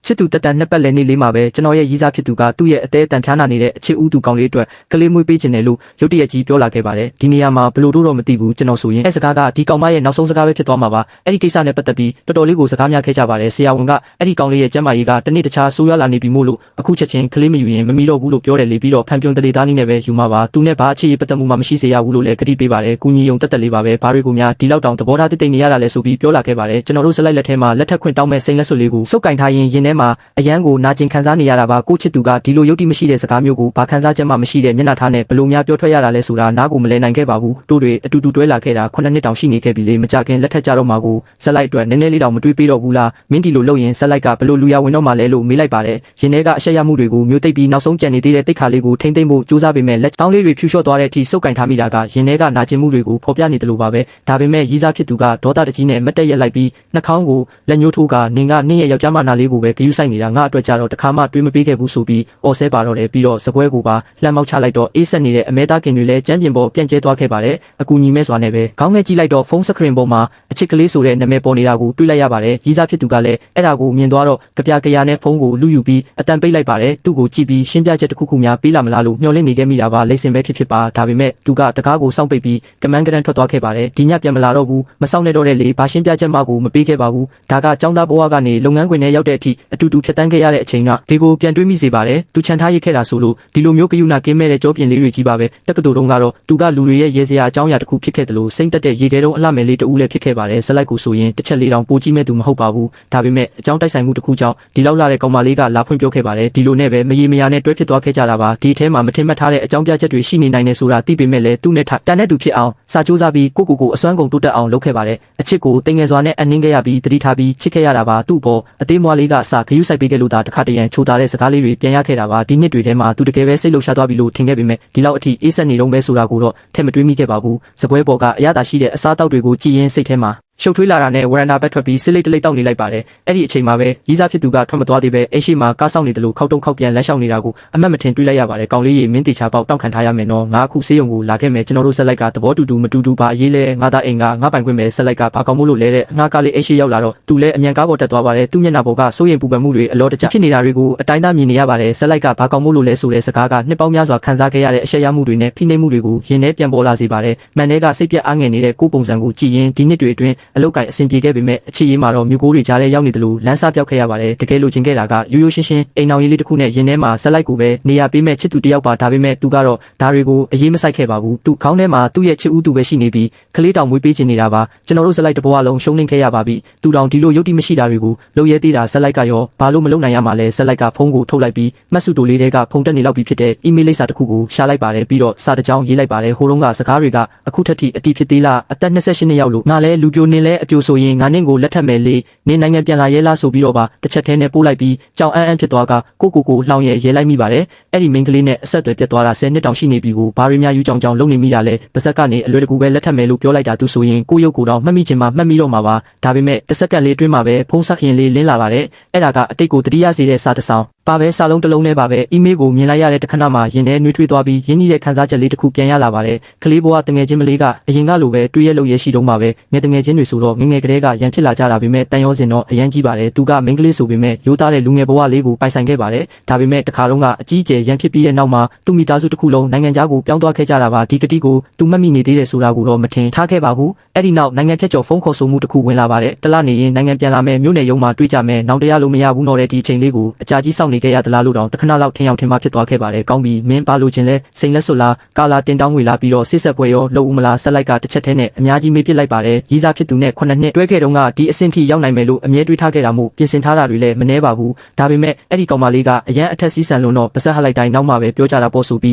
ချစ်သူတက်တန်နှစ်ပတ်လည်နေ့လေးမှာပဲကျွန်တော်ရဲ့ရီးစားဖြစ်သူကသူ့ရဲ့အသေးအတန်ဖျားနာနေတဲ့အချစ်ဦးသူကောင်လေးအတွက်ကလေးမွေးပေးခြင်းတယ်လို့ရုတ်တရက်ကြီးပြောလာခဲ့ပါတယ်ဒီနေရာမှာဘလို့တော့မသိဘူးကျွန်တော်ဆိုရင်အဲစကားကဒီကောင်မရဲ့နောက်ဆုံးစကားပဲဖြစ်သွားမှာပါအဲ့ဒီကိစ္စနဲ့ပတ်သက်ပြီးတော်တော်လေးကိုစကားများခဲ့ကြပါတယ်ဆရာဝန်ကအဲ့ဒီကောင်လေးရဲ့ကျန်းမာရေးကတနေ့တခြားဆိုးရွားလာနေပြီမို့လို့အခုချက်ချင်းကလေးမယူရင်မမီတော့ဘူးလို့ပြောတယ်လေပြီးတော့ဖန်ပြုံတလေသားနည်းနဲ့ပဲယူမှာပါသူနဲ့ဘာအခြေရေးပတ်သက်မှုမှမရှိစေရဘူးလို့လည်းကတိပေးပါတယ်ကုညီယုံတက်လေးပါပဲဘာတွေကိုများဒီလောက်တောင်သဘောထားတိတ်နေရတာလဲဆိုပြီးပြောလာခဲ့ပါတယ်ကျွန်တော်တို့စလိုက်လက်ထဲမှာလက်ထက်ခွင့်တောင်းမဲ့စိန်လက်စွပ်လေးကိုစုပ်ကင်ထားရင်ထဲမှာအရန်ကိုနာကျင်ခံစားနေရတာပါကိုချစ်သူကဒီလိုယုတ်တိမရှိတဲ့စကားမျိုးကိုဘာခံစားချက်မှမရှိတဲ့မျက်နှာထားနဲ့ဘလို့များပြောထွက်ရတာလဲဆိုတာနားကိုမလဲနိုင်ခဲ့ပါဘူးတို့တွေအတူတူတွဲလာခဲ့တာ9နှစ်တောင်ရှိနေခဲ့ပြီလေမကြခင်လက်ထက်ကြတော့မှာကိုဇက်လိုက်အတွက်နည်းနည်းလေးတောင်မတွေးပေးတော့ဘူးလားမင်းဒီလိုလုပ်ရင်ဇက်လိုက်ကဘလို့လူရဝင်တော့မှလဲလို့မေးလိုက်ပါတယ်ရင်ထဲကအရှက်ရမှုတွေကိုမျိုးသိပ်ပြီးနောက်ဆုံးကြံနေသေးတဲ့တိတ်ခါလေးကိုထိမ့်သိမ့်ဖို့စူးစမ်းပေမဲ့လက်တောင်းလေးတွေဖြူလျှော့သွားတဲ့အထိစုပ်ကင်ထားမိတာကရင်ထဲကနာကျင်မှုတွေကိုဖော်ပြနေတယ်လို့ပါပဲဒါပေမဲ့ရီးစားဖြစ်သူကဒေါသတကြီးနဲ့မတ်တက်ရက်လိုက်ပြီးနှာခေါင်းကိုလက်ညှိုးထိုးကနင်းရဲ့ယောက်ျားမနာလေးကိုပဲဂယုစိုက်နေတာငါအတွက်ကြတော့တခါမှတွေးမပေးခဲ့ဘူးဆိုပြီးအော်ဆဲပါတော့တယ်ပြီးတော့စပွဲကိုပါလှမ်းမောက်ချလိုက်တော့အေးဆက်နေတဲ့အမဲသားခင်တွေလည်းကျမ်းပြင်ပေါ်ပြန့်ကျဲသွားခဲ့ပါတယ်အကူညီမဲစွာနဲ့ပဲခေါင်းငယ်ကြည့်လိုက်တော့ဖုန်းစခရင်ပေါ်မှာအချစ်ကလေးဆိုတဲ့နာမည်ပေါ်နေတာကိုတွေ့လိုက်ရပါတယ်ရီးစားဖြစ်သူကလည်းအဲ့ဒါကိုမြင်သွားတော့ကြပြကြရနဲ့ဖုန်းကိုလူယူပြီးအတန်ပိတ်လိုက်ပါတယ်သူ့ကိုကြည့်ပြီးရှင်းပြချက်တစ်ခုခုများပေးလာမလားလို့မျှော်လင့်နေခဲ့မိတာပါလိမ့်စင်ပဲဖြစ်ပါဒါပေမဲ့သူကတကားကိုစောင့်ပိတ်ပြီးကမန်းကရန်ထွက်သွားခဲ့ပါတယ်ဒီညပြန်မလာတော့ဘူးမစောင့်နေတော့တဲ့လေဘာရှင်းပြချက်မှကိုမပေးခဲ့ပါဘူးဒါကចောင်းသားဘဝကနေလုပ်ငန်းခွင်ထဲရောက်တဲ့အထိအတူတူဖြတ်တန်းခဲ့ရတဲ့အချိန်ကဒီကိုပြန်တွေးမိစေပါတယ်သူချန်ထားရခဲ့တာဆိုလို့ဒီလိုမျိုးကယူနာကင်းမဲ့တဲ့ကြောပြင်လေးတွေကြီးပါပဲတက္ကသိုလ်တုန်းကတော့သူကလူတွေရဲ့ရေစရာအကြောင်းအရာတစ်ခုဖြစ်ခဲ့တယ်လို့စိမ့်တက်တဲ့ရေထဲတုံးအလှမယ်လေးတူးလည်းဖြစ်ခဲ့ပါတယ်ဇက်လိုက်ကိုဆိုရင်တစ်ချက်လေးတောင်ပိုကြီးမဲ့သူမဟုတ်ပါဘူးဒါပေမဲ့အကြောင်းတိုက်ဆိုင်မှုတစ်ခုကြောင့်ဒီလောက်လာတဲ့ကောင်မလေးကလာဖွင့်ပြောခဲ့ပါတယ်ဒီလိုနဲ့ပဲမရေမရာနဲ့တွဲဖြစ်သွားခဲ့ကြတာပါဒီအထဲမှာမထင်မှတ်ထားတဲ့အကြောင်းပြချက်တွေရှိနေနိုင်တယ်ဆိုတာသိပေမဲ့လည်းသူ့နဲ့တန်တဲ့သူဖြစ်အောင်စာကြိုးစားပြီးကိုအစွမ်းကုန်တိုးတက်အောင်လုပ်ခဲ့ပါတယ်အချစ်ကိုတင်ငယ်စွာနဲ့အနှင်းခဲ့ရပြီးတတိထားပြီးချစ်ခဲ့ရတာပါသူ့ဘောအသေးမွားလေးကစာခရူးဆိုင်ပေးခဲ့လို့တခါတရံချိုးသားတဲ့စကားလေးတွေပြန်ရခဲ့တာပါဒီနှစ်တွေထဲမှာသူတကယ်ပဲစိတ်လှုပ်ရှားသွားပြီလို့ထင်ခဲ့ပေမဲ့ဒီလောက်အထိအေးဆက်နေတော့ပဲဆိုတာကိုတော့ထည့်မတွေးမိခဲ့ပါဘူးစပွဲပေါ်ကအရသာရှိတဲ့အစားအသောက်တွေကိုကြည်ရင်စိတ်ထဲမှာရှုပ်ထွေးလာတာနဲ့ဝရဏဘက်ထွက်ပြီးစစ်လိတ်တလိတ်တောက်နေလိုက်ပါတယ်အဲ့ဒီအချိန်မှာပဲရီးစားဖြစ်သူကထွက်မသွားသေးပဲအိရှိမှာကားဆောင်နေတယ်လို့ခောက်တုံခောက်ပြန်လမ်းလျှောက်နေတာကိုအမတ်မထင်တွေးလိုက်ရပါတယ်ကောင်လေးရေမင်းတေချာပေါက်တောက်ခံထားရမယ်နော်ငါအခုဆေးရုံကိုလာခဲ့မယ်ကျွန်တော်တို့ဆက်လိုက်ကသဘောတူမတူပါအေးလဲငါသားအိမ်ကငါပိုင်ခွင့်ပဲဆက်လိုက်ကဘာကောင်းမို့လို့လဲတဲ့ငါကားလေးအိရှိရောက်လာတော့သူလည်းအမြန်ကားပေါ်တက်သွားပါတယ်သူ့မျက်နှာပေါ်ကစိုးရင်ပူပန်မှုတွေအလောတကျဖြစ်နေတာတွေကိုအတိုင်းသားမြင်နေရပါတယ်ဆက်လိုက်ကဘာကောင်းမို့လို့လဲဆိုတဲ့စကားကနှစ်ပေါင်းများစွာခံစားခဲ့ရတဲ့အရှက်ရမှုတွေနဲ့ဖိနှိပ်မှုတွေကိုရင်ထဲပြန်ပေါ်လာစေပါတယ်မန်ထဲကစိတ်ပြတ်အားငယ်နေတဲ့ကိုပုံစံကိုကြည့်ရင်ဒီနှစ်တွေအတွင်းအလုတ်ကင်အဆင်ပြေခဲ့ပေမဲ့အခြေရေးမှာတော့မြို့ကိုးတွေကြားထဲရောက်နေတယ်လို့လမ်းစာပြောက်ခဲ့ရပါတယ်တကယ်လို့ချင်းခဲ့တာကရိုးရိုးရှင်းရှင်းအိမ်အောင်ရေးလေးတစ်ခုနဲ့ရင်ထဲမှာဇက်လိုက်ကိုပဲနေရာပေးမဲ့ချစ်သူတယောက်ပါဒါပေမဲ့သူကတော့ဒါတွေကိုအရေးမဆိုင်ခဲ့ပါဘူးသူခေါင်းထဲမှာသူ့ရဲ့ချစ်ဦးသူပဲရှိနေပြီးကလေးတောင်မွေးပေးချင်နေတာပါကျွန်တော်တို့ဇက်လိုက်တစ်ဘဝလုံးရှုံးနိမ့်ခဲ့ရပါပြီသူတောင်ဒီလိုယုတ်တိမရှိတာတွေကိုလုပ်ရဲသေးတာဇက်လိုက်ကရောဘာလို့မလုပ်နိုင်ရမှာလဲဇက်လိုက်ကဖုန်းကိုထုတ်လိုက်ပြီးမှတ်စုတိုလေးတွေကဖုန်းတက်နေလောက်ပြီးဖြစ်တဲ့အီးမေးလ်လိပ်စာတစ်ခုကိုရှာလိုက်ပါတယ်ပြီးတော့စာတစ်ကြောင်းရေးလိုက်ပါတယ်ဟိုတုန်းကစကားတွေကအခုထက်ထိအတိဖြစ်သေးလားအသက်28နှစ်ရောက်လို့ငါလဲလူပြိုနေလဲအပြိုဆိုရင်ငါနင့်ကိုလက်ထပ်မယ်လေနင်းနိုင်ငံပြန်လာရဲလားဆိုပြီးတော့ပါတစ်ချက်ထဲနဲ့ပို့လိုက်ပြီးကြောင်အန်းဖြစ်သွားကကိုလှောင်ရဲလိုက်မိပါတယ်အဲ့ဒီမိန်းကလေးနဲ့အဆက်အသွယ်ပြတ်သွားတာ10နှစ်တောင်ရှိနေပြီကိုဘာရီများယူကြောင်လုံနေမိတာလဲပါဇက်ကနေအလွယ်တကူပဲလက်ထပ်မယ်လို့ပြောလိုက်တာသူဆိုရင်ကိုရုပ်ကိုတော့မှတ်မိချင်မှမှတ်မိတော့မှာပါဒါပေမဲ့တစ်စက္ကန့်လေးအတွင်းမှာပဲဖုန်းဆက်ခင်လေးလင်းလာပါတယ်အဲ့ဒါကအတိတ်ကိုတတိယစေတဲ့စာတစ်စောင်ပါပဲစာလုံးတစ်လုံးနဲ့ပါပဲအီးမေးလ်ကိုမြင်လိုက်ရတဲ့တခဏမှာရင်ထဲနှွေးထွေးသွားပြီးရင်းနှီးတဲ့ခံစားချက်လေးတစ်ခုပြန်ရလာပါတယ်ကလေးဘဝတငယ်ချင်းမလေးကအရင်ကလိုပဲတွေးရလို့ရရှိတော့မှာပဲငယ်တငယ်ချင်းတွေဆိုတော့ငယ်ကလေးကရန်ဖြစ်လာကြတာပေမဲ့တန်ရောစင်တော့အရန်ကြီးပါတယ်သူကမိန်းကလေးဆိုပေမဲ့ရိုးသားတဲ့လူငယ်ဘဝလေးကိုပိုင်ဆိုင်ခဲ့ပါတယ်ဒါပေမဲ့တခါလုံးကအကြီးအကျယ်ရန်ဖြစ်ပြီးတဲ့နောက်မှာသူ့မိသားစုတစ်ခုလုံးနိုင်ငံခြားကိုပြောင်းသွားခဲ့ကြတာပါဒီကတိကိုသူမှတ်မိနေသေးတယ်ဆိုတာကိုတော့မထင်ထားခဲ့ပါဘူးအဲ့ဒီနောက်နိုင်ငံဖြတ်ကျော်ဖုန်းခေါ်ဆိုမှုတစ်ခုဝင်လာပါတယ်တလနေရင်နိုင်ငံပြန်လာမယ်မြို့နယ်ရုံးမှာတွေ့ကြမယ်နောက်တရားလို့မရဘူးတော့တဲ့ဒီအချိန်လေးကိုအကြာကြီးစောင့်နေခဲ့ရသလားလို့တော့တခဏလောက်ထင်ရောက်ထင်မှဖြစ်သွားခဲ့ပါတယ်ကောင်းပြီမင်းပါလို့ချင်းလဲစိန်လက်စွပ်လားကာလာတင်တောင်းငွေလားပြီးတော့စစ်ဆက်ပွဲရောလှုပ်ဦးမလားဆက်လိုက်ကတစ်ချက်ထဲနဲ့အများကြီးမေးပစ်လိုက်ပါတယ်ရီးစားဖြစ်သူနဲ့9နှစ်တွဲခဲ့တုန်းကဒီအဆင့်ထိရောက်နိုင်မယ်လို့အမြဲတွေးထားခဲ့တာမို့ပြင်ဆင်ထားတာတွေလည်းမနှဲပါဘူးဒါပေမဲ့အဲ့ဒီကောင်မလေးကအရန်အထက်စီးဆန်လုံးတော့ပါဇက်ဟလိုက်တိုင်းနောက်မှပဲပြောကြတာပေါ့ဆိုပြီ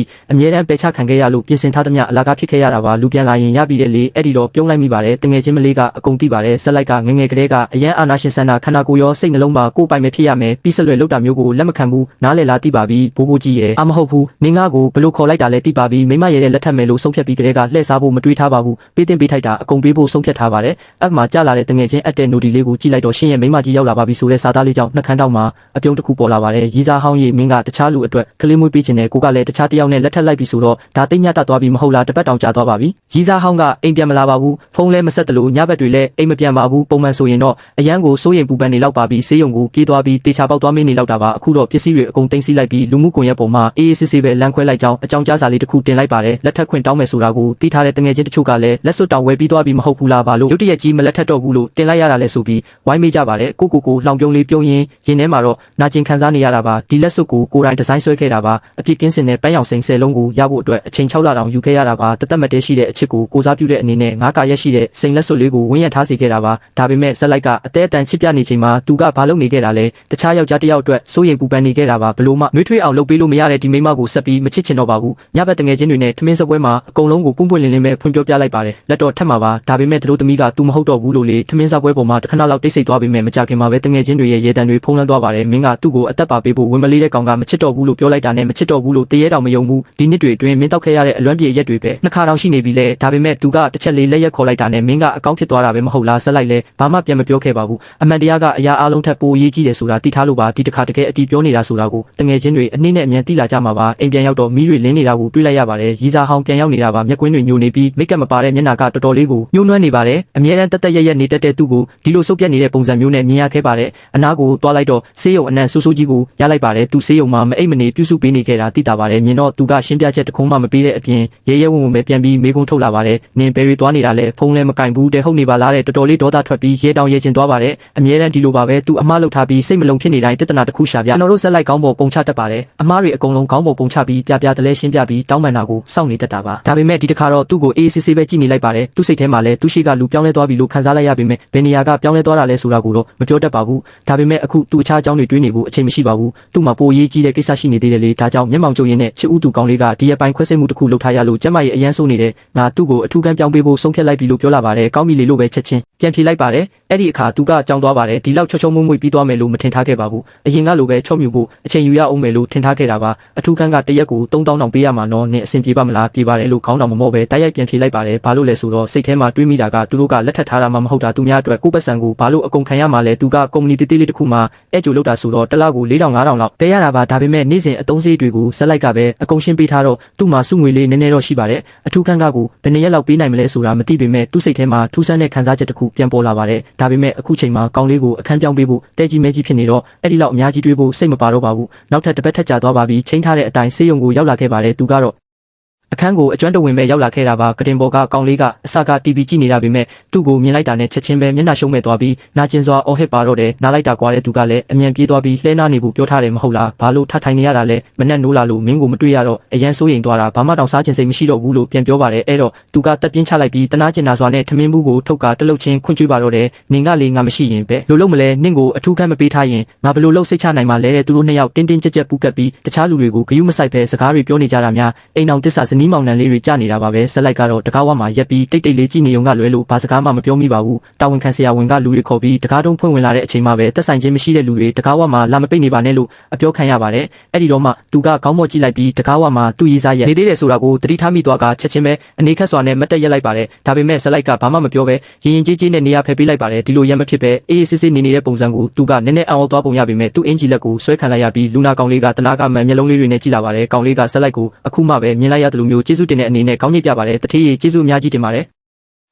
းအမြဲတမ်းပယ်ချခံခဲ့ရလို့ပြင်ဆင်ထားသမျှအလားကားဖြစ်ခဲ့ရတာပါလူပြန်လာရင်ရပြီတဲ့လေအဲ့ဒီတော့ပြုံးလိုက်မိပါတယ်တငယ်ချင်းမလေးကအကုန်သိပါတယ်ဆက်လိုက်ကငငယ်ကလေးကအရန်အာနာရှင်ဆန္ဒခန္ဓာကိုယ်ရောစိတ်နှလုံးပါကိုယ်ပိုင်ပဲဖြစ်ရမယ်ပြီးဆက်လွယ်လောက်တာမျိုးကိုလက်မ ခံဘူးနားလေလားတိပါပြီဘိုးဘိုးကြီးရဲ့အမဟုတ်ဘူးနင်းငါကိုဘလို့ခေါ်လိုက်တာလဲတိပါပြီမိမရဲ့လက်ထပ်မယ်လို့ဆုံးဖြတ်ပြီးကလေးကလှည့်စားဖို့မတွေးထားပါဘူးပေးတင်ပေးထိုက်တာအကုန်ပေးဖို့ဆုံးဖြတ်ထားပါတယ်အမှကြလာတဲ့တငယ်ချင်းအပ်တဲ့နိုဒီလေးကိုကြည့်လိုက်တော့ရှင်ရဲ့မိမကြီးရောက်လာပါပြီဆိုတဲ့စာသားလေးကြောင့်နှက်ခမ်းတောက်မှာအပြုံးတစ်ခုပေါ်လာပါတယ်ရီစာဟောင်းကြီးမင်းကတခြားလူအတွက်ကလေးမွေးပေးခြင်းနဲ့ကိုကလည်းတခြားတယောက်နဲ့လက်ထပ်လိုက်ပြီဆိုတော့ဒါသိညတတ်သွားပြီမဟုတ်လားတပတ်တောင်ကြာသွားပါပြီရီစာဟောင်းကအိမ်ပြန်မလာပါဘူးဖုန်းလည်းမဆက်တယ်လို့ညဘက်တွေလည်းအိမ်မပြန်ပါဘူးပုံမှန်ဆိုရင်တော့အရန်ကိုစိုးရိမ်ပူပန်နေလောက်ပါပြီဆေးရုံကိုပြေးသွားပြီးတေချာပေါက်သွားမင်းနေလောက်တာပါအခုတော့ပစ္စည်းတွေအကုန်သိမ်းဆည်းလိုက်ပြီးလူမှုကွန်ရက်ပေါ်မှာအေးအေးဆေးဆေးပဲလမ်းခွဲလိုက်ကြောင်းအကြောင်းကြားစာလေးတစ်ခုတင်လိုက်ပါတယ်လက်ထပ်ခွင့်တောင်းမယ်ဆိုတာကိုတီးထားတဲ့တငယ်ချင်းတချို့ကလည်းလက်စွပ်တောင်ဝဲပြီးသွားပြီးမဟုတ်ဘူးလားဘာလို့ရုတ်တရက်ကြီးမလက်ထပ်တော့ဘူးလို့တင်လိုက်ရတာလဲဆိုပြီးဝိုင်းမေးကြပါတယ်ကိုလောင်ပြုံးလေးပြုံးရင်းရင်ထဲမှာတော့နာကျင်ခံစားနေရတာပါဒီလက်စွပ်ကိုကိုယ်တိုင်ဒီဇိုင်းဆွဲခဲ့တာပါအပြစ်ကင်းစင်တဲ့ပန်းရောင်စိန်10လုံးကိုရဖို့အတွက်အချိန်6လတောင်ယူခဲ့ရတာပါတသက်မတည်းရှိတဲ့အချစ်ကိုကိုစားပြုတဲ့အနေနဲ့ငါးကာရက်ရှိတဲ့စိန်လက်စွပ်လေးကိုဝင်းရထားစေခဲ့တာပါဒါပေမဲ့ဇက်လိုက်ကအသေးအတန်ချစ်ပြနေချိန်မှာသူကဘာလုပ်နေခဲ့တာလဲတခြားယောက်ျားတစ်ယောက်အတွက်စိုးရိမ်ပူပန်နေခဲ့တာပါဘလို့မှနှွေးထွေးအောင်လုပ်ပေးလို့မရတဲ့ဒီမိမကိုဆက်ပြီးမချစ်ချင်တော့ပါဘူးညဘက်တငယ်ချင်းတွေနဲ့ထမင်းစပွဲမှာအကုန်လုံးကိုပွင့်လင်းလင်းပဲဖွင့်ပြောပြလိုက်ပါတယ်လက်တော်ထက်မှာပါဒါပေမဲ့သူတို့သမီးကသူမဟုတ်တော့ဘူးလို့လေထမင်းစပွဲပေါ်မှာတခဏလောက်တိတ်ဆိတ်သွားပြီးမကြခင်မှာပဲတငယ်ချင်းတွေရဲ့ရေတံတွေဖုံးလွှမ်းသွားပါတယ်မင်းကသူ့ကိုအသက်ပါပေးဖို့ဝင်မလေးတဲ့ကောင်ကမချစ်တော့ဘူးလို့ပြောလိုက်တာနဲ့မချစ်တော့ဘူးလို့တရေတောင်မယုံဘူးဒီနှစ်တွေအတွင်းမင်းတောက်ခဲ့ရတဲ့အလွမ်းပြေရက်တွေပဲနှစ်ခါတောင်ရှိနေပြီလေဒါပေမဲ့သူကတစ်ချက်လေးလက်ရက်ခေါ်လိုက်တာနဲ့မင်းကအကောင့်ဖြစ်သွားတာပဲမဟုတ်လားဆက်လိုက်လဲဘာမှပြန်မပြောခဲ့ပါဘူးအမှန်တရားကအရာအလုံးထက်ပိုရေးကြီးတယ်ဆိုတာသိထားလို့ပါဒီတစ်ခါတကယ်အတီးပြောနေတာဆိုတာကိုတငယ်ချင်းတွေအနည်းနဲ့အမြန်သိလာကြမှာပါအိမ်ပြန်ရောက်တော့မီးတွေလင်းနေတာကိုတွေ့လိုက်ရပါတယ်ရီစာဟောင်းပြန်ရောက်နေတာပါမျက်ကွင်းတွေညိုနေပြီးမိတ်ကပ်မပါတဲ့မျက်နှာကတော်တော်လေးကိုညှိုးနွမ်းနေပါတယ်အမြဲတမ်းတက်ရက်နေတတ်တဲ့သူ့ကိုဒီလိုစုပ်ပြတ်နေတဲ့ပုံစံမျိုးနဲ့မြင်ရခဲ့ပါတယ်အနားကိုတွားလိုက်တော့ဆေးရုံအနံ့ဆိုးဆိုးကြီးကိုရလိုက်ပါတယ်သူဆေးရုံမှာမအိပ်မနေပြုစုပေးနေခဲ့တာသိတာပါတယ်မြင်တော့သူကရှင်းပြချက်တခုမှမပေးတဲ့အပြင်ရဲဝံ့ပဲပြန်ပြီးမေးခွန်းထုတ်လာပါတယ်နင်ဘယ်ရီသွားနေတာလဲဖုန်းလည်းမကင်ဘူးတဲ့ဟုတ်နေပါလားတဲ့တော်တော်လေးဒေါသထွက်ပြီးရဲတောင်ရဲချင်းသွားပါတယ်အမြဲတမ်းဒီလိုပါပဲသူအမှားလုပ်ထားပြီးစိတ်မလုံဖြစ်နေတိုင်းပြဿနာတစ်ခုရှာပြကျွန်တော်တို့ဆက်လိုက်ကောင်းပေါ်ပုံချတတ်ပါတယ်အမှားတွေအကုန်လုံးကောင်းပေါ်ပုံချပြီးပြတလဲရှင်းပြပြီးတောင်းပန်တာကိုစောင့်နေတတ်တာပါဒါပေမဲ့ဒီတစ်ခါတော့သူ့ကိုအေးစစ်စစ်ပဲကြည့်နေလိုက်ပါတယ်သူ့စိတ်ထဲမှာလည်းသူရှိကလူပြောင်းလဲသွားပြီလို့ခံစားလိုက်ရပေမဲ့ဘယ်နေရာကပြောင်းလဲသွားတာလဲဆိုတာကိုတော့မပြောတတ်ပါဘူးဒါပေမဲ့အခုသူ့အခြားအကြောင်းတွေတွေးနေဖို့အချိန်မရှိပါဘူးသူ့မှာပိုရေးကြီးတဲ့ကိစ္စရှိနေသေးတယ်လေဒါကြောင့်မျက်မှောင်ကျုံရင်းနဲ့ချစ်ဦးသူကောင်းလေးကဒီရပိုင်းခွဲစိတ်မှုတစ်ခုလုပ်ထားရလို့ကျမရဲ့အရန်ဆိုးနေတယ်ငါသူ့ကိုအထူးကမ်းပြောင်းပေးဖို့ဆုံးဖြတ်လိုက်ပြီလို့ပြောလာပါတယ်ကောင်းပြီလေလို့ပဲချက်ချင်းပြန်ဖြေလိုက်ပါတယ်အဲ့ဒီအခါသူကကြောင်သွားပါတယ်ဒီလောက်ချောချောမွေ့မွေ့ပြီးသွားမယ်လို့မထင်ထားခဲ့ပါဘူးအရင်ကလိုပဲချော့မြူဖို့အချိန်ယူရအောင်မယ်လို့ထင်ထားခဲ့တာပါအထူးကမ်းကတရက်ကို3000တောင်ပေးရမှာနော်နင်အဆင်ပြေပါမလားပြေပါတယ်လို့ခေါင်းတောင်မမော့ပဲတိုက်ရိုက်ပြန်ဖြေလိုက်ပါတယ်ဘာလို့လဲဆိုတော့စိတ်ထဲမှာတွေးမိတာကသူတို့ကလက်ထပ်ထားတာမှမဟုတ်တာသူများအတွက်ကိုယ့်ပတ်စံကိုဘာလို့အကုန်ခံရမှာလဲသူကကုမ္ပဏီတေးလေးတစ်ခုမှအဲ့ကြိုလောက်တာဆိုတော့တစ်လကို4000 5000လောက်ပေးရတာပါဒါပေမဲ့နေ့စဉ်အသုံးစရိတ်တွေကိုဆက်လိုက်ကပဲအကုန်ရှင်းပေးထားတော့သူ့မှာစုငွေလေးနည်းနည်းတော့ရှိပါတယ်အထူးကမ်းကကိုဘယ်နှစ်ရက်လောက်ပေးနိုင်မလဲဆိုတာမသိပေမဲ့သူ့စိတ်ထဲမှာထူးဆန်းတဲ့ခံစားချက်တစ်ခုပြန်ပေါ်လာပါတယ်ဒါပေမဲ့အခုချိန်မှာကောင်းလေးကိုအခန်းပြောင်းပေးဖို့တဲကြီးမဲကြီးဖြစ်နေတော့အဲ့ဒီလောက်အများကြီးတွေးဖို့စိတ်မပါတော့ပါဘူးနောက်ထပ်တစ်ပတ်ထက်ကြာသွားပါပြီချိန်ထားတဲ့အတိုင်းဆေးရုံကိုရောက်လာခဲ့ပါတယ်သူကတော့အခန်းကိုအကျွမ်းတဝင်ပဲရောက်လာခဲ့တာပါကတင်ဘော်ကကောင်းလေးကအစက TV ကြည့်နေတာပေမဲ့သူ့ကိုမြင်လိုက်တာနဲ့ချက်ချင်းပဲမျက်နှာရှုံးမဲ့သွားပြီးနာကျင်စွာအော်ဟစ်ပါတော့တယ်နားလိုက်တာကွာတဲ့သူကလည်းအမြန်ပြေးသွားပြီးလှဲနာနေဖို့ပြောထားတယ်မဟုတ်လားဘာလို့ထထိုင်နေရတာလဲမနဲ့နိုးလာလို့မင်းကိုမတွေ့ရတော့အရန်စိုးရိမ်သွားတာဘာမှတောင်စားချင်စိတ်မရှိတော့ဘူးလို့ပြန်ပြောပါတယ်အဲ့တော့သူကတက်ပြင်းချလိုက်ပြီးတနာကျင်နာစွာနဲ့ထမင်းဘူးကိုထုတ်ကတလုတ်ချင်းခွင့်ကျွေးပါတော့တယ်နင်ကလေငါမရှိရင်ပဲလို့လုံးမလဲနင့်ကိုအထူးခန့်မပေးထားရင်ငါဘလို့လှုပ်စိတ်ချနိုင်မှာလဲတဲ့သူတို့နှစ်ယောက်တင်းတင်းကြပ်ကြပ်ပူကပ်ပြီးတခြားလူတွေကိုဂယုမဆိုင်ပဲစကားတွေပြောနေကြတာများအိမ်အောင်တစ္ဆာဇနီးမောင်နှံလေးတွေကြနေတာပါပဲဆက်လိုက်ကတော့တကားဝမှာရက်ပြီးတိတ်လေးကြည့်နေုံကလွဲလို့ဘာစကားမှမပြောမိပါဘူးတာဝန်ခံဆရာဝန်ကလူတွေခေါ်ပြီးတကားတုံးဖွင့်ဝင်လာတဲ့အချိန်မှာပဲတက်ဆိုင်ချင်းမရှိတဲ့လူတွေတကားဝမှာလာမပိတ်နေပါနဲ့လို့အပြောခံရပါတယ်အဲ့ဒီတော့မှသူကခေါင်းမော့ကြည့်လိုက်ပြီးတကားဝမှာသူ့ရေးစားရက်နေသေးတယ်ဆိုတာကိုတတိထားမိသွားကချက်ချင်းပဲအနေခက်စွာနဲ့မတ်တက်ရက်လိုက်ပါတယ်ဒါပေမဲ့ဆက်လိုက်ကဘာမှမပြောပဲရင်ရင်ကြေးနဲ့နေရာဖယ်ပေးလိုက်ပါတယ်ဒီလိုရမဖြစ်ပဲအေးစစ်စစ်နေနေတဲ့ပုံစံကိုသူကနည်းနည်းအောင်သွားပုံရပေမဲ့သူ့အင်ဂျီလက်ကိုဆွဲခံလိုက်ရပြီးလူနာကောင်လေးကတနာကမှန်မျက်လုံးလေးတွေနဲ့ကြည့်လာပါတယ်ကောင်လေးကဆက်လိုက်ကိုအခုမှပဲမြင်လိုက်ရတယ်လို့မျိုးကျေးဇူးတင်တဲ့အနေနဲ့ခေါင်းညစ်ပြပါတယ်တထေးကျေးဇူးအများကြီးတင်ပါတယ်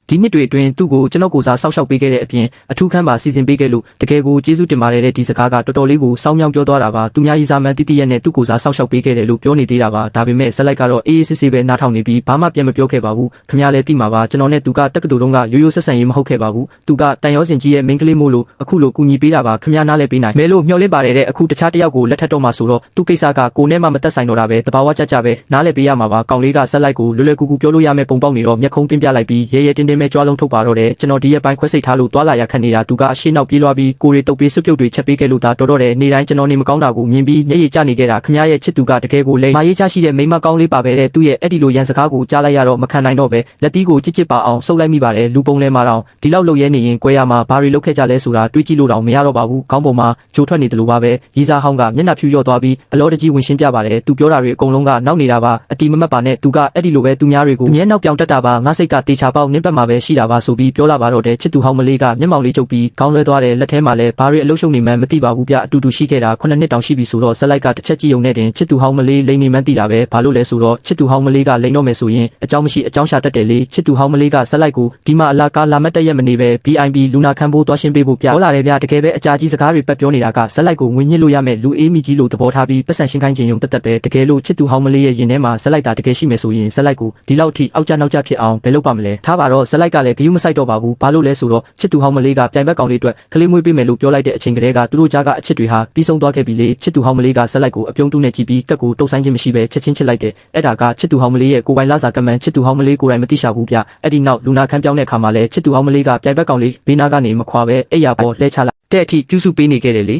ဒီနှစ်တွေအတွင်းသူ့ကိုကျွန်တော်ကိုစားဆောက်ရှောက်ပေးခဲ့တဲ့အပြင်အထူးခန်းပါစီစဉ်ပေးခဲ့လို့တကယ်ကိုကျေးဇူးတင်ပါတယ်တဲ့ဒီစကားကတော်တော်လေးကိုစောင်းမြောင်းပြောသွားတာပါသူများရေးစားမှန်းတိတိရက်နဲ့သူ့ကိုစားဆောက်ရှောက်ပေးခဲ့တယ်လို့ပြောနေသေးတာပါဒါပေမဲ့ဆက်လိုက်ကတော့အေးအေးဆေးဆေးပဲနားထောင်နေပြီးဘာမှပြန်မပြောခဲ့ပါဘူးခင်ဗျားလည်းသိမှာပါကျွန်တော်နဲ့သူကတက္ကသိုလ်တုန်းကရိုးရိုးဆက်ဆံရေးမဟုတ်ခဲ့ပါဘူးသူကတန်ရောစင်ကြီးရဲ့မိန်းကလေးမို့လို့အခုလိုကူညီပေးတာပါခင်ဗျားနားလည်းပေးနိုင်မဲလို့မျှော်လင့်ပါတယ်တဲ့အခုတခြားတယောက်ကိုလက်ထပ်တော့မှဆိုတော့သူ့ကိစ္စကကိုနဲ့မှမသက်ဆိုင်တော့တာပဲတဘာဝကြကြပဲနားလည်းပေးရမှာပါကောင်လေးကဆက်လိုက်ကိုလွယ်လွယ်ကူကူပြောလို့ရမယ့်ပုံပေါက်နေတော့မျက်ခုံးပြင်းပြလိုက်ပြီးရဲရဲတင်း င်းမဲကြွားလုံးထုတ်ပါတော့တယ်ကျွန်တော်ဒီရက်ပိုင်းခွဲစိတ်ထားလို့တွာလာရခက်နေတာသူကအရှင်းနောက်ပြေးလွှားပြီးကိုရီတုပ်ပေးစွပ်ပြုတ်တွေချက်ပေးခဲ့လို့ဒါတော်တယ်နေတိုင်းကျွန်တော်နေမကောင်းတာကိုမြင်ပြီးမျက်ရည်ကျနေခဲ့တာခမရဲ့ချစ်သူကတကယ်ကိုလိမ္မာရေးချရှိတဲ့မိမကောင်းလေးပါပဲတဲ့သူ့ရဲ့အဲ့ဒီလိုရန်စကားကိုကြားလိုက်ရတော့မခံနိုင်တော့ပဲလက်သီးကိုချစ်ပါအောင်ဆုပ်လိုက်မိပါတယ်လူပုံလဲမှာတော့ဒီလောက်လှုပ်ရဲနေရင်ကွဲရမှာဘာတွေလုပ်ခဲ့ကြလဲဆိုတာတွေးကြည့်လို့တော့မရတော့ပါဘူးခေါင်းပုံမှာဂျိုထွက်နေတယ်လို့ပါပဲရီစာဟောင်းကမျက်နှာဖြူလျော့သွားပြီးအလောတကြီးဝင်ရှင်းပြပါတယ်သူပြောတာတွေအကုန်လုံးကနောက်နေတာပါအတီမမတ်ပါနဲ့သူကအဲ့ဒီလိုပဲသူများတွေကိုအမျက်နောက်ပြောင်တက်တာပါငါစိတ်ကတေချာပေါက်နင်းပတ်မှာပဲရှိတာပါဆိုပြီးပြောလာပါတော့တယ်ချစ်သူဟောင်းမလေးကမျက်မှောင်လေးကျုပ်ပြီးခေါင်းလွဲသွားတယ်လက်ထဲမှာလည်းဘာတွေအလုရှုံနေမှန်းမသိပါဘူးဗျအတူတူရှိခဲ့တာ9နှစ်တောင်ရှိပြီဆိုတော့ဇက်လိုက်ကတစ်ချက်ကြည့်ုံနဲ့တင်ချစ်သူဟောင်းမလေးလိမ့်နေမှန်းသိတာပဲဘာလို့လဲဆိုတော့ချစ်သူဟောင်းမလေးကလိမ့်တော့မယ်ဆိုရင်အကြောင်းမရှိအကြောင်းရှာတတ်တယ်လေချစ်သူဟောင်းမလေးကဇက်လိုက်ကိုဒီမှာအလားကားလာမတ်တက်ရက်မနေပဲ BIB လူနာခန်းဖို့သွားရှင်းပေးဖို့ပြပြောလာတယ်ဗျတကယ်ပဲအကြာကြီးစကားတွေပတ်ပြောနေတာကဇက်လိုက်ကိုငွေညစ်လို့ရမယ်လူအေးမိကြီးလို့သဘောထားပြီးပတ်စံရှင်းခိုင်းခြင်းယုံတက်တက်ပဲတကယ်လို့ချစ်သူဟောင်းမလေးရဲ့ရင်ထဲမှာဇက်လိုက်တာတကယ်ရှိမယ်ဆိုရင်ဇက်လိုက်ကိုဒီလောက်ထိအောက်ကျနောက်ကျဖြစ်အောင်ဘယ်လုပ်ပါမလဲထားပါတော့ဇက်လိုက်ကလည်းဂယုမဆိုင်တော့ပါဘူးဘာလို့လဲဆိုတော့ချစ်သူဟောင်းမလေးကပြိုင်ဘက်ကောင်လေးအတွက်ကလေးမွေးပေးမယ်လို့ပြောလိုက်တဲ့အချိန်ကလေးကသူတို့ကြားကအချစ်တွေဟာပြီးဆုံးသွားခဲ့ပြီလေချစ်သူဟောင်းမလေးကဇက်လိုက်ကိုအပြုံးတူးနဲ့ကြည့်ပြီးကက်ကိုတုတ်ဆိုင်ခြင်းမရှိပဲချက်ချင်းချစ်လိုက်တယ်အဲ့ဒါကချစ်သူဟောင်းမလေးရဲ့ကိုယ်ပိုင်လာစာကမှန်ချစ်သူဟောင်းမလေးကိုယ်တိုင်မသိရှာဘူးဗျအဲ့ဒီနောက်လူနာခန်းပြောင်းတဲ့ခါမှာလဲချစ်သူဟောင်းမလေးကပြိုင်ဘက်ကောင်လေးဘေးနာကနေမခွာပဲအဲ့ရပေါ်လှဲချလိုက်တဲ့အထိပြုစုပေးနေခဲ့တယ်လ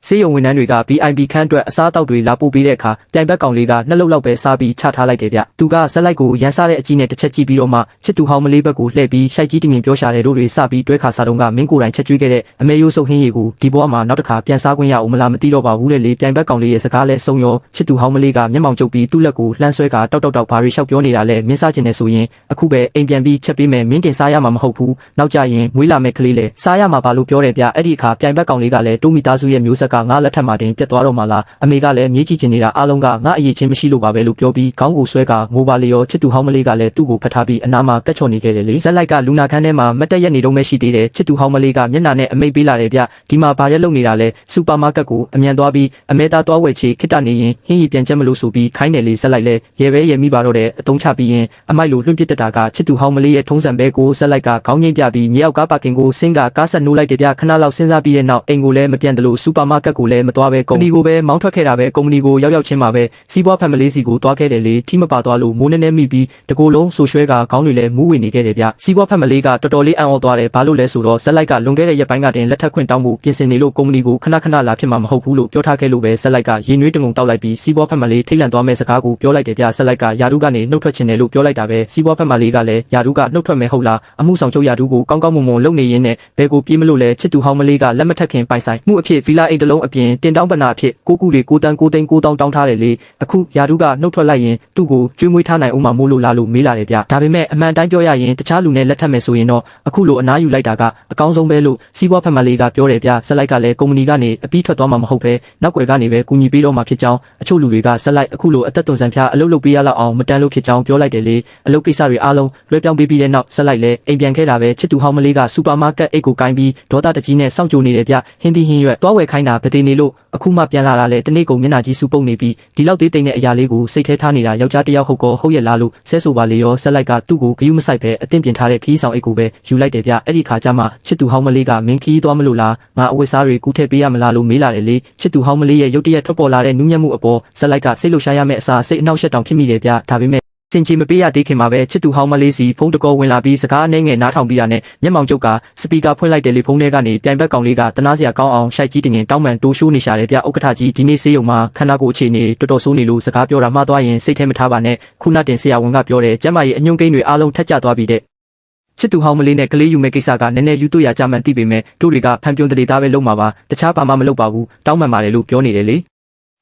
ေစေယုံဝန်ထမ်းတွေက BIB ခန်းအတွက်အစားအသောက်တွေလာပို့ပေးတဲ့အခါပြိုင်ဘက်ကောင်လေးကနှစ်လုံးလောက်ပဲစားပြီးချထားလိုက်တယ်ဗျသူကဇက်လိုက်ကိုရန်စားတဲ့အကြီးနဲ့တစ်ချက်ကြည့်ပြီးတော့မှချစ်သူဟောင်းမလေးဘက်ကိုလှည့်ပြီးရှိုက်ကြီးတင်ရင်ပြောရှာတယ်တို့တွေစပြီးတွဲခါစားတော့ကမင်းကိုယ်တိုင်ချက်ကျွေးခဲ့တဲ့အမေရိုးစုပ်ဟင်းရီကိုဒီဘဝမှာနောက်တစ်ခါပြန်စားခွင့်ရအောင်မလားမသိတော့ပါဘူးလေပြိုင်ဘက်ကောင်လေးရဲ့စကားလဲဆုံးရောချစ်သူဟောင်းမလေးကမျက်မှောင်ကျုပ်ပြီးသူ့လက်ကိုလှမ်းဆွဲကတောက်ဘာတွေလျှောက်ပြောနေတာလဲမင်းစားချင်တယ်ဆိုရင်အခုပဲအိမ်ပြန်ပြီးချက်ပေးမယ်မင်းတင်စားရမှာမဟုတ်ဘူးနောက်ကြရင်မွေးလာမဲ့ကလေးလဲစားရမှာပါလို့ပြောတယ်ဗျအဲ့ဒီအခါပြိုင်ဘက်ကောင်လေးကလည်းတိုးမီသားစုရဲ့မျိုးဆက်ကငါလက်ထက်မှာတင်ပြတ်သွားတော့မှလားအမေကလည်းမြေးကြည့်ချင်နေတာအားလုံးကငါအရေးချင်းမရှိလို့ပါပဲလို့ပြောပြီးခေါင်းကိုဆွဲကငိုပါလေရောချစ်သူဟောင်းမလေးကလည်းသူ့ကိုဖတ်ထားပြီးအနာမှာကက်ချော်နေခဲ့တယ်လေဇက်လိုက်ကလူနာခန်းထဲမှာမတ်တက်ရက်နေတော့မရှိသေးတယ်ချစ်သူဟောင်းမလေးကမျက်နှာနဲ့အမိတ်ပေးလာတယ်ဗျဒီမှာဘာရက်လုံနေတာလဲစူပါမားကတ်ကိုအမြန်သွားပြီးအမဲသားသွားဝယ်ချေခစ်တနေရင်ဟင်းရီပြန်ချက်မလို့ဆိုပြီးခိုင်းတယ်လေဇက်လိုက်လဲရဲပဲရဲမိပါတော့တဲ့အတုံးချပြီးရင်အမိုက်လိုလွှင့်ပစ်တက်တာကချစ်သူဟောင်းမလေးရဲ့ထုံးစံပဲကိုဇက်လိုက်ကခေါင်းငိမ့်ပြပြီးမြေအောက်ကားပါကင်ကိုဆင်းကကားဆက်နိုးလိုက်တယ်ဗျခဏလောက်စဉ်းစားပြီးတဲ့နောက်အိမ်ကိုလည်းမပြန်တယ်လို့စူပါမားကတ်ကိုလည်းမသွားပဲကုမ္ပဏီကိုပဲမောင်းထွက်ခဲ့တာပဲကုမ္ပဏီကိုရောက်ချင်းမှာပဲစီးပွားဖက်မလေးစီကိုတွားခဲ့တယ်လေထိမပါသွားလို့မိုးနေမိပြီးတကိုယ်လုံးဆူရွှဲကခေါင်းတွေလည်းမူးဝင်နေခဲ့တယ်ဗျစီးပွားဖက်မလေးကတော်တော်လေးအံ့ဩသွားတယ်ဘာလို့လဲဆိုတော့ဇက်လိုက်ကလွန်ခဲ့တဲ့ရက်ပိုင်းကတင်လက်ထပ်ခွင့်တောင်းဖို့ပြင်ဆင်နေလို့ကုမ္ပဏီကိုခဏလာဖြစ်မှာမဟုတ်ဘူးလို့ပြောထားခဲ့လို့ပဲဇက်လိုက်ကရေနွေးတငုံတောက်လိုက်ပြီးစီးပွားဖက်မလေးထိတ်လန့်သွားမဲ့စကားကိုပြောလိုက်တယ်ဗျဇက်လိုက်ကယာရုကနေနှုတ်ထွက်ချင်တယ်လို့ပြောလိုက်တာပဲစီးပွားဖက်မလေးကလည်းယာရုကနှုတ်ထွက်မယ်ဟုတ်လားအမှုဆောင်ချုပ်ယာရုကိုကောင်းမွန်လုပ်နေရင်းနဲ့ဘယ်ကိုပြေးမလို့လဲချစ်သူဟောင်းမလေးကလက်မထက်ခင်ပိုင်ဆိုင်မှုအဖြစ်ဗီလာအိမ်တလုံးအပြင်တင်တောင်းပနာအဖြစ်ကိုကူလေး9တန်း9သိန်း9တောင်းတောင်းထားတယ်လေအခုယာရုကနှုတ်ထွက်လိုက်ရင်သူ့ကိုကျွေးမွေးထားနိုင်အောင်မမို့လို့လားလို့မေးလာတယ်ဗျဒါပေမဲ့အမှန်တိုင်းပြောရရင်တခြားလူနဲ့လက်ထပ်မယ်ဆိုရင်တော့အခုလိုအနားယူလိုက်တာကအကောင်းဆုံးပဲလို့စီးပွားဖက်မလေးကပြောတယ်ဗျဇက်လိုက်ကလည်းကုမ္ပဏီကနေအပြီးထွက်သွားမှာမဟုတ်ပဲနောက်ွယ်ကနေပဲကူညီပေးတော့မှာဖြစ်ကြောင်းအချို့လူတွေကဇက်လိုက်အခုလိုအသက်သွန်ဆန်ဖျားအလုပ်လုပ်ပေးရလောက်အောင်မတန်လို့ဖြစ်ကြောင်းပြောလိုက်တယ်လေအလုပ်ကိစ္စတွေအားလုံးလွှဲပြောင်းပေးပြီးတဲ့နောက်ဇက်လိုက်လည်းအိမ်ပြန်ခဲ့တာပဲချစ်သူဟောင်းမလေးကစူပါမားကတ်အိတ်ကိုကိုင်းပြီးဒေါသတကြီးနဲ့စောင့်ကြိုနေတယ်ဗျဟင်းသီးဟင်းရွက်သွားဝယ်ခိုင်းတာဗတိနေလို့အခုမှပြန်လာတာလေတနေ့ကုန်မျက်နှာကြီးစူပုတ်နေပြီးဒီလောက်သေးတိမ်တဲ့အရာလေးကိုစိတ်ထဲထားနေတာယောက်ျားတစ်ယောက်ဟုတ်ရဲ့လားလို့ဆဲဆိုပါလေရောဇက်လိုက်ကသူ့ကိုဂယုမဆိုင်ပဲအသင့်ပြင်ထားတဲ့ခီးဆောင်အိတ်ကိုပဲယူလိုက်တယ်ဗျအဲ့ဒီခါကျမှချစ်သူဟောင်းမလေးကမင်းခီးသွားမလို့လားငါအဝတ်စားတွေကူးထည့်ပေးရမလားလို့မေးလာတယ်လေချစ်သူဟောင်းမလေးရဲ့ရုတ်တရက်ထွက်ပေါ်လာတဲ့နူးညံ့မှုအပေါ်ဇက်လိုက်ကစိတ်လှုပ်ရှားရမယ့်အစားစိတ်အနှောက်အယှက်တောင်ဖြစ်မိတယ်ဗျဒါပေမဲ့စင်ချီမပေးရသေးခင်မှာပဲချစ်သူဟောင်းမလေးစီဖုန်းတကောဝင်လာပြီးစကားအနှဲငယ်နားထောင်ပြီးတာနဲ့မျက်မှောင်ကျုပ်ကစပီကာဖွင့်လိုက်တယ်လေဖုန်းထဲကနေပြိုင်ဘက်ကောင်လေးကတနာစရာကောင်းအောင်ရှိုက်ကြီးတင်ရင်တောင်းပန်တိုးရှိုးနေရှာတယ်ဗျဥက္ကဋ္ဌကြီးဒီနေ့ဆေးရုံမှာခန္ဓာကိုယ်အခြေအနေတော်တော်ဆိုးနေလို့စကားပြောတာမှားသွားရင်စိတ်ထဲမထားပါနဲ့ခုနတင်ဆရာဝန်ကပြောတယ်ကျမရဲ့အညွန့်ကိန်းတွေအားလုံးထက်ကျသွားပြီတဲ့ချစ်သူဟောင်းမလေးနဲ့ကလေးယူမဲ့ကိစ္စကနည်းနည်းယူသွရကြမှန်သိပေမဲ့တို့တွေကဖန်ပြုံးတလေသားပဲလုံးမှာပါတခြားဘာမှမလုပ်ပါဘူးတောင်းပန်ပါတယ်လို့ပြောနေတယ်လေ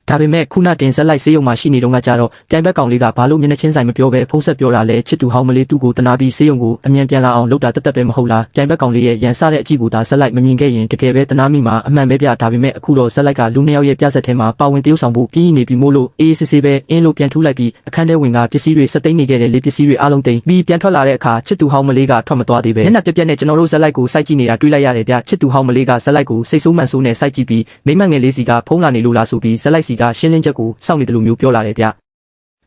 ဒါပေမဲ့ခုနတင်ဆက်လိုက်ဆေးရုံမှာရှိနေတော့ကကြတော့ပြိုင်ဘက်ကောင်လေးကဘာလို့မျက်နှာချင်းဆိုင်မပြောပဲဖုန်းဆက်ပြောတာလဲချစ်သူဟောင်းမလေးသူ့ကိုတနာပြီးဆေးရုံကိုအမြန်ပြန်လာအောင်လုပ်တာတက်ပဲမဟုတ်လားပြိုင်ဘက်ကောင်လေးရဲ့ရန်စားတဲ့အကြည့်ကိုဒါဆက်လိုက်မမြင်ခဲ့ရင်တကယ်ပဲတနာမိမှာအမှန်ပဲပြဒါပေမဲ့အခုတော့ဆက်လိုက်ကလူနှစ်ယောက်ရဲ့ပြဆက်ထဲမှာပါဝင်တရုပ်ဆောင်ဖို့ပြီးနေပြီမို့လို့အေးစစ်စစ်ပဲအင်းလို့ပြန်ထူးလိုက်ပြီးအခန်းထဲဝင်ကပစ္စည်းတွေစက်သိမ်းနေခဲ့တဲ့လေပစ္စည်းတွေအားလုံးသိမ်းပြီးပြန်ထွက်လာတဲ့အခါချစ်သူဟောင်းမလေးကထွက်မသွားသေးပဲမျက်နှာပြက်ပြက်နဲ့ကျွန်တော်တို့ဆက်လိုက်ကိုစိုက်ကြည့်နေတာတွေ့လိုက်ရတယ်ဗျချစ်သူဟောင်းမလေးကဆက်လိုက်ကိုစိတ်ဆိုးမှန်ဆိုးနဲ့စိုက်ကြည့်ပြီးမိမငယ်လေးစီကဖုံးလာနေလို့လားဆိုပြီးဆက်လိုက်စီကရှင်းလင်းချက်ကိုစောင့်နေတယ်လို့မျိုးပြောလာတယ်ဗျ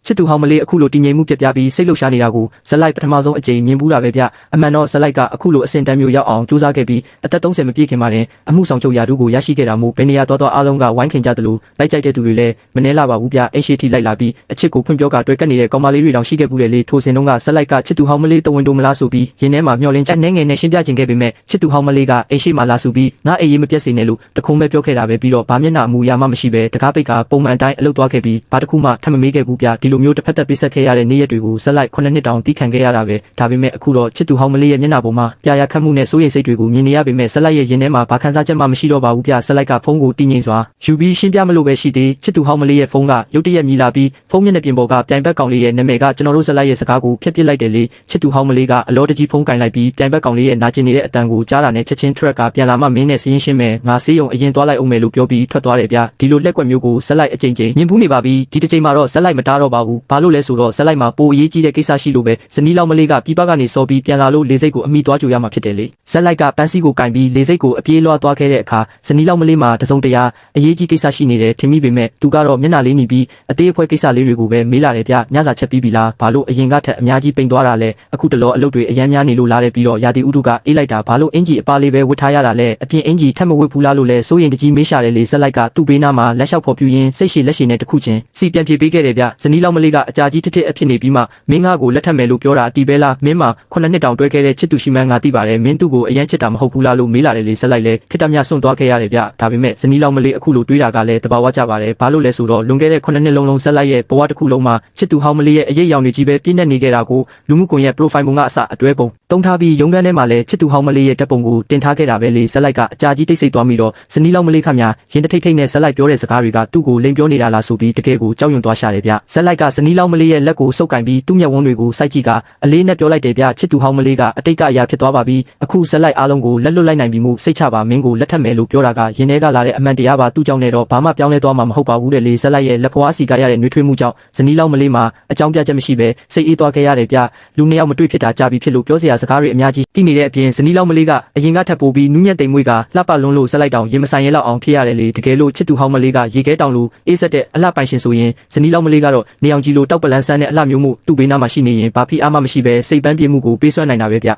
ချစ်သူဟောင်းမလေးအခုလိုတည်ငြိမ်မှုပြပြပြီးစိတ်လှုပ်ရှားနေတာကိုဇက်လိုက်ပထမဆုံးအကြိမ်မြင်ဘူးတာပဲဗျအမှန်တော့ဇက်လိုက်ကအခုလိုအစင်တန်းမျိုးရောက်အောင်စူးစမ်းခဲ့ပြီးအသက်30မပြည့်ခင်မှာတင်အမှုဆောင်ချုပ်ရာထူးကိုရရှိခဲ့တာမို့ဘယ်နေရာသွားအားလုံးကဝိုင်းခင်ကြသလိုလိုက်ကြိုက်တဲ့သူတွေလည်းမနှဲလာပါဘူးဗျအိမ်ရှိထိလိုက်လာပြီးအချစ်ကိုဖွင့်ပြောကတွေ့ကပ်နေတဲ့ကောင်မလေးတွေတောင်ရှိခဲ့ဘူးလေထိုစဉ်တုန်းကဇက်လိုက်ကချစ်သူဟောင်းမလေးတဝန်တိုမလားဆိုပြီးရင်းထဲမှာမျှော်လင့်ချက်နဲ့ငယ်နဲ့ရှင်းပြခြင်းခဲ့ပေမဲ့ချစ်သူဟောင်းမလေးကအိမ်ရှိမှလာဆိုပြီးငါအေးရေးမပြတ်စေနဲ့လို့တခုံးပဲပြောခဲ့တာပဲပြီးတော့ဘာမျက်နှာအမူအရာမှမရှိပဲတကားပိတ်ကပုံမှန်အတိုင်းအလုပ်သွားခဲ့ပြီးဘာတစ်ခုမှထပ်မမေးခဲ့ဘူးဗျဒီလိုမျိုးတစ်ဖက်သက်ပိတ်ဆက်ခဲ့ရတဲ့နေ့ရက်တွေကိုဇက်လိုက်9နှစ်တောင်တီးခံခဲ့ရတာပဲဒါပေမဲ့အခုတော့ချစ်သူဟောင်းမလေးရဲ့မျက်နှာပေါ်မှာပြာခတ်မှုနဲ့စိုးရိမ်စိတ်တွေကိုမြင်နေရပေမဲ့ဇက်လိုက်ရဲ့ရင်ထဲမှာဘာခံစားချက်မှမရှိတော့ပါဘူးဗျဇက်လိုက်ကဖုန်းကိုတင်းငိမ့်စွာယူပြီးရှင်းပြမလို့ပဲရှိသေးချစ်သူဟောင်းမလေးရဲ့ဖုန်းကရုတ်တရက်မြည်လာပြီးဖုန်းမျက်နှာပြင်ပေါ်ကပြိုင်ဘက်ကောင်လေးရဲ့နာမည်ကကျွန်တော်တို့ဇက်လိုက်ရဲ့စကားကိုဖျက်ပစ်လိုက်တယ်လေချစ်သူဟောင်းမလေးကအလောတကြီးဖုန်းကင်လိုက်ပြီးပြိုင်ဘက်ကောင်လေးရဲ့နာကျင်နေတဲ့အတန်ကိုကြားတာနဲ့ချက်ချင်း track ကပြန်လာမှမင်းနဲ့စရင်ရှင်းမယ်ငါဆေးရုံအရင်သွားလိုက်အောင်မယ်လို့ပြောပြီးထွက်သွားတယ်ဗျဒီလိုလက်ကွက်မျိုးကိုဇက်လိုက်အကြိမ်ကြိမ်မြင်ဘူးနေပါပြီဒီတစ်ချိန်မှာတော့ဇက်လိုက်မတားတော့ပါဘူးဘာလို့လဲဆိုတော့ဇက်လိုက်မှာပိုအရေးကြီးတဲ့ကိစ္စရှိလို့ပဲဇနီးလောက်မလေးကပြပကနေစော်ပြီးပြန်လာလို့လေစိတ်ကိုအမိသွားကြိုရမှာဖြစ်တယ်လေဇက်လိုက်ကပန်းစီကိုကင်ပြီးလေစိတ်ကိုအပြေးလွှားသွားခဲ့တဲ့အခါဇနီးလောက်မလေးမှာတစုံတရာအရေးကြီးကိစ္စရှိနေတယ်ထင်မိပေမဲ့သူကတော့မျက်နှာလေးหนีပြီးအသေးအဖွဲကိစ္စလေးတွေကိုပဲမေးလာတယ်ဗျညစာချက်ပြီးပြီလားဘာလို့အရင်ကထက်အများကြီးပိန်သွားတာလဲအခုတလောအလုပ်တွေအများများနေလို့လာတယ်ပြီးတော့ရာသီဥတုကအေးလိုက်တာဘာလို့အင်ဂျီအပါလေးပဲဝတ်ထားရတာလဲအပြင်အင်ဂျီထပ်မဝတ်ဘူးလားလို့လဲစိုးရင်တကြီးမေးရှာတယ်လေဇက်လိုက်ကသူ့ဘေးနားမှာလက်လျှောက်ဖော်ပြရင်းစိတ်ရှည်လက်ရှည်နဲ့တခုချင်းစီပြန်ပြေးပေးခဲ့တယ်ဗျဇနီးလောက်မလေးကအကြာကြီးတစ်ထစ်အဖြစ်နေပြီးမှမင်းငါ့ကိုလက်ထပ်မယ်လို့ပြောတာအတီးပဲလားမင်းမှာ9နှစ်တောင်တွဲခဲ့တဲ့ချစ်သူရှိမှန်းငါသိပါတယ်မင်းသူ့ကိုအရင်ချစ်တာမဟုတ်ဘူးလားလို့မေးလာတယ်လေဇက်လိုက်လဲခိတ္တမြစွန့်သွားခဲ့ရတယ်ဗျဒါပေမဲ့ဇနီးလောက်မလေးအခုလိုတွေးတာကလည်းတဘာဝကြပါတယ်ဘာလို့လဲဆိုတော့လွန်ခဲ့တဲ့9နှစ်လုံးဇက်လိုက်ရဲ့ဘဝတစ်ခုလုံးမှာချစ်သူဟောင်းမလေးရဲ့အရေးရောင်တွေကြီးပဲပြည့်နေနေခဲ့တာကိုလူမှုကွန်ရက် profile ပုံကအစအတွဲပုံတုံးထားပြီးရုံးခန်းထဲမှာလည်းချစ်သူဟောင်းမလေးရဲ့တပ်ပုံကိုတင်ထားခဲ့တာပဲလေဇက်လိုက်ကအကြာကြီးတိတ်ဆိတ်သွားပြီးတော့ဇနီးလောက်မလေးခမညာရင်တထိတ်ထိတ်နဲ့ဇက်လိုက်ပြောတဲ့စကားတွေကသူ့ကိုလိမ်ပြောနေတာလားဆိုပြီးတကယ်ကိုကြောက်ရွံ့သွားရှာတယ်ဗျဇက်လိုက်ကဇနီးလောက်မလေးရဲ့လက်ကိုစုပ်ကင်ပြီးသူ့မျက်ဝန်းတွေကိုစိုက်ကြည့်ကအလေးနဲ့ပြောလိုက်တယ်ဗျချစ်သူဟောင်းမလေးကအတိတ်ကအရာဖြစ်သွားပါပြီအခုဇက်လိုက်အားလုံးကိုလက်လွတ်လိုက်နိုင်ပြီမို့စိတ်ချပါမင်းကိုလက်ထပ်မယ်လို့ပြောတာကရင်ထဲကလာတဲ့အမှန်တရားပါသူ့ကြောင့်နဲ့တော့ဘာမှပြောင်းလဲသွားမှာမဟုတ်ပါဘူးတဲ့လေဇက်လိုက်ရဲ့လက်ဖွားစီကရတဲ့နှွေးထွေးမှုကြောင့်ဇနီးလောက်မလေးမှာအကြောင်းပြချက်မရှိပဲစိတ်အေးသွားခဲ့ရတယ်ဗျလူနှစ်ယောက်မတွေ့ဖြစ်တာကြာပြီဖြစ်လို့ပြောစရာစကားတွေအများကြီးပြီးနေတဲ့အပြင်ဇနီးလောက်မလေးကအရင်ကထပ်ပိုးပြီးနူးညံ့သိမ်မွေးကလှပလွန်းလို့ဇက်လိုက်တောင်ရင်မဆိုင်ရဲလောက်အောင်ဖြစ်ရတယ်လေတကယ်လို့ချစ်သူဟောင်းမလေးကရေခဲတောင်လို့အေးဆက်တဲ့အလှပိုင်ရှင်ဆိုရင်ဇနီးလောက်မလေးကတော့နေအောင်ကြီးလို့တောက်ပလန်းဆန်းတဲ့အလှမျိုးမှုသူ့ဘေးနားမှာရှိနေရင်ဘာဖြစ်အားမှမရှိပဲစိတ်ပန်းပြေမှုကိုပေးစွမ်းနိုင်တာပဲဗျ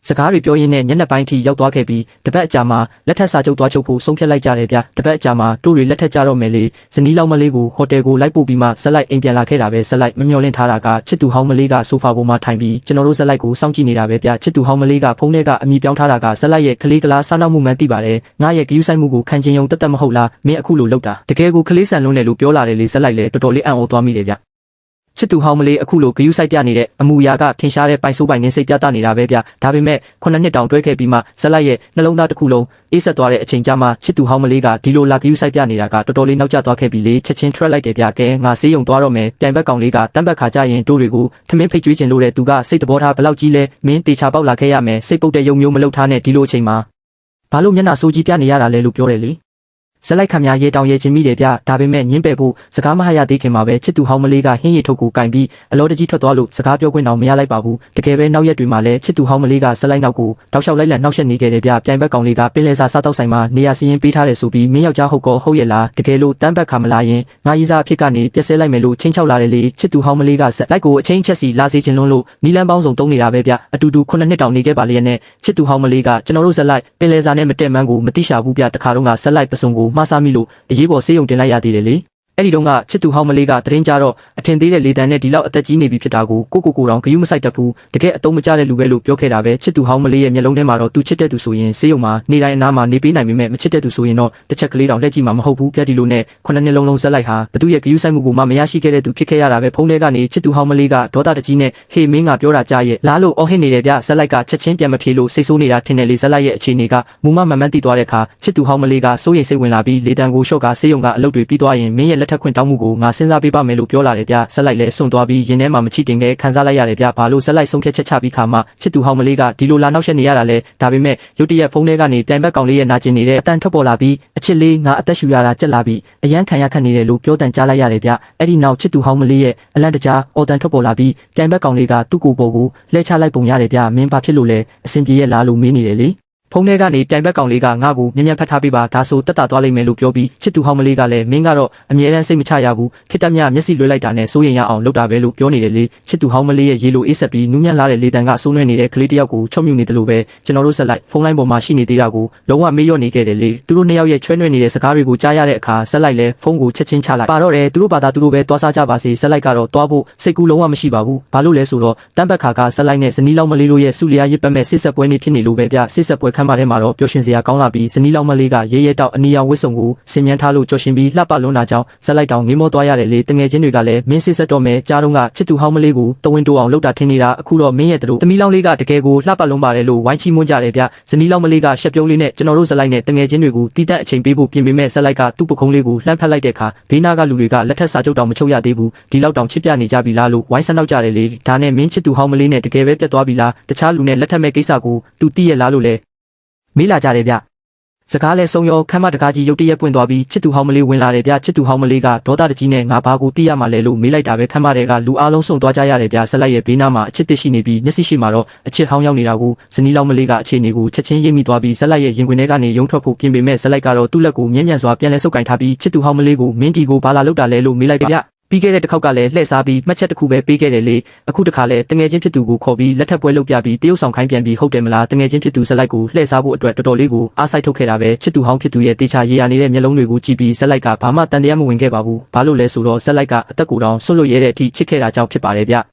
စကားတွေပြောရင်းနဲ့ညနေပိုင်းထိရောက်သွားခဲ့ပြီးတပတ်အကြာမှာလက်ထပ်စာချုပ်သွားချုပ်ဖို့ဆုံးဖြတ်လိုက်ကြတယ်ဗျတပတ်အကြာမှာတို့တွေလက်ထပ်ကြတော့မယ်လေဇနီးလောက်မလေးကိုဟိုတယ်ကိုလိုက်ပို့ပြီးမှဇက်လိုက်အိမ်ပြန်လာခဲ့တာပဲဇက်လိုက်မမျှော်လင့်ထားတာကချစ်သူဟောင်းမလေးကဆိုဖာပေါ်မှာထိုင်ပြီးကျွန်တော်တို့ဇက်လိုက်ကိုစောင့်ကြည့်နေတာပဲဗျချစ်သူဟောင်းမလေးကဖုန်းထဲကအမိပြောင်းထားတာကဇက်လိုက်ရဲ့ကလေးကလားစားနောက်မှုမှန်းသိပါတယ်ငါရဲ့ဂယူးဆိုင်မှုကိုခံချင်ယုံတက်တက်မဟုတ်လားမင်းအခုလိုလုပ်တာတကယ်ကိုကလေးဆန်လုံးတယ်လို့ပြောလာတယ်လေဇက်လိုက်လည်းတော်တော်လေးအံ့ဩသွားမိတယ်ဗျချစ်သူဟောင်းမလေးအခုလိုဂယူးဆိုင်ပြနေတဲ့အမူအရာကထင်ရှားတဲ့ပိုင်ဆိုးပိုင်နဲ့စိတ်ပြသနေတာပဲဗျဒါပေမဲ့9နှစ်တောင်တွဲခဲ့ပြီးမှဇက်လိုက်ရဲ့နှလုံးသားတစ်ခုလုံးအေးဆက်သွားတဲ့အချိန်ကြာမှချစ်သူဟောင်းမလေးကဒီလိုလာဂယူးဆိုင်ပြနေတာကတော်တော်လေးနောက်ကျသွားခဲ့ပြီလေချက်ချင်းထွက်လိုက်တယ်ဗျကဲငါဆေးရုံသွားတော့မယ်ပြိုင်ဘက်ကောင်လေးကတမ်းဘက်ခါကြရင်တို့တွေကိုထမင်းဖိတ်ကျွေးခြင်းလို့တဲ့သူကစိတ်တဘောထားဘလောက်ကြီးလဲမင်းတေချာပေါက်လာခဲ့ရမယ်စိတ်ပုတ်တဲ့ယုံမျိုးမလုပ်ထားနဲ့ဒီလိုအချိန်မှာဘာလို့မျက်နှာဆိုးကြီးပြနေရတာလဲလို့ပြောတယ်လေဇက်လိုက်ခမများရေတောင်ရေချင်းမိတယ်ဗျဒါပေမဲ့ညင်းပယ်ဖို့စကားမဟရသေးခင်မှာပဲချစ်သူဟောင်းမလေးကဟင်းရည်ထုတ်ကိုကင်ပြီးအလောတကြီးထွက်သွားလို့စကားပြောခွင့်တော့မရလိုက်ပါဘူးတကယ်ပဲနောက်ရက်တွေမှာလည်းချစ်သူဟောင်းမလေးကဇက်လိုက်နောက်ကိုတောက်လျှောက်လိုက်လက်နှောက်ယှက်နေခဲ့တယ်ဗျပြိုင်ဘက်ကောင်လေးကပင်လယ်စာစားတောက်ဆိုင်မှာနေရာစီရင်ပေးထားတယ်ဆိုပြီးမင်းယောက်ျားဟုတ်ကောဟုတ်ရဲ့လားတကယ်လို့တမ်းဘက်ခါမလာရင်ငါရီးစားအဖြစ်ကနေပြက်ဆဲလိုက်မယ်လို့ချင်းချောက်လာတယ်လေချစ်သူဟောင်းမလေးကဇက်လိုက်ကိုအချင်းချက်စီလာစေခြင်းလွန်းလို့နီလန်းပေါင်းစုံတုံးနေတာပဲဗျအတူတူ9နှစ်တောင်နေခဲ့ပါလျက်နဲ့ချစ်သူဟောင်းမလေးကကျွန်တော်တို့ဇက်လိုက်ပင်လယ်စာနဲ့မတက်မှန်းကိုမတိရှာဘူးဗျတခါတော့ကဇက်လိုက်ပစုံကိုမှားစားမိလို့အရေးပေါ်ဆေးရုံတင်လိုက်ရသေးတယ်လေအဲ့ဒီတော့ကချစ်သူဟောင်းမလေးကသတင်းကြတော့အထင်သေးတဲ့လေတံနဲ့ဒီလောက်အသက်ကြီးနေပြီဖြစ်တာကိုကိုတောင်ဂယုမဆိုင်တတ်ဘူးတကယ်အတုံးမကျတဲ့လူပဲလို့ပြောခဲ့တာပဲချစ်သူဟောင်းမလေးရဲ့မျက်လုံးထဲမှာတော့သူချစ်တဲ့သူဆိုရင်ဆေးရုံမှာနေတိုင်းအနားမှာနေပေးနိုင်ပေမဲ့မချစ်တဲ့သူဆိုရင်တော့တစ်ချက်ကလေးတောင်လှည့်ကြည့်မှာမဟုတ်ဘူးပြတ်ဒီလိုနဲ့9နှစ်လုံးဇက်လိုက်ဟာဘသူရဲ့ဂယုဆိုင်မှုကိုမှမရရှိခဲ့တဲ့သူဖြစ်ခဲ့ရတာပဲဖုန်းထဲကနေချစ်သူဟောင်းမလေးကဒေါသတကြီးနဲ့ဟေးမင်းကပြောတာကြားရဲ့လားလို့အော်ဟစ်နေတယ်ဗျဇက်လိုက်ကချက်ချင်းပြန်မဖြေလို့စိတ်ဆိုးနေတာထင်တယ်လေဇက်လိုက်ရဲ့အခြေအနေကမူမမှန်တိသွားတဲ့အခါချစ်သူဟောင်းမလေးကစိုးရိမ်စိတ်ဝင်လာပြီးလေတံကိုရှော့ကဆေးရုံကအလုပ်တွေပြီးသွားရင်မင်းရဲ့လက်ထက်ခွင့်တောင်းမှုကိုငါစဉ်းစားပေးပါမယ်လို့ပြောလာတယ်ဗျဇက်လိုက်လည်းစွန့်သွားပြီးရင်ထဲမှာမချစ်တင်ခဲ့ခံစားလိုက်ရတယ်ဗျဘာလို့ဇက်လိုက်ဆုံးဖြတ်ချက်ချပြီးခါမှချစ်သူဟောင်းမလေးကဒီလိုလာနောက်ဆက်နေရတာလဲဒါပေမဲ့ရုတ်တရက်ဖုန်းထဲကနေတိုင်ဘက်ကောင်လေးရဲ့နာကျင်နေတဲ့အတန်ထွက်ပေါ်လာပြီးအချစ်လေးငါအသက်ရှူရတာကြက်လာပြီးအရန်ခံရခက်နေတယ်လို့ပြောတန်ကြားလိုက်ရတယ်ဗျအဲ့ဒီနောက်ချစ်သူဟောင်းမလေးရဲ့အလန့်တကြားအော်တန်ထွက်ပေါ်လာပြီးတိုင်ဘက်ကောင်လေးကသူ့ကိုယ်ပေါ်ကိုလှဲချလိုက်ပုံရတယ်ဗျမင်းဘာဖြစ်လို့လဲအဆင်ပြေရဲ့လားလို့မေးနေတယ်လေ ဖုန်းထဲကနေပြိုင်ဘက်ကောင်လေးကငါ့ကိုမြင်မြန်ဖတ်ထားပေးပါဒါဆိုတက်တာသွားလိမ့်မယ်လို့ပြောပြီးချစ်သူဟောင်းမလေးကလည်းမင်းကတော့အမြဲတမ်းစိတ်မချရဘူးခေတ္တမြမျက်စိလွှဲလိုက်တာနဲ့စိုးရင်ရအောင်လုပ်တာပဲလို့ပြောနေတယ်လေချစ်သူဟောင်းမလေးရဲ့ရေလိုအေးဆက်ပြီးနူးညံ့လာတဲ့လေတံကစိုးနွဲနေတဲ့ကလေးတစ်ယောက်ကိုချော့မြူနေတယ်လို့ပဲကျွန်တော်တို့ဆက်လိုက်ဖုန်းလိုင်းပေါ်မှာရှိနေသေးတာကိုလုံးဝမေ့လျော့နေခဲ့တယ်လေသူတို့နှစ်ယောက်ရဲ့ချွဲနွဲ့နေတဲ့စကားတွေကိုကြားရတဲ့အခါဆက်လိုက်လဲဖုန်းကိုချက်ချင်းချလိုက်ပါတော့တယ်သူတို့ဘာသာသူတို့ပဲတွားစားကြပါစေဆက်လိုက်ကတော့တွားဖို့စိတ်ကူးလုံးဝမရှိပါဘူးဘာလို့လဲဆိုတော့တမ်းပတ်ခါကဆက်လိုက်နဲ့ဇနီးလောင်းမလေးတို့ရဲ့စုလျာရစ်ပတ်မဲ့စစ်ဆက်ပွဲနေ့ဖြစ်နေလို့ပဲဗျစစ်ဆက်ပွဲခန်းမထဲမှာတော့ပျော်ရွှင်စရာကောင်းလာပြီးဇနီးလောင်းမလေးကရဲရဲတောက်အနီရောင်ဝစ်စုံကိုဆင်မြန်းထားလို့ကြော်ရှင်ပြီးလှပလွန်းတာကြောင့်ဆက်လိုက်တောင်ငေးမောသွားရတယ်လေတငယ်ချင်းတွေကလည်းမင်းစစ်ဆက်တော့မယ်ကြားတော့ကချစ်သူဟောင်းမလေးကိုတဝင်းတိုးအောင်လုပ်တာထင်နေတာအခုတော့မင်းရဲ့တို့သမီးလောင်းလေးကတကယ်ကိုလှပလွန်းပါတယ်လို့ဝိုင်းချီးမွမ်းကြတယ်ဗျဇနီးလောင်းမလေးကရှက်ပြုံးလေးနဲ့ကျွန်တော်တို့ဆက်လိုက်နဲ့တငယ်ချင်းတွေကိုတီးတက်အချိန်ပေးဖို့ပြင်ပေးမဲ့ဆက်လိုက်ကသူ့ပခုံးလေးကိုလှမ်းဖက်လိုက်တဲ့အခါဘေးနားကလူတွေကလက်ထက်စာချုပ်တောင်မချုပ်ရသေးဘူးဒီလောက်တောင်ချစ်ပြနေကြပြီလားလို့ဝိုင်းဆန်းနောက်ကြတယ်လေဒါနဲ့မင်းချစ်သူဟောင်းမလေးနဲ့တကယ်ပဲပြတ်သွားပြီလားတခြားလူနဲ့လက်ထက်မဲ့ကိစ္စကိုသူသိရလားလို့လဲမေးလာကြတယ်ဗျစကားလဲဆုံးရောခမ်းမတကားကြီးရုတ်တရက်ပွင့်သွားပြီးချစ်သူဟောင်းမလေးဝင်လာတယ်ဗျချစ်သူဟောင်းမလေးကဒေါသတကြီးနဲ့ငါဘာကိုသိရမှာလဲလို့မေးလိုက်တာပဲခမ်းမတွေကလူအားလုံးစုံသွားကြရတယ်ဗျဆက်လိုက်ရဲ့ဘေးနားမှာအချစ်တစ်ရှိနေပြီးမျက်စိရှိမှာတော့အချစ်ဟောင်းရောက်နေတာကိုဇနီးလောင်းမလေးကအခြေအနေကိုချက်ချင်းရိပ်မိသွားပြီးဆက်လိုက်ရဲ့ရင်ခွင်ထဲကနေရုံထွက်ဖို့ပြင်ပေမဲ့ဆက်လိုက်ကတော့သူ့လက်ကိုမြဲမြံစွာပြန်လဲဆုပ်ကင်ထားပြီးချစ်သူဟောင်းမလေးကိုမင်းကြီးကိုဘာလာလောက်တာလဲလို့မေးလိုက်ဗျပြီးခဲ့တဲ့တစ်ခေါက်ကလည်းလှည့်စားပြီးမှတ်ချက်တစ်ခုပဲပေးခဲ့တယ်လေအခုတစ်ခါလဲတငယ်ချင်းဖြစ်သူကိုခေါ်ပြီးလက်ထပ်ပွဲလုပ်ပြပြီးတရုတ်ဆောင်ခိုင်းပြန်ပြီးဟုတ်တယ်မလားတငယ်ချင်းဖြစ်သူဇက်လိုက်ကိုလှည့်စားဖို့အတွက်တော်တော်လေးကိုအားစိုက်ထုတ်ခဲ့တာပဲချစ်သူဟောင်းဖြစ်သူရဲ့တေချာရေရနေတဲ့မျက်လုံးတွေကိုကြည့်ပြီးဇက်လိုက်ကဘာမှတန်တရားမဝင်ခဲ့ပါဘူးဘာလို့လဲဆိုတော့ဇက်လိုက်ကအသက်ကိုယ်တောင်ဆွတ်လွတ်ရဲတဲ့အထိချစ်ခဲ့တာကြောင့်ဖြစ်ပါတယ်ဗျ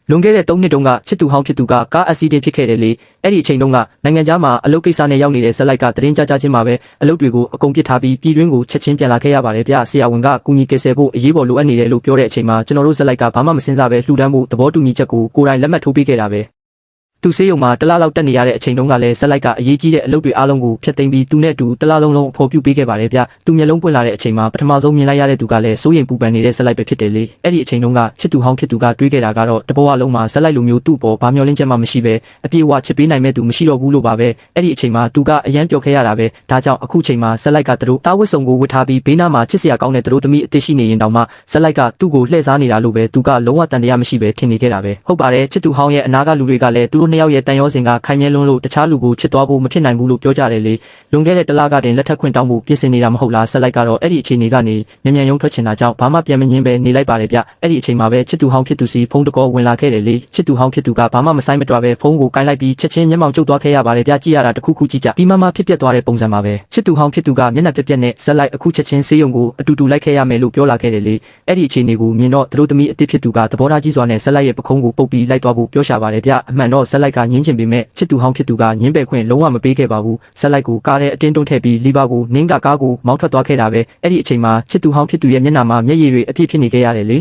လွန်ခဲ့တဲ့3နှစ်တုန်းကချစ်သူဟောင်းဖြစ်သူကကားအက်ဆီဒင့်ဖြစ်ခဲ့တယ်လေအဲ့ဒီအချိန်တုန်းကနိုင်ငံခြားမှာအလုပ်ကိစ္စနဲ့ရောက်နေတဲ့ဇက်လိုက်ကသတင်းကြားချင်းမှာပဲအလုပ်တွေကိုအကုန်ပစ်ထားပြီးပြည်တွင်းကိုချက်ချင်းပြန်လာခဲ့ရပါတယ်ဗျဆရာဝန်ကကူညီကယ်ဆယ်ဖို့အရေးပေါ်လိုအပ်နေတယ်လို့ပြောတဲ့အချိန်မှာကျွန်တော်တို့ဇက်လိုက်ကဘာမှမစင်စားပဲလှူဒန်းဖို့သဘောတူညီချက်ကိုကိုယ်တိုင်လက်မှတ်ထိုးပေးခဲ့တာပဲသူဆေးရုံမှာတလားလောက်တက်နေရတဲ့အချိန်တုန်းကလည်းဇက်လိုက်ကအရေးကြီးတဲ့အလုပ်တွေအားလုံးကိုဖျက်သိမ်းပြီးသူနဲ့တူတလားလုံးလုံးအဖော်ပြုပေးခဲ့ပါတယ်ဗျသူမျက်လုံးပွင့်လာတဲ့အချိန်မှာပထမဆုံးမြင်လိုက်ရတဲ့သူကလည်းစိုးရိမ်ပူပန်နေတဲ့ဇက်လိုက်ပဲဖြစ်တယ်လေအဲ့ဒီအချိန်တုန်းကချစ်သူဟောင်းဖြစ်သူကတွေးခဲ့တာကတော့တဘဝလုံးမှာဇက်လိုက်လိုမျိုးသူ့ပေါ်ဘာမျောလင်းချက်မှမရှိပဲအပြေအဝချစ်ပေးနိုင်မဲ့သူမရှိတော့ဘူးလို့ပါပဲအဲ့ဒီအချိန်မှာသူကအယမ်းပျော်ခဲ့ရတာပဲဒါကြောင့်အခုချိန်မှာဇက်လိုက်ကတို့တာဝတ်စုံကိုဝတ်ထားပြီးဘေးနားမှာချစ်စရာကောင်းတဲ့တို့သမီးအစ်ရှိနေရင်တောင်မှဇက်လိုက်ကသူ့ကိုလှည့်စားနေတာလို့ပဲသူကလုံးဝတန်တရားမရှိပဲထင်နေခဲ့တာပဲဟုတ်ပါတယ်ချစ်သူဟောင်းရဲ့အနာကလူတွေကလည်းသူတို့နှစ်ယောက်ရဲ့တန်ရောစင်ခိုင်မြဲလွန်းလို့တခြားလူကိုချစ်သွားဖို့မဖြစ်နိုင်ဘူးလို့ပြောကြတယ်လေလွန်ခဲ့တဲ့တလကတင်လက်ထက်ခွင့်တောင်းဖို့ပြင်ဆင်နေတာမဟုတ်လားဆက်လိုက်ကတော့အဲ့ဒီအခြေအနေကနေမြန်ရုံထွက်ချင်တာကြောင့်ဘာမှပြန်မငင်းပဲနေလိုက်ပါတယ်ဗျအဲ့ဒီအချိန်မှာပဲချစ်သူဟောင်းဖြစ်သူစီဖုန်းတကောဝင်လာခဲ့တယ်လေချစ်သူဟောင်းဖြစ်သူကဘာမှမဆိုင်မတော်ပဲဖုန်းကိုကိုင်းလိုက်ပြီးချက်ချင်းမျက်မှောင်ကျုပ်သွားခဲ့ရပါတယ်ဗျကြည့်ရတာတခုခုကြည့်ကြပြီးမှဖြစ်ပျက်သွားတဲ့ပုံစံပါပဲချစ်သူဟောင်းဖြစ်သူကမျက်နှာပြက်ပြက်နဲ့ဆက်လိုက်အခုချက်ချင်းဆေးရုံကိုအတူတူလိုက်ခဲ့ရမယ်လို့ပြောလာခဲ့တယ်လေအဲ့ဒီအခြေအနေကိုမြင်တော့တို့သမီးအစ်စ်ဖြစ်သူကသဘောထားကြီးစွာနဲ့ဆက်လိုက်ရဲ့ပခုံးကိုပုတ်ပြီးလိုက်သွားဖို့ပြောရှာပါတယ်ဗျအမှန်တော့ဆက်လိုက်ကငင်းချင်ပေမဲ့ချစ်သူဟောင်းဖြစ်သူကငင်းပယ်ခွင့်လုံးဝမပေးခဲ့ပါဘူးဆက်လိုက်ကိုကားထဲအတင်းတွန်းထည့်ပြီးလီဗာကိုနင်းကကားကိုမောင်းထွက်သွားခဲ့တာပဲအဲ့ဒီအချိန်မှာချစ်သူဟောင်းဖြစ်သူရဲ့မျက်နှာမှာမျက်ရည်တွေအပြည့်ဖြစ်နေခဲ့ရတယ်လေ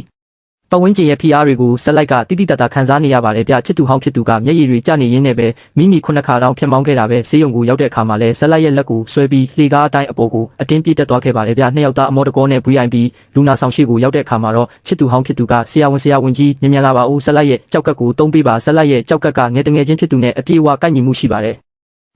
ပတ်ဝန်းကျင်ရဲ့ဖိအားတွေကိုဆက်လိုက်ကတိတိတတ်တာခံစားနေရပါတယ်ဗျချစ်သူဟောင်းဖြစ်သူကမျက်ရည်တွေကျနေရင်းနဲ့ပဲမိမိခုနှစ်ခါတောင်ဖြတ်မောင်းခဲ့တာပဲဆေးရုံကိုရောက်တဲ့အခါမှာလဲဆက်လိုက်ရဲ့လက်ကိုဆွဲပြီးလှေကားအတိုင်းအပေါ်ကိုအတင်းပြေးတက်သွားခဲ့ပါတယ်ဗျနှစ်ယောက်သားအမောတကောနဲ့ VIP လူနာဆောင်ရှိကိုရောက်တဲ့အခါမှာတော့ချစ်သူဟောင်းဖြစ်သူကဆရာဝန်ကြီးမြန်လာပါဦးဆက်လိုက်ရဲ့ကြောက်ကက်ကိုတုံးပေးပါဆက်လိုက်ရဲ့ကြောက်ကက်ကငယ်တငယ်ချင်းဖြစ်သူနဲ့အပြေအဝကိုက်ညီမှုရှိပါတ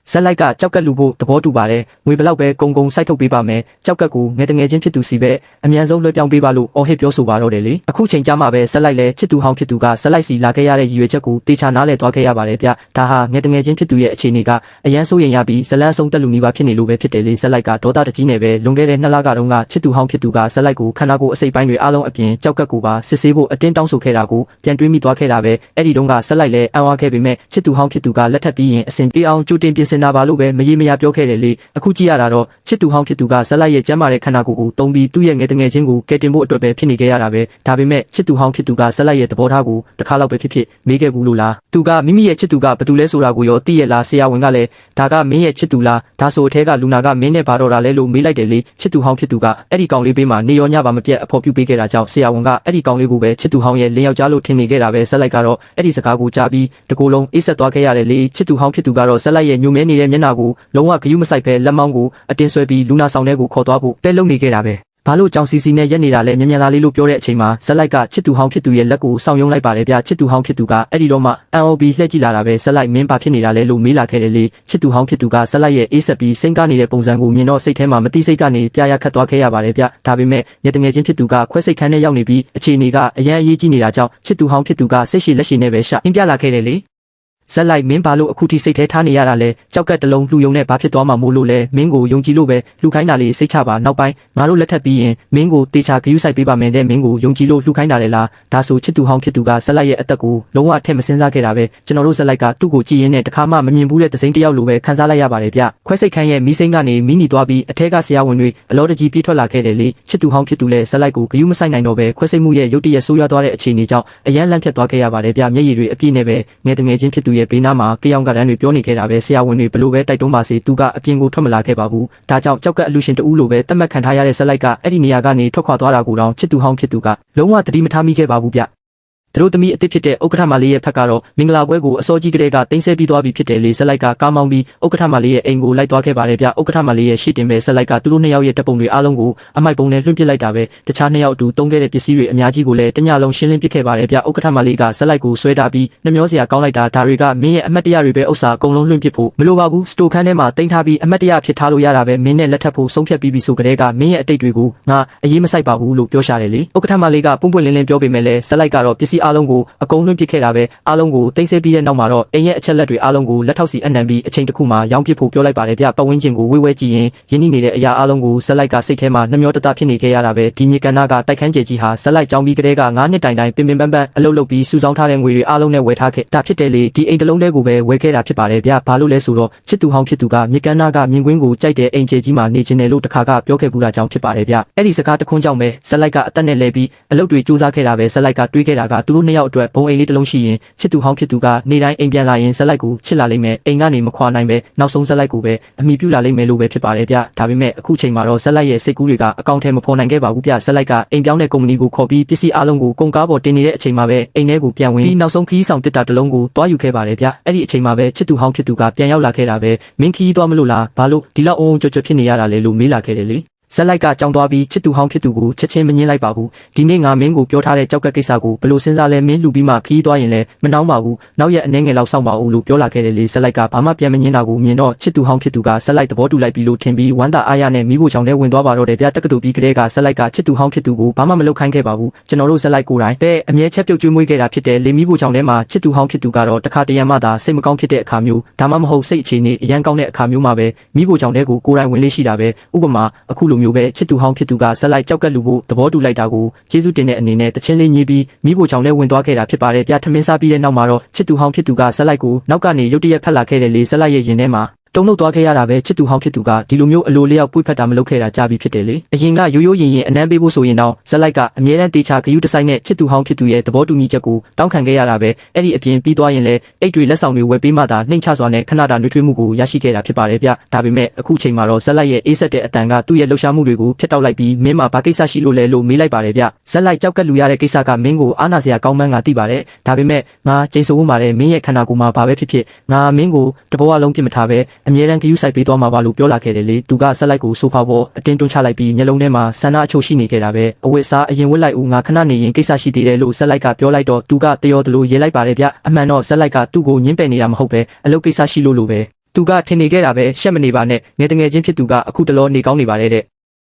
ယ်ဇက်လိုက်ကကြောက်ကက်လူဖို့သဘောတူပါတယ်ငွေဘလောက်ပဲကုံစိုက်ထုတ်ပေးပါမယ်ကြောက်ကက်ကိုငယ်တငယ်ချင်းဖြစ်သူစီပဲအမြန်ဆုံးလွှဲပြောင်းပေးပါလို့အော်ဟစ်ပြောဆိုပါတော့တယ်လေအခုချိန်ကြမှာပဲဇက်လိုက်လဲချစ်သူဟောင်းဖြစ်သူကဇက်လိုက်စီလာခဲ့ရတဲ့ရည်ရွယ်ချက်ကိုတေချာနားလည်သွားခဲ့ရပါတယ်ဗျဒါဟာငယ်တငယ်ချင်းဖြစ်သူရဲ့အခြေအနေကအရန်ဆိုးရင်ရပြီးဇလန်းဆုံးတက်လူနေပါဖြစ်နေလို့ပဲဖြစ်တယ်လေဇက်လိုက်ကဒေါသတကြီးနဲ့ပဲလွန်ခဲ့တဲ့2လကတုန်းကချစ်သူဟောင်းဖြစ်သူကဇက်လိုက်ကိုခန္ဓာကိုယ်အစိပ်ပိုင်းတွေအားလုံးအပြင်ကြောက်ကက်ကိုပါစစ်ဆေးဖို့အတင်းတောင်းဆိုခဲ့တာကိုပြန်တွေးမိသွားခဲ့တာပဲအဲ့ဒီတုန်းကဇက်လိုက်လဲအံ့အားခဲ့ပေမဲ့ချစ်သူဟောင်းဖြစ်သူကလက်ထပ်ပြီးရင်အစဉ်ပြေအောင်ကြိုတင်ပြင်ဆင်တာပါလို့ပဲမရေမရပြောခဲ့တယ်လေအခုကြည့်ရတာတော့ချစ်သူဟောင်းဖြစ်သူကဇက်လိုက်ရဲ့ကျမ်းမာတဲ့ခန္ဓာကိုယ်ကိုတုံးပြီးသူ့ရဲ့ငယ်တငယ်ချင်းကိုကယ်တင်ဖို့အတွက်ပဲဖြစ်နေခဲ့ရတာပဲဒါပေမဲ့ချစ်သူဟောင်းဖြစ်သူကဇက်လိုက်ရဲ့သဘောထားကိုတစ်ခါတော့ပဲဖြစ်မေးခဲ့ဘူးလို့လားသူကမိမိရဲ့ချစ်သူကဘယ်သူလဲဆိုတာကိုရောသိရလားဆရာဝန်ကလည်းဒါကမင်းရဲ့ချစ်သူလားဒါဆိုအထဲကလူနာကမင်းနဲ့ဘာတော့တာလဲလို့မေးလိုက်တယ်လေချစ်သူဟောင်းဖြစ်သူကအဲ့ဒီကောင်လေးဘေးမှာနေရောညပါမပြတ်အဖော်ပြုပေးခဲ့တာကြောင့်ဆရာဝန်ကအဲ့ဒီကောင်လေးကိုပဲချစ်သူဟောင်းရဲ့လင်းယောက်ျားလို့ထင်နေခဲ့တာပဲဇက်လိုက်ကတော့အဲ့ဒီစကားကိုကြားပြီးတကူလုံးအေးဆက်သွားခဲ့ရတယ်လေချစ်သူဟောင်းဖြစ်သူကတော့ဇက်လိုက်ရဲ့ညှို့မဲနေတဲ့မျက်နှာကိုလုံးဝဂယုမဆိုင်ပဲလက်မောင်းကိုအတင်းဆွဲပြီးလူနာဆောင်ထဲကိုခေါ်သွားဖို့တဲလုံနေခဲ့တာပဲဘာလို့ကြောင်စီစီနဲ့ရက်နေတာလဲမြန်လာလေးလို့ပြောတဲ့အချိန်မှာဇက်လိုက်ကချစ်သူဟောင်းဖြစ်သူရဲ့လက်ကိုဆောင်ယုံလိုက်ပါတယ်ဗျချစ်သူဟောင်းဖြစ်သူကအဲ့ဒီတော့မှ NOB လှည့်ကြည့်လာတာပဲဇက်လိုက်မင်းပါဖြစ်နေတာလဲလို့မေးလာခဲ့တယ်လေချစ်သူဟောင်းဖြစ်သူကဇက်လိုက်ရဲ့အေးဆက်ပြီးစိတ်ကားနေတဲ့ပုံစံကိုမြင်တော့စိတ်ထဲမှာမတိစိတ်ကနေပြရခတ်သွားခဲ့ရပါတယ်ဗျဒါပေမဲ့ရတငယ်ချင်းဖြစ်သူကခွဲစိတ်ခန်းထဲရောက်နေပြီးအခြေအနေကအရန်အရေးကြီးနေတာကြောင့်ချစ်သူဟောင်းဖြစ်သူကစိတ်ရှိလက်ရှိနဲ့ပဲရှာအင်းပြလာခဲ့တယ်လေ ဆက်လိုက်မင်းဘာလို့အခုထိစိတ်ထဲထားနေရတာလဲကြောက်ကက်တလုံးလှူယုံနဲ့ဘာဖြစ်သွားမှာမို့လို့လဲမင်းကိုယုံကြည်လို့ပဲလှူခိုင်းတာလေးစိတ်ချပါနောက်ပိုင်းငါတို့လက်ထပ်ပြီးရင်မင်းကိုတေချာဂရုစိုက်ပေးပါမယ်တဲ့မင်းကိုယုံကြည်လို့လှူခိုင်းတာလေလားဒါဆိုချစ်သူဟောင်းဖြစ်သူကဆက်လိုက်ရဲ့အသက်ကိုလုံးဝအထက်မစင်းစားခဲ့တာပဲကျွန်တော်တို့ဆက်လိုက်ကသူ့ကိုကြည်ရင်းနဲ့တခါမှမမြင်ဘူးတဲ့သစိမ်းတယောက်လိုပဲခန်းစားလိုက်ရပါတယ်ဗျခွဲစိတ်ခန်းရဲ့မီးစိမ်းကနေမီးနီသွားပြီးအထက်ကဆရာဝန်တွေအလောတကြီးပြေးထွက်လာခဲ့တယ်လေချစ်သူဟောင်းဖြစ်သူလည်းဆက်လိုက်ကိုဂရုမစိုက်နိုင်တော့ပဲခွဲစိတ်မှုရဲ့ရုတ်တရက်ဆိုးရွားသွားတဲ့အခြေအနေကြောင့်အရန်လန့်ဖြတ်သွားခဲ့ရပါတယ်ဗျမျက်ရည်တွေအပြည့်နဲ့ပဲငယ်တငယ်ချင်းဖြစ်သူရဲ့ဘေးနားမှာကြောင်ကတန်းတွေပြောနေခဲ့တာပဲဆရာဝန်တွေဘလို့ပဲတိုက်တွန်းပါစေသူကအပြင်ကိုထွက်မလာခဲ့ပါဘူးဒါကြောင့်ကြောက်ကက်အလူရှင်တူလိုပဲတတ်မှတ်ခံထားရတဲ့ဆက်လိုက်ကအဲ့ဒီနေရာကနေထွက်ခွာသွားတာကိုတော့ချစ်သူဟောင်းဖြစ်သူကလုံးဝသတိမထားမိခဲ့ပါဘူးဗျသူတို့သမီးအစ်စ်ဖြစ်တဲ့ဥက္ကဋ္ဌမလေးရဲ့ဖက်ကတော့မင်္ဂလာပွဲကိုအစောကြီးကတည်းကတင်ဆက်ပြီးသွားပြီဖြစ်တယ်လေဆက်လိုက်ကကားမောင်းပြီးဥက္ကဋ္ဌမလေးရဲ့အိမ်ကိုလိုက်သွားခဲ့ပါတယ်ဗျဥက္ကဋ္ဌမလေးရဲ့ရှေ့တင်ပဲဆက်လိုက်ကသူတို့နှစ်ယောက်ရဲ့တပ်ပုံတွေအားလုံးကိုအမိုက်ပုံနဲ့လွှင့်ပစ်လိုက်တာပဲတခြားနှစ်ယောက်အတူတုံးခဲ့တဲ့ပစ္စည်းတွေအများကြီးကိုလည်းတညလုံးရှင်းလင်းပစ်ခဲ့ပါတယ်ဗျဥက္ကဋ္ဌမလေးကဆက်လိုက်ကိုဆွဲတာပြီးနှမျောစရာကောင်းလိုက်တာဒါတွေကမင်းရဲ့အမတ်တရတွေပဲဥစ္စာအကုန်လုံးလွှင့်ပစ်ဖို့မလိုပါဘူးစတိုခန်းထဲမှာတင်ထားပြီးအမတ်တရဖြစ်ထားလို့ရတာပဲမင်းနဲ့လက်ထပ်ဖို့ဆုံးဖြတ်ပြီးပြီဆိုကြတဲ့ကမင်းရဲ့အတိတ်တွေကိုငါအရေးမဆိုင်ပါဘူးလို့ပြောရှာတယ်လေဥက္ကဋ္ဌမလေးကပွန့်ပွန့်လင်းလင်းပြောပေမဲ့လည်းဆက်လိုက်ကတော့ပစ္စည်းအားလုံးကိုအကုန်လွှင့်ပစ်ခဲ့တာပဲအားလုံးကိုတိတ်ဆိတ်ပြီးတဲ့နောက်မှာတော့အိမ်ရဲ့အချက်လက်တွေအားလုံးကိုလက်ထောက်စီအနှံပြီးအချိန်တစ်ခုမှရောင်းပစ်ဖို့ပြောလိုက်ပါတယ်ဗျပတ်ဝန်းကျင်ကိုဝေးဝဲကြည့်ရင်ရင်းနှီးနေတဲ့အရာအားလုံးကိုဆက်လိုက်ကစိတ်ထဲမှာနှမျောတတဖြစ်နေခဲ့ရတာပဲဒီမြေကန္နာကတိုက်ခန်းကျဲကြီးဟာဆက်လိုက်ကြောင်းပြီးကလေးက9နှစ်တိုင်တိုင်ပင်ပင်ပန်းပန်းအလုပ်လုပ်ပြီးစုဆောင်းထားတဲ့ငွေတွေအားလုံးနဲ့ဝယ်ထားခဲ့တာဖြစ်တယ်လေဒီအိမ်တစ်လုံးတည်းကိုပဲဝယ်ခဲ့တာဖြစ်ပါတယ်ဗျဘာလို့လဲဆိုတော့ချစ်သူဟောင်းဖြစ်သူကမြေကန္နာကမြင်ကွင်းကိုကြိုက်တဲ့အိမ်ကျဲကြီးမှာနေချင်တယ်လို့တခါကပြောခဲ့ဘူးတာကြောင့်ဖြစ်ပါတယ်ဗျအဲ့ဒီစကားတခွန်းကြောင့်ပဲဆက်လိုက်ကအသက်နဲ့လဲပြီးအလုပ်တွေစူးစမ်းခဲ့တာပဲဆက်လိုက်ကတွေးခဲ့တာကသူတို့နှစ်ယောက်အတွက်ဘုံအိမ်လေးတစ်လုံးရှိရင်ချစ်သူဟောင်းဖြစ်သူကနေတိုင်းအိမ်ပြန်လာရင်ဆက်လိုက်ကိုချစ်လာလိမ့်မယ်အိမ်ကနေမခွာနိုင်ပဲနောက်ဆုံးဆက်လိုက်ကိုပဲအမိပြုလာလိမ့်မယ်လို့ပဲဖြစ်ပါတယ်ဗျဒါပေမဲ့အခုချိန်မှာတော့ဆက်လိုက်ရဲ့စိတ်ကူးတွေကအကောင့်ထဲမဖော်နိုင်ခဲ့ပါဘူးဗျဆက်လိုက်ကအိမ်ပြောင်းတဲ့ကုမ္ပဏီကိုခေါ်ပြီးပစ္စည်းအလုံးကိုကုန်ကားပေါ်တင်နေတဲ့အချိန်မှာပဲအိမ်ထဲကိုပြန်ဝင်ပြီးနောက်ဆုံးခီးဆောင်တစ်တာတစ်လုံးကိုတွားယူခဲ့ပါတယ်ဗျအဲ့ဒီအချိန်မှာပဲချစ်သူဟောင်းဖြစ်သူကပြန်ရောက်လာခဲ့တာပဲမင်းခီးသွားမလို့လားဘာလို့ဒီလောက်အုံကြွကြွဖြစ်နေရတာလဲလို့မေးလာခဲ့တယ်လေဆက်လိုက်ကကြောင်သွားပြီးချစ်သူဟောင်းဖြစ်သူကိုချက်ချင်းမငင်းလိုက်ပါဘူးဒီနေ့ငါမင်းကိုပြောထားတဲ့ကြောက်ကက်ကိစ္စကိုဘယ်လိုစဉ်းစားလဲမင်းလူပြီးမှခီးသွားရင်လည်းမနှောင်းပါဘူးနောက်ရက်အနည်းငယ်လောက်စောင့်ပါဦးလို့ပြောလာခဲ့တယ်လေဆက်လိုက်ကဘာမှပြန်မငင်းတာကိုမြင်တော့ချစ်သူဟောင်းဖြစ်သူကဆက်လိုက်သဘောတူလိုက်ပြီးလို့ထင်ပြီးဝမ်းသာအားရနဲ့မိဖို့ချောင်းထဲဝင်သွားပါတော့တယ်ဗျတက္ကသိုလ်ပြီးကလေးကဆက်လိုက်ကချစ်သူဟောင်းဖြစ်သူကိုဘာမှမလုပ်ခိုင်းခဲ့ပါဘူးကျွန်တော်တို့ဆက်လိုက်ကိုယ်တိုင်တဲ့အမြဲချက်ပြုတ်ကျွေးမွေးခဲ့တာဖြစ်တယ်လေမိဖို့ချောင်းထဲမှာချစ်သူဟောင်းဖြစ်သူကတော့တခါတရံမှသာစိတ်မကောင်းဖြစ်တဲ့အခါမျိုးဒါမှမဟုတ်စိတ်အခြေအနေအရန်ကောင်းတဲ့အခါမျိုးမှာပဲမိဖို့ချောင်းထဲကိုကိုယ်တိုင်ဝင်လေးရှိတာပဲဥပမာအခုလိုမျိုးပဲချစ်သူဟောင်းဖြစ်သူကဆက်လိုက်ကြောက်ကက်လူဖို့သဘောတူလိုက်တာကိုကျေးဇူးတင်တဲ့အနေနဲ့တချင်းလေးညည်းပြီးမိဖို့ချောင်းထဲဝင်သွားခဲ့တာဖြစ်ပါတယ်ပြထမင်းစားပြီးတဲ့နောက်မှာတော့ချစ်သူဟောင်းဖြစ်သူကဆက်လိုက်ကိုနောက်ကနေရုတ်တရက်ဖက်လာခဲ့တယ်လေဆက်လိုက်ရဲ့ရင်ထဲမှာတုံ့လောက်သွားခဲ့ရတာပဲချစ်သူဟောင်းဖြစ်သူကဒီလိုမျိုးအလိုလျောက်ပွေ့ဖက်တာမလုပ်ခဲ့တာကြာပြီဖြစ်တယ်လေအရင်ကရိုးရိုးရင်ရင်အနမ်းပေးဖို့ဆိုရင်တော့ဇက်လိုက်ကအမြဲတမ်းတေချာဂယုတဆိုင်နဲ့ချစ်သူဟောင်းဖြစ်သူရဲ့သဘောတူညီချက်ကိုတောင်းခံခဲ့ရတာပဲအဲ့ဒီအပြင်ပြီးသွားရင်လည်းအိတ်တွေလက်ဆောင်တွေဝယ်ပေးမှသာနှိမ့်ချစွာနဲ့ခဏတာနှွေးထွေးမှုကိုရရှိခဲ့တာဖြစ်ပါတယ်ဗျဒါပေမဲ့အခုချိန်မှာတော့ဇက်လိုက်ရဲ့အေးဆက်တဲ့အတန်ကသူ့ရဲ့လှုပ်ရှားမှုတွေကိုဖျက်တောက်လိုက်ပြီးမင်းမှာဘာကိစ္စရှိလို့လဲလို့မေးလိုက်ပါတယ်ဗျဇက်လိုက်ကြောက်ကက်လူရတဲ့ကိစ္စကမင်းကိုအားနာစရာကောင်းမှန်းကသိပါတယ်ဒါပေမဲ့ငါကျိန်ဆိုဖို့ပါတယ်မင်းရဲ့ခန္ဓာကိုယ်မှာဘာပဲဖြစ်ဖြစ်ငါမင်းကိုတဘဝလုံးပြစ်မထားပဲအမြဲတမ်းဂယုစိုက်ပေးသွားမှာပါလို့ပြောလာခဲ့တယ်လေသူကဆက်လိုက်ကိုဆိုဖာပေါ်အတင်းတွန်းချလိုက်ပြီးမျက်လုံးထဲမှာဆန္ဒအချို့ရှိနေခဲ့တာပဲအဝတ်စားအရင်ဝတ်လိုက်ဦးငါခဏနေရင်ကိစ္စရှိသေးတယ်လို့ဆက်လိုက်ကပြောလိုက်တော့သူကတယောတလို့ရေးလိုက်ပါတယ်ဗျအမှန်တော့ဆက်လိုက်ကသူ့ကိုညှင်းပယ်နေတာမဟုတ်ပဲအလုပ်ကိစ္စရှိလို့ပဲသူကထင်နေခဲ့တာပဲရှက်မနေပါနဲ့ငယ်တငယ်ချင်းဖြစ်သူကအခုတလောနေကောင်းနေပါတယ်တဲ့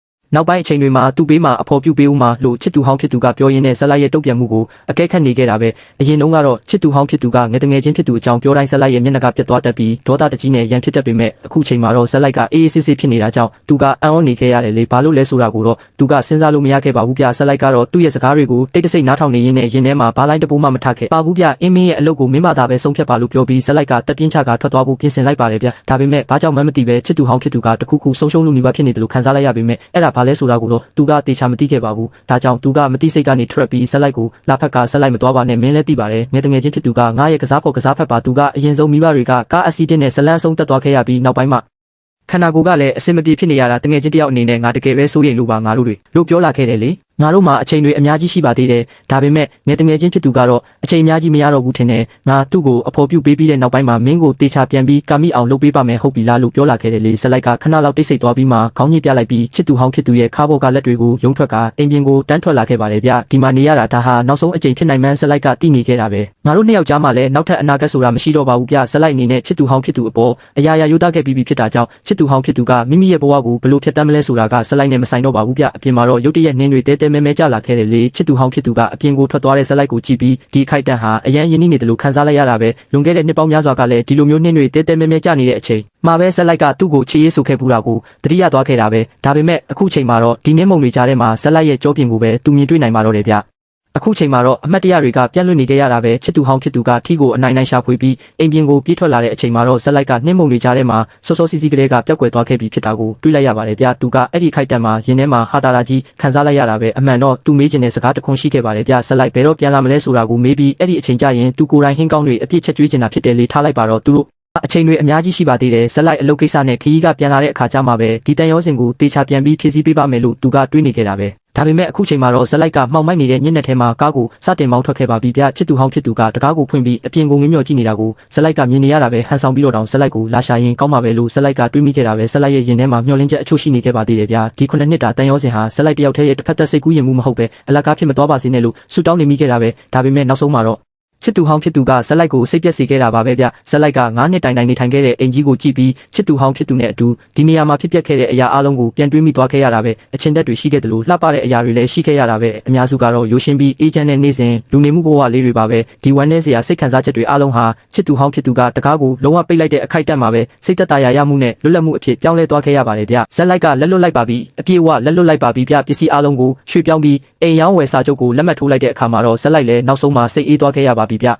နောက်ပိုင်းအချိန်တွေမှာသူ့ဘေးမှာအဖော်ပြုပေးဦးမှာလို့ချစ်သူဟောင်းဖြစ်သူကပြောရင်းနဲ့ဆက်လိုက်ရဲ့တုတ်ပြန်မှုကိုအကဲခတ်နေခဲ့တာပဲအရင်တုန်းကတော့ချစ်သူဟောင်းဖြစ်သူကငယ်တငယ်ချင်းဖြစ်သူအကြောင်းပြောတိုင်းဆက်လိုက်ရဲ့မျက်နှာကပြတ်သွားတတ်ပြီးဒေါသတကြီးနဲ့ရန်ဖြစ်တတ်ပေမဲ့အခုချိန်မှာတော့ဆက်လိုက်ကအေးအေးဆေးဆေးဖြစ်နေတာကြောင့်သူကအံ့ဩနေခဲ့ရတယ်လေဘာလို့လဲဆိုတာကိုတော့သူကစဉ်းစားလို့မရခဲ့ပါဘူးဗျဆက်လိုက်ကတော့သူ့ရဲ့စကားတွေကိုတိတ်တဆိတ်နားထောင်နေရင်းနဲ့ရင်ထဲမှာဘာလိုက်တပိုးမှမထခဲ့ပါဘူးဗျအင်းမင်းရဲ့အလုပ်ကိုမင်းမသာပဲဆုံးဖြတ်ပါလို့ပြောပြီးဆက်လိုက်ကတက်ပြင်းချကထွက်သွားဖို့ပြင်ဆင်လိုက်ပါတယ်ဗျဒါပေမဲ့ဘာကြောင့်မှမသိပဲချစ်သူဟောင်းဖြစ်သူကတခုခုဆုံးရှုံးလို့နေပါဖြစ်နေတယ်လို့ခံစားလိုက်ရပေမဲ့အဲ့ဒါဘာလဲဆိုတာကိုတော့သူကတေချာမသိခဲ့ပါဘူးဒါကြောင့်သူကမသိစိတ်ကနေထွက်ပြီးဆက်လိုက်ကိုလာဖက်ကဆက်လိုက်မသွားပါနဲ့မင်းလည်းသိပါတယ်ငယ်တငယ်ချင်းဖြစ်သူကငါရဲ့ကစားဖို့ကစားဖက်ပါသူကအရင်ဆုံးမိဘတွေကကားအက်ဆီဒင့်နဲ့ဇလန်းဆုံးတက်သွားခဲ့ရပြီးနောက်ပိုင်းမှာခန္ဓာကိုယ်ကလည်းအဆင်မပြေဖြစ်နေရတာတငယ်ချင်းတယောက်အနေနဲ့ငါတကယ်ပဲစိုးရိမ်လို့ပါငါတို့တွေလို့ပြောလာခဲ့တယ်လေငါတို့မှာအချိန်တွေအများကြီးရှိပါသေးတယ်ဒါပေမဲ့ငယ်တငယ်ချင်းဖြစ်သူကတော့အချိန်အများကြီးမရတော့ဘူးထင်တယ်ငါသူ့ကိုအဖော်ပြုပေးပြီးတဲ့နောက်ပိုင်းမှာမင်းကိုတေချာပြန်ပြီးကာမိအောင်လုပ်ပေးပါမယ်ဟုတ်ပြီလားလို့ပြောလာခဲ့တယ်လေဆက်လိုက်ကခဏလောက်တိတ်ဆိတ်သွားပြီးမှခေါင်းညှိပြလိုက်ပြီးချစ်သူဟောင်းဖြစ်သူရဲ့ခါဘောကလက်တွေကိုယုံထွက်ကအိမ်ပြင်ကိုတန်းထွက်လာခဲ့ပါတယ်ဗျဒီမှာနေရတာဒါဟာနောက်ဆုံးအချိန်ဖြစ်နိုင်မှန်းဆက်လိုက်ကတိနေခဲ့တာပဲ ငါတို့နှစ်ယောက်ကြားမှာလည်းနောက်ထပ်အနာဂတ်ဆိုတာမရှိတော့ပါဘူးဗျဇက်လိုက်အနေနဲ့ချစ်သူဟောင်းဖြစ်သူအပေါ်အရာရာယူသားခဲ့ပြီးဖြစ်တာကြောင့်ချစ်သူဟောင်းဖြစ်သူကမိမိရဲ့ဘဝကိုဘယ်လိုဖြတ်တန်းမလဲဆိုတာကဇက်လိုက်နဲ့မဆိုင်တော့ပါဘူးဗျအပြင်မှာတော့ရုတ်တရက်နှင်းတွေတဲတဲမဲမဲကျလာခဲ့တယ်လေချစ်သူဟောင်းဖြစ်သူကအပြင်ကိုထွက်သွားတဲ့ဇက်လိုက်ကိုကြည့်ပြီးဒီခိုက်တန့်ဟာအရန်ရင်းနှီးနေတယ်လို့ခံစားလိုက်ရတာပဲလွန်ခဲ့တဲ့နှစ်ပေါင်းများစွာကလည်းဒီလိုမျိုးနှင်းတွေတဲတဲမဲမဲကျနေတဲ့အချိန်မှာပဲဇက်လိုက်ကသူ့ကိုချေးရေးဆိုခဲ့ပူတာကိုတတိယသွားခဲ့တာပဲဒါပေမဲ့အခုချိန်မှာတော့ဒီနှင်းမုံတွေကြားထဲမှာဇက်လိုက်ရဲ့ကြောပြင်ကိုပဲသူမြင်တွေ့နိုင်မှာတော့တယ်ဗျအခုချိန်မှာတော့အမတ်တရတွေကပြန့်လွင့်နေကြရတာပဲချစ်သူဟောင်းဖြစ်သူကထီကိုအနိုင်နိုင်ရှာဖွေပြီးအိမ်ပြင်ကိုပြေးထွက်လာတဲ့အချိန်မှာတော့ဇက်လိုက်ကနှင်းမုံတွေကြားထဲမှာစောစောစီးစီးကလေးကပျောက်ကွယ်သွားခဲ့ပြီးဖြစ်တာကိုတွေ့လိုက်ရပါတယ်ဗျသူကအဲ့ဒီခိုက်တန့်မှာရင်ထဲမှာဟာတာလာကြီးခံစားလိုက်ရတာပဲအမှန်တော့သူမေးချင်တဲ့စကားတခွန်းရှိခဲ့ပါတယ်ဗျဇက်လိုက်ဘယ်တော့ပြန်လာမလဲဆိုတာကိုမေးပြီးအဲ့ဒီအချိန်ကျရင်သူကိုယ်တိုင်ဟင်းကောင်းတွေအပြစ်ချက်ကျွေးချင်တာဖြစ်တယ်လေထားလိုက်ပါတော့သူတို့အချိန်တွေအများကြီးရှိပါသေးတယ်ဇက်လိုက်အလုပ်ကိစ္စနဲ့ခရီးကပြန်လာတဲ့အခါကျမှပဲဒီတန်ရောစင်ကိုတေချာပြန်ပြီးဖြည့်ဆည်းပေးပါမယ်လို့သူကတွေးနေခဲ့တာပဲဒါပေမဲ့အခုချိန်မှာတော့ဇက်လိုက်ကမှောင်မိုက်နေတဲ့ညနေထဲမှာကားကိုစတင်မောင်းထွက်ခဲ့ပါပြီဗျချစ်သူဟောင်းဖြစ်သူကတကားကိုဖွင့်ပြီးအပြင်ကိုငင်းမြော်ကြည့်နေတာကိုဇက်လိုက်ကမြင်နေရတာပဲဟန်ဆောင်ပြီးတော့တောင်ဇက်လိုက်ကိုလာရှာရင်ကောင်းပါပဲလို့ဇက်လိုက်ကတွေးမိခဲ့တာပဲဇက်လိုက်ရဲ့ရင်ထဲမှာမျောလင်းချက်အချို့ရှိနေခဲ့ပါသေးတယ်ဗျဒီ9နှစ်တာတန်ရောစင်ဟာဇက်လိုက်တယောက်တည်းရဲ့တစ်ဖက်သက်စိတ်ကူးရင်မှုမဟုတ်ပဲအလကားဖြစ်မသွားပါစေနဲ့လို့ဆူတောင်းနေမိခဲ့တာပဲဒါပေမဲ့နောက်ဆုံးမှာတော့ချစ်သူဟောင်းဖြစ်သူကဇက်လိုက်ကိုစိတ်ပြက်စေခဲ့တာပါပဲဗျဇက်လိုက်က9နှစ်တိုင်တိုင်နေထိုင်ခဲ့တဲ့အိမ်ကြီးကိုကြည့်ပြီးချစ်သူဟောင်းဖြစ်သူနဲ့အတူဒီနေရာမှာဖြစ်ပျက်ခဲ့တဲ့အရာအလုံးကိုပြန်တွေးမိသွားခဲ့ရတာပဲအချင်းတက်တွေရှိခဲ့တယ်လို့လှပတဲ့အရာတွေလည်းရှိခဲ့ရတာပဲအများစုကတော့ရိုးရှင်းပြီးအေးချမ်းတဲ့နေ့စဉ်လူနေမှုဘဝလေးတွေပါပဲဒီဝမ်းနဲ့စရာစိတ်ခံစားချက်တွေအလုံးဟာချစ်သူဟောင်းဖြစ်သူကတကားကိုလုံးဝပိတ်လိုက်တဲ့အခိုက်အတန့်မှာပဲစိတ်သက်သာရမှုနဲ့လွတ်လပ်မှုအဖြစ်ပြောင်းလဲသွားခဲ့ရပါတယ်ဗျဇက်လိုက်ကလက်လွတ်လိုက်ပါပြီအပြည့်အဝလက်လွတ်လိုက်ပါပြီဗျပစ္စည်းအလုံးကိုရွှေ့ပြောင်းပြီးအိမ်ရောင်းဝယ်စာချုပ်ကိုလက်မှတ်ထိုးလိုက်တဲ့အခါမှာတော့ဇက်လိုက်လည်းနောက်ဆုံးမှာစိတ်အေးသွားခဲ့ရပါပြီဗ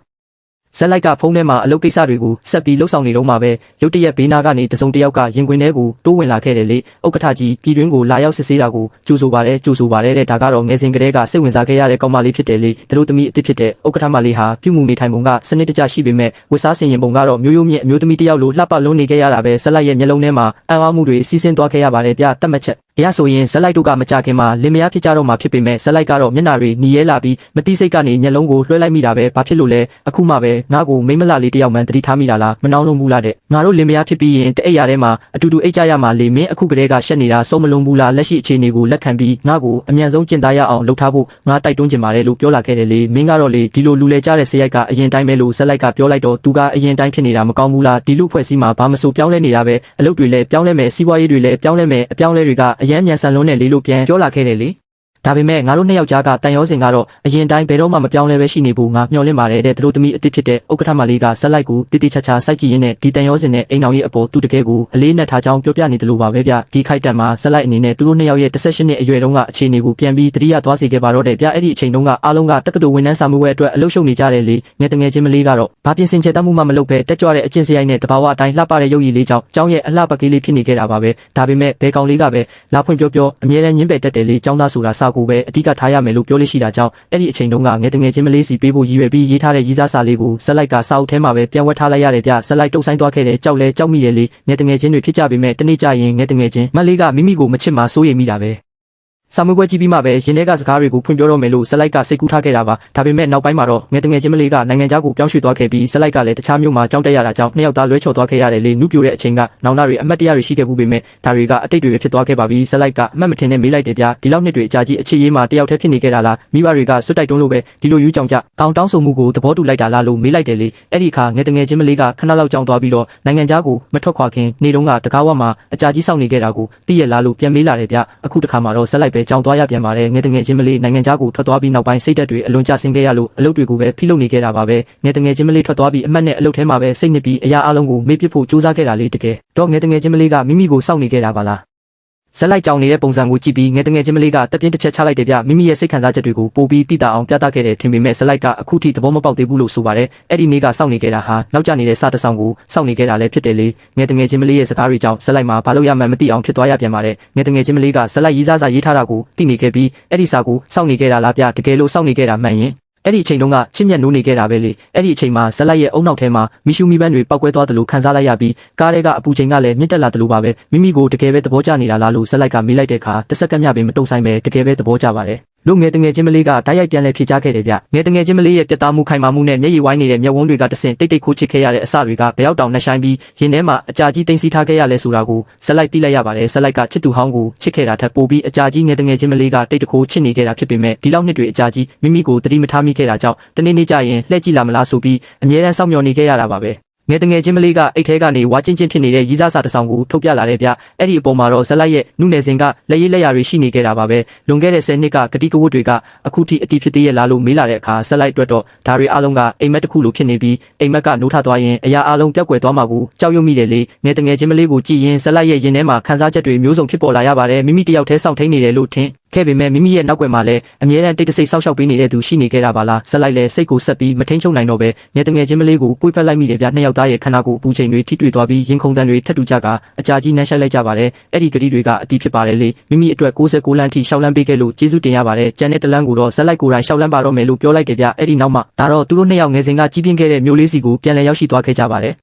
ျဇက်လိုက်ကဖုန်းထဲမှာအလုပ်ကိစ္စတွေကိုဆက်ပြီးလှုပ်ဆောင်နေတော့မှပဲရုတ်တရက်ဘေးနာကနေတစုံတစ်ယောက်ကရင်ခွင်ထဲကိုတိုးဝင်လာခဲ့တယ်လေဥက္ကဋ္ဌကြီးပြည်တွင်းကိုလာရောက်စစ်ဆေးတာကိုကြိုဆိုပါတယ်တဲ့ဒါကတော့ငယ်စဉ်ကတည်းကစိတ်ဝင်စားခဲ့ရတဲ့ကောင်မလေးဖြစ်တယ်လေသူတို့သမီးအစ်စ်ဖြစ်တဲ့ဥက္ကဋ္ဌမလေးဟာပြုမှုနေထိုင်ပုံကစနစ်တကျရှိပေမဲ့ဝတ်စားဆင်ရင်ပုံကတော့မျိုးရိုးမြင့်အမျိုးသမီးတစ်ယောက်လိုလှပလုံးနေခဲ့ရတာပဲဇက်လိုက်ရဲ့မျက်လုံးထဲမှာအံ့အားမှုတွေစီးဆင်းသွားခဲ့ရပါတယ်ဗျတတ်မှတ်ချက်အရာဆိုရင်ဇက်လိုက်တို့ကမကြခင်မှာလင်မယားဖြစ်ကြတော့မှဖြစ်ပေမဲ့ဇက်လိုက်ကတော့မျက်နှာတွေနီးရဲလာပြီးမတိစိတ်ကနေမျက်လုံးကိုလွှဲလိုက်မိတာပဲဘာဖြစ်လို့လဲအခုမှပဲငါ့ကိုမိမလာလေးတယောက်မှန်တတိထားမိတာလားမနှောင်းလုံးဘူးလားတဲ့ငါတို့လင်မယားဖြစ်ပြီးရင်တအိတ်ရထဲမှာအတူတူအိတ်ကြရမှာလေမင်းအခုကတည်းကရှက်နေတာစုံမလုံးဘူးလားလက်ရှိအခြေအနေကိုလက်ခံပြီးငါ့ကိုအမြန်ဆုံးကျင့်သားရအောင်လုပ်ထားဖို့ငါတိုက်တွန်းချင်ပါတယ်လို့ပြောလာခဲ့တယ်လေမင်းကတော့လေဒီလိုလူလဲကြတဲ့စရိုက်ကအရင်တိုင်းပဲလို့ဇက်လိုက်ကပြောလိုက်တော့သူကအရင်တိုင်းဖြစ်နေတာမကောင်းဘူးလားဒီလူဖွဲ့စည်းမှာဘာမဆိုပြောင်းလဲနေတာပဲအလုပ်တွေလည်းပြောင်းလဲမယ်စီးပွားရေးတွေလည်းပြောင်းလဲမယ်အပြောင်းလဲတွေကအရန်မြန်ဆန်လွန်းနဲ့လို့ပြန်ပြောလာခဲ့တယ်လေဒါပေမဲ့ငါတို့နှစ်ယောက်ကြားကတန်ရောစင်ကတော့အရင်တိုင်းဘယ်တော့မှမပြောင်းလဲပဲရှိနေဖို့ငါမျှော်လင့်ပါတယ်တဲ့သူတို့သမီးအစ်စ်ဖြစ်တဲ့ဥက္ကဋ္ဌမလေးကဇက်လိုက်ကိုတိတိကျကျစိုက်ကြည့်ရင်းနဲ့ဒီတန်ရောစင်နဲ့အိမ်တော်ရဲ့အပေါ်သူတကယ်ကိုအလေးနဲ့ထားကြောင်းပြောပြနေတယ်လို့ပါပဲဗျဒီခိုက်တန့်မှာဇက်လိုက်အနေနဲ့သူတို့နှစ်ယောက်ရဲ့18နှစ်အရွယ်တုန်းကအခြေအနေကိုပြန်ပြီးတတိယသွားစေခဲ့ပါတော့တဲ့ဗျအဲ့ဒီအချိန်တုန်းကအားလုံးကတက္ကသိုလ်ဝန်ထမ်းစာမှုဝဲအတွက်အလုပ်ရှုပ်နေကြတယ်လေငယ်တငယ်ချင်းမလေးကတော့ဘာပြင်ဆင်ချက်တတ်မှုမှမလုပ်ပဲတက်ကြွတဲ့အကျင့်စရိုက်နဲ့တဘာဝအတိုင်းလှပတဲ့ရုပ်ရည်လေးကြောင့်ကျောင်းရဲ့အလှပကလေးလေးဖြစ်နေခဲ့တာပါပဲဒါပေမဲ့ဘဲကောင်လေးကပဲလာဖွင့်ပြောအမြဲတမ်းညှင်းပယ်တတ်တယ်လေကျောင်းသားဆိုတာစာကိုပဲအဓိကထားရမယ်လို့ပြောလို့ရှိတာကြောင့်အဲ့ဒီအချိန်တုန်းကငယ်တငယ်ချင်းမလေးစီပေးဖို့ရည်ရွယ်ပြီးရေးထားတဲ့ရေးစားစာလေးကိုဇက်လိုက်ကစာအုပ်ထဲမှာပဲပြန်ဝတ်ထားလိုက်ရတယ်ဗျဇက်လိုက်တုတ်ဆိုင်သွားခဲ့တယ်ကြောက်လဲကြောက်မိတယ်လေငယ်တငယ်ချင်းတွေဖြစ်ကြပေမဲ့တနေ့ကျရင်ငယ်တငယ်ချင်းမလေးကမိမိကိုမချစ်မှစိုးရိမ်မိတာပဲစာမွေးပွဲကြည့်ပြီးမှပဲရင်ထဲကစကားတွေကိုဖွင့်ပြောတော့မယ်လို့ဇက်လိုက်ကစိတ်ကူးထားခဲ့တာပါဒါပေမဲ့နောက်ပိုင်းမှာတော့ငယ်တငယ်ချင်းမလေးကနိုင်ငံခြားကိုပြောင်းရွှေ့သွားခဲ့ပြီးဇက်လိုက်ကလည်းတခြားမြို့မှာကြောင်းတက်ရတာကြောင့်နှစ်ယောက်သားလွဲချော်သွားခဲ့ရတယ်လေနုပြိုတဲ့အချိန်ကနောင်နာတွေအမတ်တရားတွေရှိခဲ့မှုပေမဲ့ဒါတွေကအတိတ်တွေပဲဖြစ်သွားခဲ့ပါပြီဇက်လိုက်ကအမှတ်မထင်နဲ့မေးလိုက်တယ်ဗျဒီလောက်နှစ်တွေအကြာကြီးအခြေရေးမှာတယောက်တည်းဖြစ်နေခဲ့တာလားမိဘတွေကစွတ်တိုက်တွန်းလို့ပဲဒီလိုယူကြောင်ကြတောင်းဆိုမှုကိုသဘောတူလိုက်တာလားလို့မေးလိုက်တယ်လေအဲ့ဒီအခါငယ်တငယ်ချင်းမလေးကခဏလောက်ကြောင်းသွားပြီးတော့နိုင်ငံခြားကိုမထွက်ခွာခင်နေတုန်းကတကားဝမှာအကြာကြီးစောင့်နေခဲ့တာကိုသိရလားလို့ပြန်မေးလာတယ်ဗျအခုတခါမှာတော့ဇက်လိုက်ပဲကြောင်းသွားရပြန်ပါတယ်ငယ်တငယ်ချင်းမလေးနိုင်ငံခြားကိုထွက်သွားပြီးနောက်ပိုင်းစိတ်ဓာတ်တွေအလွန်ကျဆင်းခဲ့ရလို့အလုပ်တွေကိုပဲဖိလုပ်နေခဲ့တာပါပဲငယ်တငယ်ချင်းမလေးထွက်သွားပြီးအမှတ်နဲ့အလုပ်ထဲမှာပဲစိတ်နစ်ပြီးအရာအလုံးကိုမေ့ပစ်ဖို့ကြိုးစားခဲ့တာလေတကယ်တော့ငယ်တငယ်ချင်းမလေးကမိမိကိုစောင့်နေခဲ့တာပါလားဇက်လိုက်ကြောင်နေတဲ့ပုံစံကိုကြည့်ပြီးငယ်တငယ်ချင်းမလေးကတက်ပြင်းတစ်ချက်ချလိုက်တယ်ဗျမိမိရဲ့စိတ်ခံစားချက်တွေကိုပိုပြီးတိတာအောင်ပြသခဲ့တယ်ထင်ပေမဲ့ဇက်လိုက်ကအခုထိသဘောမပေါက်သေးဘူးလို့ဆိုပါတယ်အဲ့ဒီနေ့ကစောင့်နေခဲ့တာဟာနောက်ကျနေတဲ့စတဆောင်ကိုစောင့်နေခဲ့တာလည်းဖြစ်တယ်လေငယ်တငယ်ချင်းမလေးရဲ့စကားတွေကြောင့်ဇက်လိုက်မှာဘာလို့ရမှန်းမသိအောင်ဖြစ်သွားရပြန်ပါတယ်ငယ်တငယ်ချင်းမလေးကဇက်လိုက်ရေးစားစာရေးထားတာကိုသိနေခဲ့ပြီးအဲ့ဒီစာကိုစောင့်နေခဲ့တာလားဗျတကယ်လို့စောင့်နေခဲ့တာမှန်ရင်အဲ့ဒီအချိန်တုန်းကချစ်မြတ်နိုးနေခဲ့တာပဲလေအဲ့ဒီအချိန်မှာဇက်လိုက်ရဲ့အုံနောက်ထဲမှာမီရှူမီပန်းတွေပောက်ကွဲသွားတယ်လို့ခံစားလိုက်ရပြီးကားထဲကအပူချိန်ကလည်းမြင့်တက်လာတယ်လို့ပါပဲမိမိကိုတကယ်ပဲသဘောကျနေတာလားလို့ဇက်လိုက်ကမေးလိုက်တဲ့အခါတစ်စက္ကန့်မျှပင်မတုံ့ဆိုင်ပဲတကယ်ပဲသဘောကျပါတယ် လို့ငယ်တငယ်ချင်းမလေးကတိုက်ရိုက်ပြန်လဲဖြေချခဲ့တယ်ဗျငယ်တငယ်ချင်းမလေးရဲ့ပြတ်သားမှုခိုင်မာမှုနဲ့မျက်ရည်ဝိုင်းနေတဲ့မျက်ဝန်းတွေကတဆင့်တိတ်တိတ်ခိုးချစ်ခဲ့ရတဲ့အစတွေကဘယ်ရောက်တောင်နှဆိုင်ပြီးရင်ထဲမှာအကြာကြီးတင်စီထားခဲ့ရလဲဆိုတာကိုဆက်လိုက်သိလိုက်ရပါတယ်ဆက်လိုက်ကချစ်သူဟောင်းကိုချစ်ခဲ့တာထက်ပိုပြီးအကြာကြီးငယ်တငယ်ချင်းမလေးကတိတ်တခိုးချစ်နေခဲ့တာဖြစ်ပေမဲ့ဒီလောက်နှစ်တွေအကြာကြီးမိမိကိုတတိမထားမိခဲ့တာကြောင့်တနေ့နေ့ကျရင်လှည့်ကြည့်လာမလားဆိုပြီးအမြဲတမ်းစောင့်မျှော်နေခဲ့ရတာပါပဲငယ်တငယ်ချင်းမလေးကအိတ်ထဲကနေဝါချင်းချင်းဖြစ်နေတဲ့ရီးစားစာတစ်ဆောင်ကိုထုတ်ပြလာတဲ့ဗျအဲ့ဒီအပေါ်မှာတော့ဇက်လိုက်ရဲ့နုနယ်စင်ကလက်ရည်လက်ရာတွေရှိနေခဲ့တာပါပဲလွန်ခဲ့တဲ့10နှစ်ကဂတိကဝတ်တွေကအခုထိအတီးဖြစ်သေးရဲ့လားလို့မေးလာတဲ့အခါဇက်လိုက်အတွက်တော့ဒါတွေအားလုံးကအိမ်မက်တစ်ခုလိုဖြစ်နေပြီးအိမ်မက်ကနိုးထသွားရင်အရာအားလုံးပျောက်ကွယ်သွားမှာကိုကြောက်ရွံ့မိတယ်လေငယ်တငယ်ချင်းမလေးကိုကြည့်ရင်ဇက်လိုက်ရဲ့ရင်ထဲမှာခံစားချက်တွေမျိုးစုံဖြစ်ပေါ်လာရပါတယ်မိမိတယောက်တည်းစောင့်ထိန်နေတယ်လို့ထင်ခဲ့ပေမဲ့မိမိရဲ့နောက်ွယ်မှာလည်းအမြဲတမ်းတိတ်တဆိတ်စောက်ရှောက်ပေးနေတဲ့သူရှိနေခဲ့တာပါလားဇက်လိုက်လည်းစိတ်ကိုဆက်ပြီးမထိန်ချုပ်နိုင်တော့ပဲငယ်တငယ်ချင်းမလေးကိုပွေ့ဖက်လိုက်မိတယ်ဗျနှစ်ယောက်သားရဲ့ခန္ဓာကိုယ်အပူချိန်တွေထိတွေ့သွားပြီးရင်ခုန်တန်တွေထပ်တူကြကအကြာကြီးနှမ်းရှိုက်လိုက်ကြပါတယ်အဲ့ဒီဂတိတွေကအတီးဖြစ်ပါတယ်လေမိမိအတွက်69လမ်းထိရှောက်လန်းပေးခဲ့လို့ကျေးဇူးတင်ရပါတယ်ကျန်တဲ့တလန်းကိုတော့ဇက်လိုက်ကိုယ်တိုင်ရှောက်လန်းပါတော့မယ်လို့ပြောလိုက်တယ်ဗျအဲ့ဒီနောက်မှာဒါတော့သူတို့နှစ်ယောက်ငယ်စဉ်ကကြီးပြင်းခဲ့တဲ့မျိုးလေးစီကိုပြန်လည်ရောက်ရှိသွားခဲ့ကြပါတယ်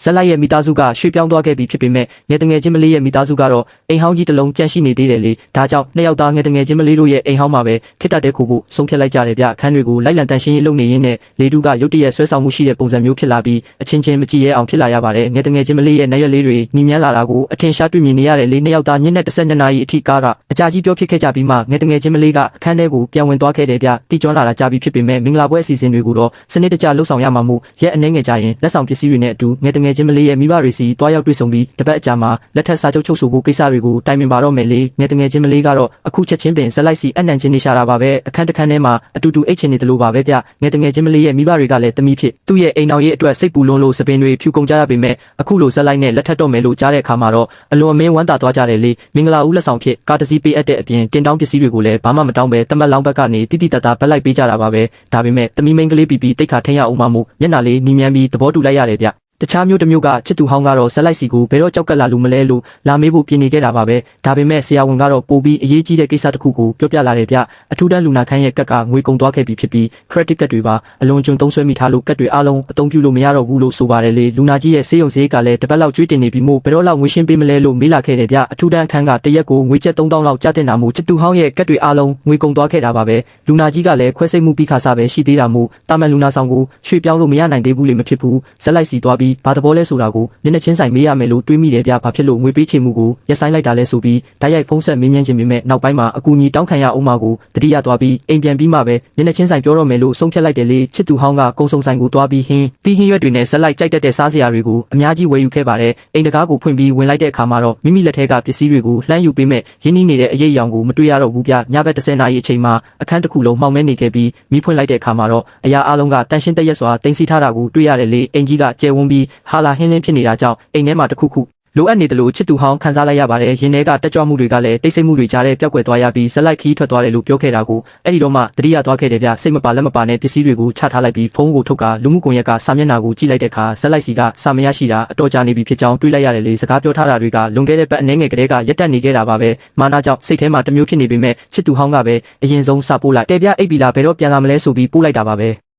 ဇက်လိုက်ရဲ့မိသားစုကရွှေ့ပြောင်းသွားခဲ့ပြီဖြစ်ပေမဲ့ငယ်တငယ်ချင်းမလေးရဲ့မိသားစုကတော့အိမ်ဟောင်းကြီးတစ်လုံးကြန့်ရှိနေသေးတယ်လေဒါကြောင့်နှစ်ယောက်သားငယ်တငယ်ချင်းမလေးတို့ရဲ့အိမ်ဟောင်းမှာပဲခိတ္တတဲ့ခုဖို့ဆုံးဖြတ်လိုက်ကြတယ်ဗျအခန်းတွေကိုလိုက်လံတန်ရှင်းရေးလုပ်နေရင်းနဲ့လေတူကရုတ်တရက်ဆွဲဆောင်မှုရှိတဲ့ပုံစံမျိုးဖြစ်လာပြီးအချင်းချင်းမကြည့်ရအောင်ဖြစ်လာရပါတယ်ငယ်တငယ်ချင်းမလေးရဲ့နေရက်လေးတွေညီမြန်းလာတာကိုအထင်ရှားတွေ့မြင်နေရတယ်လေနှစ်ယောက်သားညနေ12နာရီအထိကားကအကြာကြီးပြောဖြစ်ခဲ့ကြပြီးမှငယ်တငယ်ချင်းမလေးကအခန်းထဲကိုပြန်ဝင်သွားခဲ့တယ်ဗျတီကျွမ်းလာတာကြာပြီဖြစ်ပေမဲ့မင်္ဂလာပွဲအစီအစဉ်တွေကိုတော့စနစ်တကျလှုပ်ဆောင်ရမှာမို့ရက်အနှဲငယ်ကြရင်လက်ဆောင်ပစ္စည်းတွေနဲ့အတူငယ်တငယ်ချင်းမလေးရဲ့မိဘတွေစီတွားရောက်တွေ့ဆုံပြီးတပတ်အကြာမှာလက်ထပ်စာချုပ်ချုပ်ဆိုဖို့ကိစ္စတွေကိုတိုင်ပင်ပါတော့မယ်လေငယ်တငယ်ချင်းမလေးကတော့အခုချက်ချင်းပင်ဇက်လိုက်စီအနှံချင်းနေရှာတာပါပဲအခန်းတစ်ခန်းထဲမှာအတူတူအိတ်ချင်နေတယ်လို့ပါပဲဗျငယ်တငယ်ချင်းမလေးရဲ့မိဘတွေကလည်းတမိဖြစ်သူ့ရဲ့အိမ်တော်ရေးအတွက်စိတ်ပူလွန်းလို့စပင်တွေဖြူကုန်ကြရပေမဲ့အခုလိုဇက်လိုက်နဲ့လက်ထပ်တော့မယ်လို့ကြားတဲ့အခါမှာတော့အလွန်အမင်းဝမ်းသာသွားကြတယ်လေမင်္ဂလာဦးလက်ဆောင်ဖြစ်ကားတစ်စီးပေးအပ်တဲ့အပြင်တင်တောင်းပစ္စည်းတွေကိုလည်းဘာမှမတောင်းပဲတမက်လောင်းဘက်ကနေတိတိတတ်တာဘက်လိုက်ပေးကြတာပါပဲဒါပေမဲ့တမိမိန်ကလေးပြီးတိတ်ခါထင်းရအောင်မှမို့မျက်နှာလေးနီးမြန်းပြီးသဘောတူလိုက်ရတယ်ဗျတခြားမျိုးတစ်မျိုးကချစ်သူဟောင်းကတော့ဇက်လိုက်စီကိုဘယ်တော့ကြောက်ကက်လာလို့မလဲလို့လာမေးဖို့ပြင်နေခဲ့တာပါပဲဒါပေမဲ့ဆရာဝန်ကတော့ပို့ပြီးအရေးကြီးတဲ့ကိစ္စတစ်ခုကိုပြောပြလာတယ်ဗျအထူးတန်းလူနာခန်းရဲ့ကက်ကငွေကုန်သွားခဲ့ပြီဖြစ်ပြီး credit ကတ်တွေပါအလွန်ကျွံသုံးဆွဲမိထားလို့ကတ်တွေအားလုံးအသုံးပြုလို့မရတော့ဘူးလို့ဆိုပါတယ်လေလူနာကြီးရဲ့ဆေးရုံစရိတ်ကလည်းတစ်ပတ်လောက်ကျွေးတင်နေပြီမို့ဘယ်တော့လောက်ငွေရှင်းပေးမလဲလို့မေးလာခဲ့တယ်ဗျအထူးတန်းအခန်းကတရက်ကိုငွေကျပ်3000လောက်ကျတင်တာမို့ချစ်သူဟောင်းရဲ့ကတ်တွေအားလုံးငွေကုန်သွားခဲ့တာပါပဲလူနာကြီးကလည်းခွဲစိတ်မှုပြီးခါစားပဲရှိသေးတာမို့တာမန်လူနာဆောင်ကိုရွှေ့ပြောင်းလို့မရနိုင်သေးဘူးလေမဖြစ်ဘူးဇက်လိုက်စီသွားပြီးဘာသဘောလဲဆိုတာကိုမျက်နှာချင်းဆိုင်မေးရမယ်လို့တွေးမိတယ်ဗျဘာဖြစ်လို့ငွေပေးချေမှုကိုရက်ဆိုင်လိုက်တာလဲဆိုပြီးတိုက်ရိုက်ဖုန်းဆက်မေးမြန်းခြင်းပေမဲ့နောက်ပိုင်းမှာအကူအညီတောင်းခံရအောင်မှာကိုတတိယသွားပြီးအိမ်ပြန်ပြီးမှပဲမျက်နှာချင်းဆိုင်ပြောတော့မယ်လို့ဆုံးဖြတ်လိုက်တယ်လေချစ်သူဟောင်းကကုံစုံဆိုင်ကိုသွားပြီးဟင်းတီးဟင်းရွက်တွေနဲ့ဇက်လိုက်ကြိုက်တတ်တဲ့စားစရာတွေကိုအများကြီးဝယ်ယူခဲ့ပါတယ်အိမ်တကားကိုဖွင့်ပြီးဝင်လိုက်တဲ့အခါမှာတော့မိမိလက်ထဲကပစ္စည်းတွေကိုလှမ်းယူပေးမဲ့ရင်းနှီးနေတဲ့အရေးအယောင်ကိုမတွေ့ရတော့ဘူးဗျညဘက်10နာရီအချိန်မှာအခန်းတစ်ခုလုံးမှောင်မဲနေခဲ့ပြီးမိဖွင့်လိုက်တဲ့အခါမှာတော့အရာအလုံးကတန်ရှင်းတရက်စွာတင်စီထားတာကိုတွေ့ရတယ်လေအင်ကြီးကကျဲဝန်းပြီးဟာလာဟင်းလင်းဖြစ်နေတာကြောင့်အိမ်ထဲမှာတစ်ခုခုလိုအပ်နေတယ်လို့ချစ်သူဟောင်းခန်းစားလိုက်ရပါတယ်ရင်ထဲကတက်ကြွမှုတွေကလည်းတိတ်ဆိတ်မှုတွေကြားထဲပျောက်ကွယ်သွားရပြီးဇက်လိုက်ခီးထွက်သွားတယ်လို့ပြောခဲ့တာကိုအဲ့ဒီတော့မှတတိယသွားခဲ့တယ်ဗျစိတ်မပါလက်မပါနဲ့ပစ္စည်းတွေကိုချထားလိုက်ပြီးဖုန်းကိုထုတ်ကလူမှုကွန်ရက်ကစာမျက်နှာကိုကြည့်လိုက်တဲ့အခါဇက်လိုက်စီကစာမရရှိတာအတော်ကြာနေပြီဖြစ်ကြောင်းတွေးလိုက်ရတယ်လေစကားပြောထားတာတွေကလွန်ခဲ့တဲ့ပတ်အနည်းငယ်ကလေးကရက်တက်နေခဲ့တာပါပဲမာနာကြောင့်စိတ်ထဲမှာတမျိုးဖြစ်နေပေမဲ့ချစ်သူဟောင်းကပဲအရင်ဆုံးစာပို့လိုက်တဲ့ဗျအိပ်ပြီလားဘယ်တော့ပြန်လာမလဲဆိုပြီးပို့လိုက်တာပါပဲ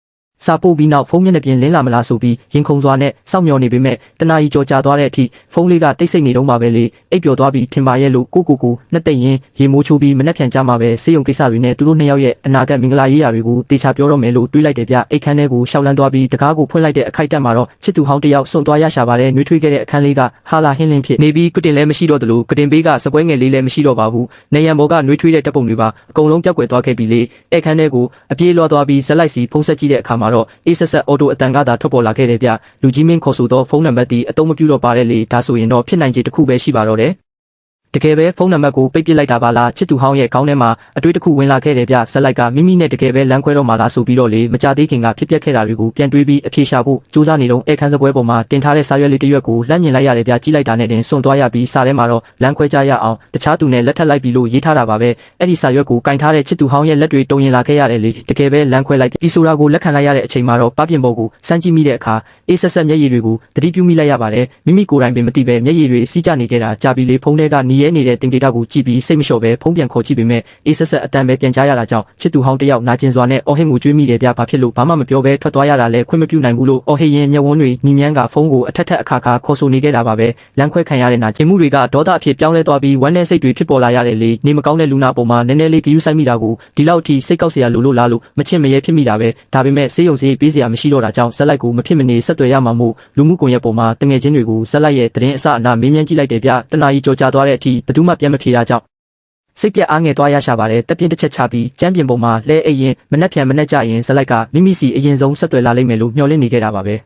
စာပို့ပြီးနောက်ဖုန်းမျက်နှာပြင်လင်းလာမလားဆိုပြီးရင်ခုန်စွာနဲ့စောင့်မျှော်နေပေမဲ့တနာရီကြော်ကြာသွားတဲ့အထိဖုန်းလေးကတိတ်ဆိတ်နေတော့မှပဲလေအိပ်ပျော်သွားပြီးထင်ပါရဲ့လို့ကိုနှစ်သိမ့်ရင်ရေမိုးချိုးပြီးမနှက်ဖြန်ကြမှာပဲစေယုံကိစ္စတွေနဲ့သူတို့နှစ်ယောက်ရဲ့အနာဂတ်မင်္ဂလာရေးရာတွေကိုတေချာပြောတော့မယ်လို့တွေးလိုက်တယ်ဗျအိတ်ခမ်းထဲကိုရှောက်လန်းသွားပြီးတကားကိုဖွင့်လိုက်တဲ့အခိုက်အတန့်မှာတော့ချစ်သူဟောင်းတယောက်စွန့်သွားရရှာပါတယ်နှွေးထွေးခဲ့တဲ့အခန်းလေးကဟာလာဟင်းလင်းဖြစ်နေပြီးကတင်လည်းမရှိတော့သလိုကတင်ဘေးကစပွဲငယ်လေးလည်းမရှိတော့ပါဘူးနေရန်ဘော်ကနှွေးထွေးတဲ့တပ်ပုံတွေပါအကုန်လုံးပျောက်ကွယ်သွားခဲ့ပြီလေအခန်းထဲကိုအပြေးလွှားသွားပြီးဇက်လိုက်စီဖုန်းဆက်ကြည့်တဲ့အခါမှာတော့အေးဆက်ဆက်အော်တိုအတန်ကသာထွက်ပေါ်လာခဲ့တယ်ဗျလူကြီးမင်းခေါ်ဆိုသောဖုန်းနံပါတ်ဒီအသုံးမပြုတော့ပါတဲ့လေဒါဆိုရင်တော့ဖြစ်နိုင်ခြေတစ်ခုပဲရှိပါတော့တယ်တကယ်ပဲဖုန်းနံပါတ်ကိုပိတ်ပစ်လိုက်တာပါလားချစ်သူဟောင်းရဲ့ခေါင်းထဲမှာအတွေ့တစ်ခုဝင်လာခဲ့တယ်ဗျဇက်လိုက်ကမိမိနဲ့တကယ်ပဲလမ်းခွဲတော့မှလားဆိုပြီးတော့လေမကြသေးခင်ကဖြစ်ပျက်ခဲ့တာတွေကိုပြန်တွေးပြီးအဖြေရှာဖို့စူးစမ်းနေတော့အခန်းစပွဲပေါ်မှာတင်ထားတဲ့စာရွက်လေးတစ်ရွက်ကိုလှမ်းမြင်လိုက်ရတယ်ဗျကြည့်လိုက်တာနဲ့တင်စွန့်သွားရပြီးစာထဲမှာတော့လမ်းခွဲကြရအောင်တခြားသူနဲ့လက်ထပ်လိုက်ပြီးလို့ရေးထားတာပါပဲအဲ့ဒီစာရွက်ကိုကင်ထားတဲ့ချစ်သူဟောင်းရဲ့လက်တွေတုံရင်လာခဲ့ရတယ်လေတကယ်ပဲလမ်းခွဲလိုက်ဒီဆိုတာကိုလက်ခံလိုက်ရတဲ့အချိန်မှာတော့ပပြင်ပေါ်ကိုစမ်းကြည့်မိတဲ့အခါအေးဆက်ဆက်မျက်ရည်တွေကိုတတိပြုမိလိုက်ရပါတယ်မိမိကိုယ်တိုင်ပင်မသိပဲမျက်ရည်တွေစီးကျနေခဲ့တာကြာပြီလေဖုန်းထဲကနီး ရဲနေတဲ့တင်ဒေတာကိုကြည့်ပြီးစိတ်မလျှော့ပဲဖုံးပြန်ခေါ်ကြည့်ပေမဲ့အေးဆက်ဆက်အတန်ပဲပြန်ကြားရတာကြောင့်ချစ်သူဟောင်းတယောက်နာကျင်စွာနဲ့အော်ဟစ်မှုကြွေးမိတယ်ဗျဘာဖြစ်လို့ဘာမှမပြောဘဲထွက်သွားရတာလဲခွင့်မပြုနိုင်ဘူးလို့အော်ဟစ်ရင်မျက်ဝန်းတွေညီမြန်းကဖုံးကိုအထက်ထက်အခါခါခေါ်ဆိုနေခဲ့တာပါပဲလမ်းခွဲခံရတဲ့နာကျင်မှုတွေကဒေါသအဖြစ်ပြောင်းလဲသွားပြီးဝမ်းနဲ့စိတ်တွေဖြစ်ပေါ်လာရတယ်လေနေမကောင်းတဲ့လူနာပေါ်မှာနည်းနည်းလေးဂရုစိုက်မိတာကိုဒီလောက်ထိစိတ်ကောက်စရာလိုလို့လားလို့မချစ်မရဲဖြစ်မိတာပဲဒါပေမဲ့စေးရုံစေးပေးစရာမရှိတော့တာကြောင့်ဇက်လိုက်ကိုမဖြစ်မနေဆက်သွယ်ရမှာမို့လူမှုကွန်ရက်ပေါ်မှာတငယ်ချင်းတွေကိုဇက်လိုက်ရဲ့သတင်းအစအနမေးမြန်းကြည့်လိုက်တယ်ဗျတနာကြီးကြော်ကြသွားတဲ့အထိဘယ်သူမှပြန်မဖြေတာကြောင့်စိတ်ပြအားငယ်သွားရရှာပါတယ်တက်ပြင်းတစ်ချက်ချပြီးကျမ်းပြင်ပေါ်မှာလဲအိရင်မနှက်ပြန်မနှက်ကြရင်ဇက်လိုက်ကမိမိစီအရင်ဆုံးဆက်သွယ်လာလိမ့်မယ်လို့မျှော်လင့်နေခဲ့တာပါပဲ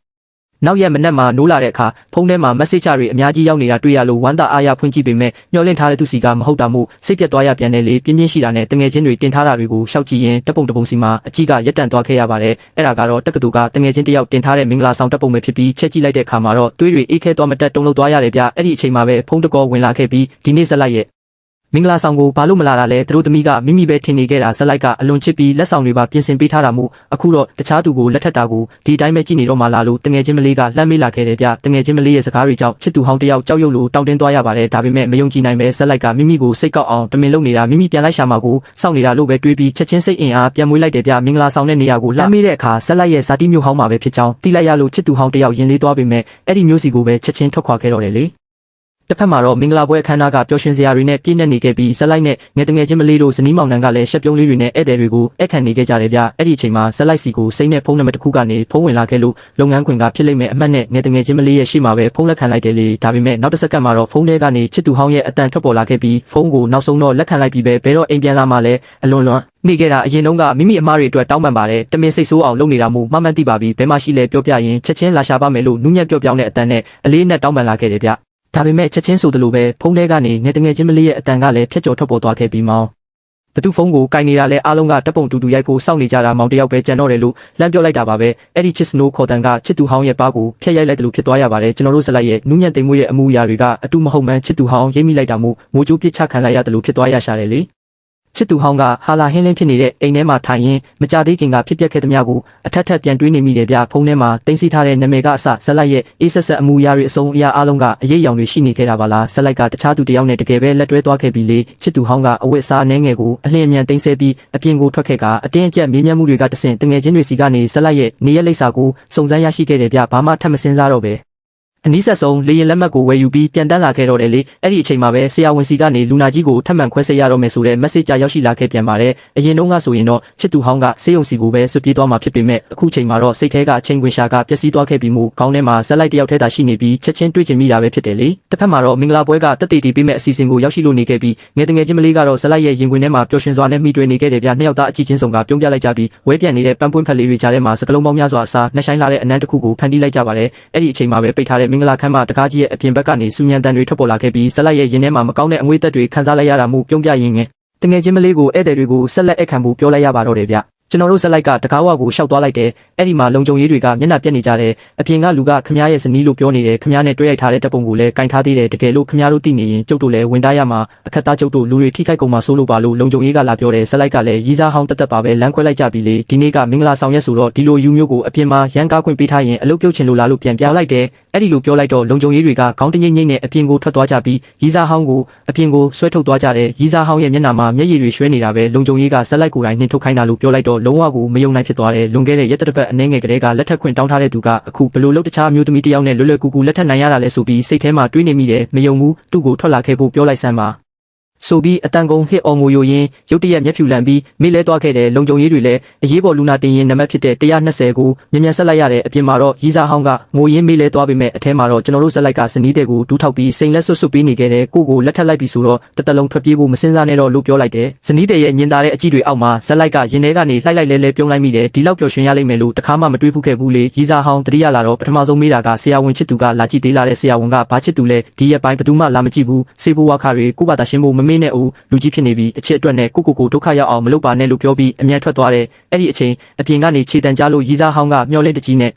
နောက်ရက်မနက်မှာနိုးလာတဲ့အခါဖုန်းထဲမှာ message တွေအများကြီးရောက်နေတာတွေ့ရလို့ဝမ်းသာအားရဖွင့်ကြည့်ပေမဲ့မျှော်လင့်ထားတဲ့သူစီကမဟုတ်တာမို့စိတ်ပြတ်သွားရပြန်တယ်လေပြင်းပြင်းရှိတာနဲ့တငယ်ချင်းတွေတင်ထားတာတွေကိုရှောက်ကြည့်ရင်တပ်ပုံတပုံစီမှာအကြီးကရက်တန့်သွားခဲ့ရပါတယ်အဲ့ဒါကတော့တက္ကသိုလ်ကတငယ်ချင်းတယောက်တင်ထားတဲ့မင်္ဂလာဆောင်တပ်ပုံပဲဖြစ်ပြီးချက်ကြည့်လိုက်တဲ့အခါမှာတော့သွေးတွေအေးခဲသွားမတက်တုံလို့သွားရတယ်ဗျအဲ့ဒီအချိန်မှာပဲဖုန်းတကောဝင်လာခဲ့ပြီးဒီနေ့ဇက်လိုက်ရဲ့မင်္ဂလာဆောင်ကိုဘာလို့မလာတာလဲသူတို့သမီးကမိမိပဲထင်နေခဲ့တာဇက်လိုက်ကအလွန်ချစ်ပြီးလက်ဆောင်တွေပါပြင်ဆင်ပေးထားတာမို့အခုတော့တခြားသူကိုလက်ထက်တာကိုဒီအတိုင်းပဲကြည့်နေတော့မှလာလို့တငယ်ချင်းမလေးကလှမ်းမေးလာခဲ့တယ်ဗျတငယ်ချင်းမလေးရဲ့စကားတွေကြောင့်ချစ်သူဟောင်းတယောက်ကြောက်ရွံ့လို့တောင်းတင်းသွားရပါတယ်ဒါပေမဲ့မယုံကြည်နိုင်ပဲဇက်လိုက်ကမိမိကိုစိတ်ကောက်အောင်တမင်လုပ်နေတာမိမိပြန်လိုက်ရှာမှာကိုစောင့်နေတာလို့ပဲတွေးပြီးချက်ချင်းစိတ်အင်အားပြန်မွေးလိုက်တယ်ဗျမင်္ဂလာဆောင်တဲ့နေရာကိုလှမ်းမေးတဲ့အခါဇက်လိုက်ရဲ့ဇာတိမျိုးဟောင်းမှာပဲဖြစ်ကြောင်းသိလိုက်ရလို့ချစ်သူဟောင်းတယောက်ရင်လေးသွားပေမဲ့အဲ့ဒီမျိုးစီကိုပဲချက်ချင်းထွက်ခွာခဲ့တော့တယ်လေတစ်ဖက်မှာတော့မင်္ဂလာပွဲအခမ်းအနားကပျော်ရွှင်စရာတွေနဲ့ပြည့်နှက်နေခဲ့ပြီးဇက်လိုက်နဲ့ငယ်တငယ်ချင်းမလေးတို့ဇနီးမောင်နှံကလည်းရှက်ပြုံးလေးတွေနဲ့ဧည့်သည်တွေကိုအခန့်နေခဲ့ကြတယ်ဗျအဲ့ဒီအချိန်မှာဇက်လိုက်စီကိုစိတ်နဲ့ဖုန်းနံပါတ်တစ်ခုကနေဖုန်းဝင်လာခဲ့လို့လုပ်ငန်းခွင်ကဖြစ်လိမ့်မယ်အမှတ်နဲ့ငယ်တငယ်ချင်းမလေးရဲ့ရှေ့မှာပဲဖုန်းလက်ခံလိုက်တယ်လေဒါပေမဲ့နောက်တစ်စက္ကန့်မှာတော့ဖုန်းထဲကနေချစ်သူဟောင်းရဲ့အတန်ထွက်ပေါ်လာခဲ့ပြီးဖုန်းကိုနောက်ဆုံးတော့လက်ခံလိုက်ပြီးပဲဘယ်တော့အိမ်ပြန်လာမှလဲအလွန်နေခဲ့တာအရင်တုန်းကမိမိအမားတွေအတွက်တောင်းပန်ပါတယ်တမင်စိတ်ဆိုးအောင်လုပ်နေတာမို့မှမှန်သိပါပြီဘယ်မှရှိလဲပြောပြရင်ချက်ချင်းလာရှာပါမယ်လို့နူးညံ့ပြောပြောင်းတဲ့အတန်နဲ့အလေးနဲ့တောင်းပန်လာခဲ့တယ်ဗျဒါပေမဲ့ချက်ချင်းဆိုသလိုပဲဖုန်းထဲကနေငယ်တငယ်ချင်းမလေးရဲ့အတန်ကလည်းဖြတ်ကျော်ထွက်ပေါ်သွားခဲ့ပြီးမောင်ဘသူဖုန်းကိုကင်နေတာလဲအားလုံးကတပ်ပုံတူတူရိုက်ဖို့စောင့်နေကြတာမောင်တယောက်ပဲကြံတော့တယ်လို့လမ်းပြောလိုက်တာပါပဲအဲ့ဒီချစ်စနိုးခေါ်တန်ကချစ်သူဟောင်းရဲ့ပါးကိုဖျက်ရိုက်လိုက်တယ်လို့ဖြစ်သွားရပါတယ်ကျွန်တော်တို့ဇက်လိုက်ရဲ့နူးညံ့သိမ်မွေ့ရဲ့အမှုအရာတွေကအတူမဟုတ်မှန်းချစ်သူဟောင်းရိပ်မိလိုက်တာမို့မိုးကြိုးပစ်ချခံလိုက်ရတယ်လို့ဖြစ်သွားရရှာတယ်လေချစ်သူဟောင်းကဟာလာဟင်းလင်းဖြစ်နေတဲ့အိမ်ထဲမှာထိုင်ရင်မကြသေးခင်ကဖြစ်ပျက်ခဲ့သမျှကိုအထက်ထက်ပြန်တွေးနေမိတယ်ဗျဖုန်းထဲမှာတင်စီထားတဲ့နာမည်ကအစဇက်လိုက်ရဲ့အေးဆက်ဆက်အမူအရာတွေအစုံအရာအလုံးကအရေးအယောင်တွေရှိနေခဲ့တာပါလားဇက်လိုက်ကတခြားသူတယောက်နဲ့တကယ်ပဲလက်တွဲသွားခဲ့ပြီးလေချစ်သူဟောင်းကအဝတ်အစားအနှဲငယ်ကိုအလျင်အမြန်တင်ဆဲပြီးအပြင်ကိုထွက်ခဲ့ကအတင်းအကျပ်မေးမြန်းမှုတွေကတဆင့်တငယ်ချင်းတွေစီကနေဇက်လိုက်ရဲ့နေရက်လိပ်စာကိုစုံစမ်းရရှိခဲ့တယ်ဗျဘာမှထပ်မစင်စားတော့ပဲအနီးဆက်ဆုံးလေရင်လက်မှတ်ကိုဝယ်ယူပြီးပြန်တန်းလာခဲ့တော့တယ်လေအဲ့ဒီအချိန်မှာပဲဆရာဝန်စီကနေလူနာကြီးကိုထပ်မံခွဲစိတ်ရတော့မယ်ဆိုတဲ့ message ရောက်ရှိလာခဲ့ပြန်ပါတယ်အရင်တုန်းကဆိုရင်တော့ချစ်သူဟောင်းကဆေးရုံစီကိုပဲဆွပြေးသွားမှာဖြစ်ပေမဲ့အခုချိန်မှာတော့စိတ်ထဲကအချိန်ခွင်ရှာကပျက်စီးသွားခဲ့ပြီးမှခေါင်းထဲမှာဇက်လိုက်တယောက်ထဲသာရှိနေပြီးချက်ချင်းတွေ့ချင်မိတာပဲဖြစ်တယ်လေတစ်ဖက်မှာတော့မင်္ဂလာပွဲကတက်တေတီပေးမဲ့အစီအစဉ်ကိုရောက်ရှိလို့နေခဲ့ပြီးငယ်တငယ်ချင်းမလေးကတော့ဇက်လိုက်ရဲ့ရင်ခွင်ထဲမှာပျော်ရွှင်စွာနဲ့မိတွေ့နေခဲ့တယ်ဗျနှစ်ယောက်သားအကြည့်ချင်းစုံကပြုံးပြလိုက်ကြပြီးဝဲပြန်နေတဲ့ပန်းပွင့်ဖက်လေးတွေကြားထဲမှာစကလုံးပေါင်းများစွာအစားနှဆိုင်လာတဲ့အနံ့တစ်ခုကိုဖန်တီးလိုက်ကြပါတယ်အဲ့ဒီအချိန်မှာပဲပိတ်ထားတဲ့မင်္ဂလာခမ်းမတကားကြီးရဲ့အပြင်ဘက်ကနေစူညံတန်တွေထွက်ပေါ်လာခဲ့ပြီးဇက်လိုက်ရဲ့ရင်ထဲမှာမကောင်းတဲ့အငွေ့သက်တွေခံစားလိုက်ရတာမို့ပြုံးပြရင်းငယ်တငယ်ချင်းမလေးကိုဧည့်သည်တွေကိုဆက်လက်အခမ်းဖို့ပြောလိုက်ရပါတော့တယ်ဗျကျွန်တော်တို့ဇက်လိုက်ကတကားဝကိုရှောက်သွားလိုက်တယ်အဲ့ဒီမှာလုံခြုံရေးတွေကမျက်နှာပြက်နေကြတယ်အပြင်ကလူကခမားရဲ့ဇနီးလို့ပြောနေတယ်ခမားနဲ့တွေ့ရိုက်ထားတဲ့တပ်ပုံကိုလည်းကင်ထားသေးတယ်တကယ်လို့ခမားတို့သိနေရင်ကျုပ်တို့လည်းဝင်သားရမှာအခက်သားကျုပ်တို့လူတွေထိခိုက်ကုန်မှာစိုးလို့ပါလို့လုံခြုံရေးကလာပြောတယ်ဇက်လိုက်ကလည်းရီးစားဟောင်းတက်တက်ပါပဲလမ်းခွဲလိုက်ကြပြီလေဒီနေ့ကမင်္ဂလာဆောင်ရက်ဆိုတော့ဒီလိုယူမျိုးကိုအပြင်မှာရန်ကားခွင့်ပေးထားရင်အလုပ်ပြုတ်ချင်လို့လားလို့ပြန်ပြလိုက်တယ်အဲ့ဒီလိုပြောလိုက်တော့လုံခြုံရေးတွေကခေါင်းတငိမ့်ငိမ့်နဲ့အပြင်ကိုထွက်သွားကြပြီးရီးစားဟောင်းကိုအပြင်ကိုဆွဲထုတ်သွားကြတယ်ရီးစားဟောင်းရဲ့မျက်နှာမှာမျက်ရည်တွေရွှဲနေတာပဲလုံခြုံရေးကဇက်လိုက်ကိုယ်တိုင်နှင်ထုတ်ခိုင်းတာလို့ပြောလိုက်တော့လုံးဝကိုမယုံနိုင်ဖြစ်သွားတယ်လွန်ခဲ့တဲ့ရက်တစ်ပတ်အနည်းငယ်ကလေးကလက်ထက်ခွင့်တောင်းထားတဲ့သူကအခုဘလို့လို့တခြားမျိုးသမီးတယောက်နဲ့လွယ်လွယ်ကူကူလက်ထက်နိုင်ရတာလဲဆိုပြီးစိတ်ထဲမှာတွေးနေမိတယ်မယုံဘူးသူ့ကိုထွက်လာခဲ့ဖို့ပြောလိုက်စမ်းပါဆိုပြီးအတန်ကုန်ဟစ်အော်ငိုယိုရင်းရုတ်တရက်မျက်ဖြူလန့်ပြီးမိလဲသွားခဲ့တဲ့လုံခြုံရေးတွေလည်းအရေးပေါ်လူနာတင်ရင်နံပါတ်ဖြစ်တဲ့120ကိုမြန်မြန်ဆက်လိုက်ရတဲ့အပြင်မှာတော့ရီးစားဟောင်းကငိုရင်းမိလဲသွားပေမဲ့အထဲမှာတော့ကျွန်တော်တို့ဇက်လိုက်ကဇနီးတဲ့ကိုဒူးထောက်ပြီးစိန်လက်ဆွတ်ဆွတ်ပေးနေခဲ့တဲ့ကိုကိုလက်ထက်လိုက်ပြီးဆိုတော့တတလုံးထွက်ပြေးဖို့မစင်စားနဲ့တော့လို့ပြောလိုက်တယ်ဇနီးတဲ့ရဲ့ညင်သားတဲ့အကြည့်တွေအောက်မှာဇက်လိုက်ကရင်ထဲကနေလှိုက်လိုက်လဲလဲပြုံးလိုက်မိတယ်ဒီလောက်ပျော်ရွှင်ရလိမ့်မယ်လို့တခါမှမတွေးဖူးခဲ့ဘူးလေရီးစားဟောင်းတတိယလာတော့ပထမဆုံးမေးတာကဆရာဝန်ချစ်သူကလာကြည့်သေးလာတဲ့ဆရာဝန်ကဘာချစ်သူလဲဒီရက်ပိုင်းဘသူမှလာမကြည့်ဘူးစေဘိုဝါခါတွေကိုဘာသာရှင်းဖို့မမေ့နဲ့ဦးလူကြီးဖြစ်နေပြီးအချစ်အတွက်နဲ့ကိုဒုက္ခရောက်အောင်မလုပ်ပါနဲ့လို့ပြောပြီးအမြန်ထွက်သွားတယ်အဲ့ဒီအချိန်အပြင်ကနေခြေတံကြားလို့ရီးစားဟောင်းကမျောလင့်တကြီးနဲ့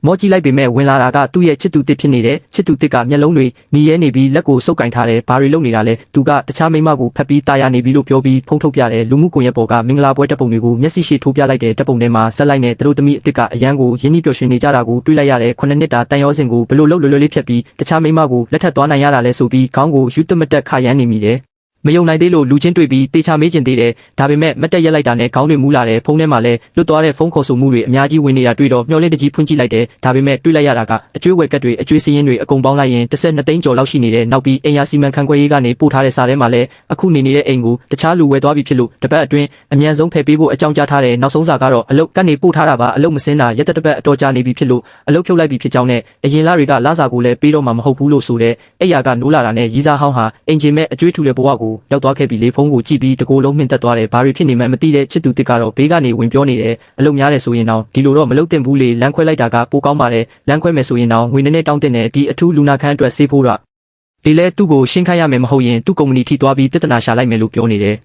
မောကြီးလိုက်ပေမဲ့ဝင်လာတာကသူ့ရဲ့ချစ်သူတစ်ဖြစ်နေတဲ့ချစ်သူတစ်ကမျက်လုံးတွေနီးရဲနေပြီးလက်ကိုစုပ်ကင်ထားတယ်ဘာတွေလုပ်နေတာလဲသူကတခြားမိန်းမကိုဖက်ပြီးတာယာနေပြီလို့ပြောပြီးဖုံးထုတ်ပြတယ်လူမှုကွန်ရက်ပေါ်ကမင်္ဂလာပွဲတပ်ပုံတွေကိုမျက်စိရှိထိုးပြလိုက်တဲ့တပ်ပုံထဲမှာဆက်လိုက်နဲ့သူတို့သမီးအစ်စ်ကအရန်ကိုရင်းနှီးပျော်ရွှင်နေကြတာကိုတွေ့လိုက်ရတယ်9နှစ်တာတန်ရောစင်ကိုဘလို့လွယ်လွယ်လေးဖြတ်ပြီးတခြားမိန်းမကိုလက်ထပ်သွားနိုင်ရတာလဲဆိုပြီးခေါင်းကိုယူတမတက်ခရမ်းနေမိတယ်မယုံနိုင်သေးလို့လူချင်းတွေ့ပြီးတေချာမေးကျင်သေးတယ်ဒါပေမဲ့မတက်ရက်လိုက်တာနဲ့ခေါင်းတွေမူးလာတယ်ဖုန်းထဲမှာလဲလွတ်သွားတဲ့ဖုန်းခေါ်ဆိုမှုတွေအများကြီးဝင်နေတာတွေ့တော့မျောလင့်တကြီးဖွင့်ကြည့်လိုက်တယ်ဒါပေမဲ့တွေ့လိုက်ရတာကအကျွေးဝယ်ကတ်တွေအကျွေးစည်းရင်းတွေအကုန်ပေါင်းလိုက်ရင်12သိန်းကျော်လောက်ရှိနေတဲ့နောက်ပြီးအိမ်ယာစီမံခန့်ခွဲရေးကနေပို့ထားတဲ့စာထဲမှာလဲအခုနေနေတဲ့အိမ်ကိုတခြားလူဝယ်သွားပြီဖြစ်လို့တပတ်အတွင်းအမြန်ဆုံးဖယ်ပေးဖို့အကြောင်းကြားထားတဲ့နောက်ဆုံးစာကတော့အလုတ်ကနေပို့ထားတာပါအလုတ်မစင်းတာရက်တပတ်အတော်ကြာနေပြီဖြစ်လို့အလုတ်ဖြုတ်လိုက်ပြီဖြစ်ကြောင်းနဲ့အရင်လတွေကလစာကိုလည်းပေးတော့မှမဟုတ်ဘူးလို့ဆိုတဲ့အဲ့ရကနိုးလာတာနဲ့ရီးစားဟောင်းဟာအင်ဂျင်မဲ့အကျွေးထူတဲ့ဘဝကိုရောက်သွားခဲ့ပြီဖုန်းကိုကြည့်ပြီးတကိုယ်လုံးမြင့်တက်သွားတယ်ဘာတွေဖြစ်နေမှန်းမသိတဲ့ချစ်သူတစ်ကတော့ဘေးကနေဝင်ပြောနေတယ်အလုပ်များတယ်ဆိုရင်တော့ဒီလိုတော့မလုပ်သင့်ဘူးလေလမ်းခွဲလိုက်တာကပိုကောင်းပါတယ်လမ်းခွဲမယ်ဆိုရင်တော့ငွေနည်းနည်းတောင်းတင်တယ်ဒီအထူးလူနာခန်းအတွက်ဆေးဖို့တော့ဒီလဲသူ့ကိုရှင်းခိုင်းရမယ်မဟုတ်ရင်သူ့ကုမ္ပဏီထိသွားပြီးပြဿနာရှာလိုက်မယ်လို့ပြောနေတယ်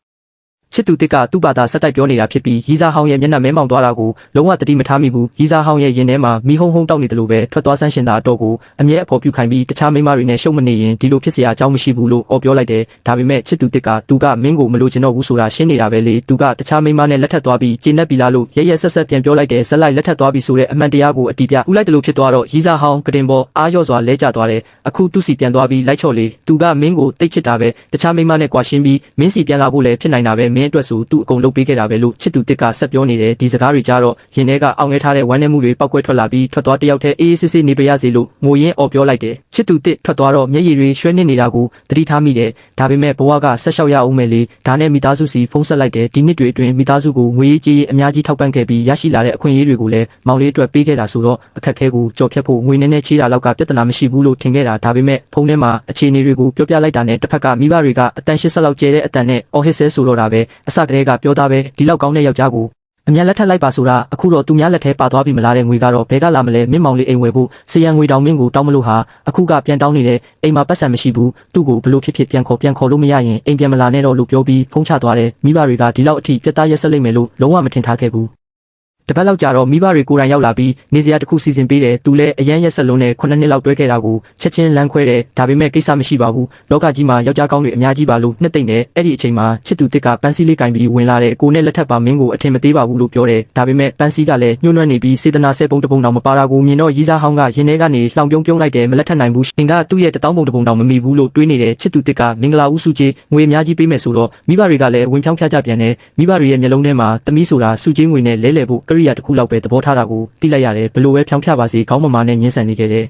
ချစ်သူတစ်ကသူ့ဘာသာဆက်တိုက်ပြောနေတာဖြစ်ပြီးရီးစားဟောင်းရဲ့မျက်နှာမဲမောင်သွားတာကိုလုံးဝတတိမထားမိဘူးရီးစားဟောင်းရဲ့ရင်ထဲမှာမီးဟုံးဟုံးတောက်နေတယ်လို့ပဲထွက်သွားဆန်းရှင်တာအတော့ကိုအမြဲအဖော်ပြုခိုင်းပြီးတခြားမိန်းမတွေနဲ့ရှုပ်မနေရင်ဒီလိုဖြစ်เสียအကြောင်းမရှိဘူးလို့အော်ပြောလိုက်တယ်ဒါပေမဲ့ချစ်သူတစ်ကသူကမင်းကိုမလိုချင်တော့ဘူးဆိုတာရှင်းနေတာပဲလေသူကတခြားမိန်းမနဲ့လက်ထပ်သွားပြီးကျေနပ်ပြီလားလို့ရဲဆက်ဆက်ပြန်ပြောလိုက်တယ်ဇက်လိုက်လက်ထပ်သွားပြီဆိုတဲ့အမှန်တရားကိုအတီးပြဥလိုက်တယ်လို့ဖြစ်သွားတော့ရီးစားဟောင်းကတင်ပေါ်အားလျော့စွာလဲကျသွားတယ်အခုသူ့စီပြန်သွားပြီးလိုက်ချော့လေသူကမင်းကိုတိတ်ချစ်တာပဲတခြားမိန်းမနဲ့ကွာရှင်းပြီးမင်းစီပြန်လာဖို့လည်းဖြစ်နိုင်တာပဲမင်းအတွက်ဆိုသူ့အကုန်လုပ်ပေးခဲ့တာပဲလို့ချစ်သူတစ်ကဆက်ပြောနေတယ်ဒီစကားတွေကြတော့ရင်ထဲကအောင်ငဲထားတဲ့ဝမ်းနည်းမှုတွေပောက်ကွဲထွက်လာပြီးထွက်သွားတယောက်တည်းအေးအေးဆေးဆေးနေပါရစေလို့ငိုရင်းအော်ပြောလိုက်တယ်ချစ်သူတစ်ထွက်သွားတော့မျက်ရည်တွေရွှဲနစ်နေတာကိုသတိထားမိတယ်ဒါပေမဲ့ဘဝကဆက်လျှောက်ရအောင်မယ်လေဒါနဲ့မိသားစုစီဖုံးဆက်လိုက်တယ်ဒီနှစ်တွေအတွင်းမိသားစုကိုငွေရေးကြေးရေးအများကြီးထောက်ပံ့ခဲ့ပြီးရရှိလာတဲ့အခွင့်အရေးတွေကိုလည်းမောင်လေးအတွက်ပေးခဲ့တာဆိုတော့အခက်အခဲကိုကြော်ဖြတ်ဖို့ငွေနည်းနည်းချေးတာလောက်ကပြဿနာမရှိဘူးလို့ထင်ခဲ့တာဒါပေမဲ့ဖုန်းထဲမှာအခြေအနေတွေကိုပြောပြလိုက်တာနဲ့တစ်ဖက်ကမိဘတွေကအတန်80လောက်ကျဲတဲ့အတန်နဲ့အော်ဟစ်ဆဲဆိုတော့တာပဲအစကတည်းကပြောသားပဲဒီလောက်ကောင်းတဲ့ယောက်ျားကိုအမြန်လက်ထပ်လိုက်ပါဆိုတာအခုတော့သူများလက်ထဲပါသွားပြီမလားတဲ့ငွေကတော့ဘဲကလာမလဲမင်းမောင်လေးအိမ်ဝယ်ဖို့စရန်ငွေတောင်မင်းကိုတောင်းမလို့ဟာအခုကပြန်တောင်းနေတဲ့အိမ်မှာပတ်စံမရှိဘူးသူ့ကိုဘလို့ဖြစ်ဖြစ်ပြန်ခေါ်လို့မရရင်အိမ်ပြန်မလာနဲ့တော့လို့ပြောပြီးဖုံးချသွားတယ်မိဘတွေကဒီလောက်အထိပြတ်သားရက်ဆက်လိမ့်မယ်လို့လုံးဝမထင်ထားခဲ့ဘူးတပတ်လောက်ကြာတော့မိဘတွေကိုယ်တိုင်ရောက်လာပြီးနေစရာတစ်ခုစီစဉ်ပေးတယ်သူလည်းအရန်ရက်ဆက်လုံးနဲ့9နှစ်လောက်တွဲခဲ့တာကိုချက်ချင်းလမ်းခွဲတယ်ဒါပေမဲ့ကိစ္စမရှိပါဘူးလောကကြီးမှာယောက်ျားကောင်းတွေအများကြီးပါလို့နှစ်သိမ့်တယ်အဲ့ဒီအချိန်မှာချစ်သူတစ်ကပန်းစည်းလေးကင်ပြီးဝင်လာတဲ့ကိုနဲ့လက်ထပ်ပါမင်းကိုအထင်မသေးပါဘူးလို့ပြောတယ်ဒါပေမဲ့ပန်းစည်းကလည်းညှို့နှွမ်းနေပြီးစေတနာဆဲပုံတပုံတောင်မပါတာကိုမြင်တော့ရီးစားဟောင်းကရင်ထဲကနေလှောင်ပြုံးလိုက်တယ်မလက်ထပ်နိုင်ဘူးရှင်ကသူ့ရဲ့တောင်းပုံတပုံတောင်မမီဘူးလို့တွေးနေတဲ့ချစ်သူတစ်ကမင်္ဂလာဦးစုကြီးငွေအများကြီးပေးမယ်ဆိုတော့မိဘတွေကလည်းဝင်ဖြောင်းဖြားကြပြန်တယ်မိဘတွေရဲ့မျက်လုံးထဲမှာတမီးဆိုတာစုကြီးငွေနဲ့လဲလှယ်ဖို့ကရိယာတစ်ခုလောက်ပဲသဘောထားတာကိုသိလိုက်ရတယ်ဘလို့ပဲဖြောင်းဖြပါစေခေါင်းမမာနဲ့ညှင်းဆန်နေခဲ့တယ်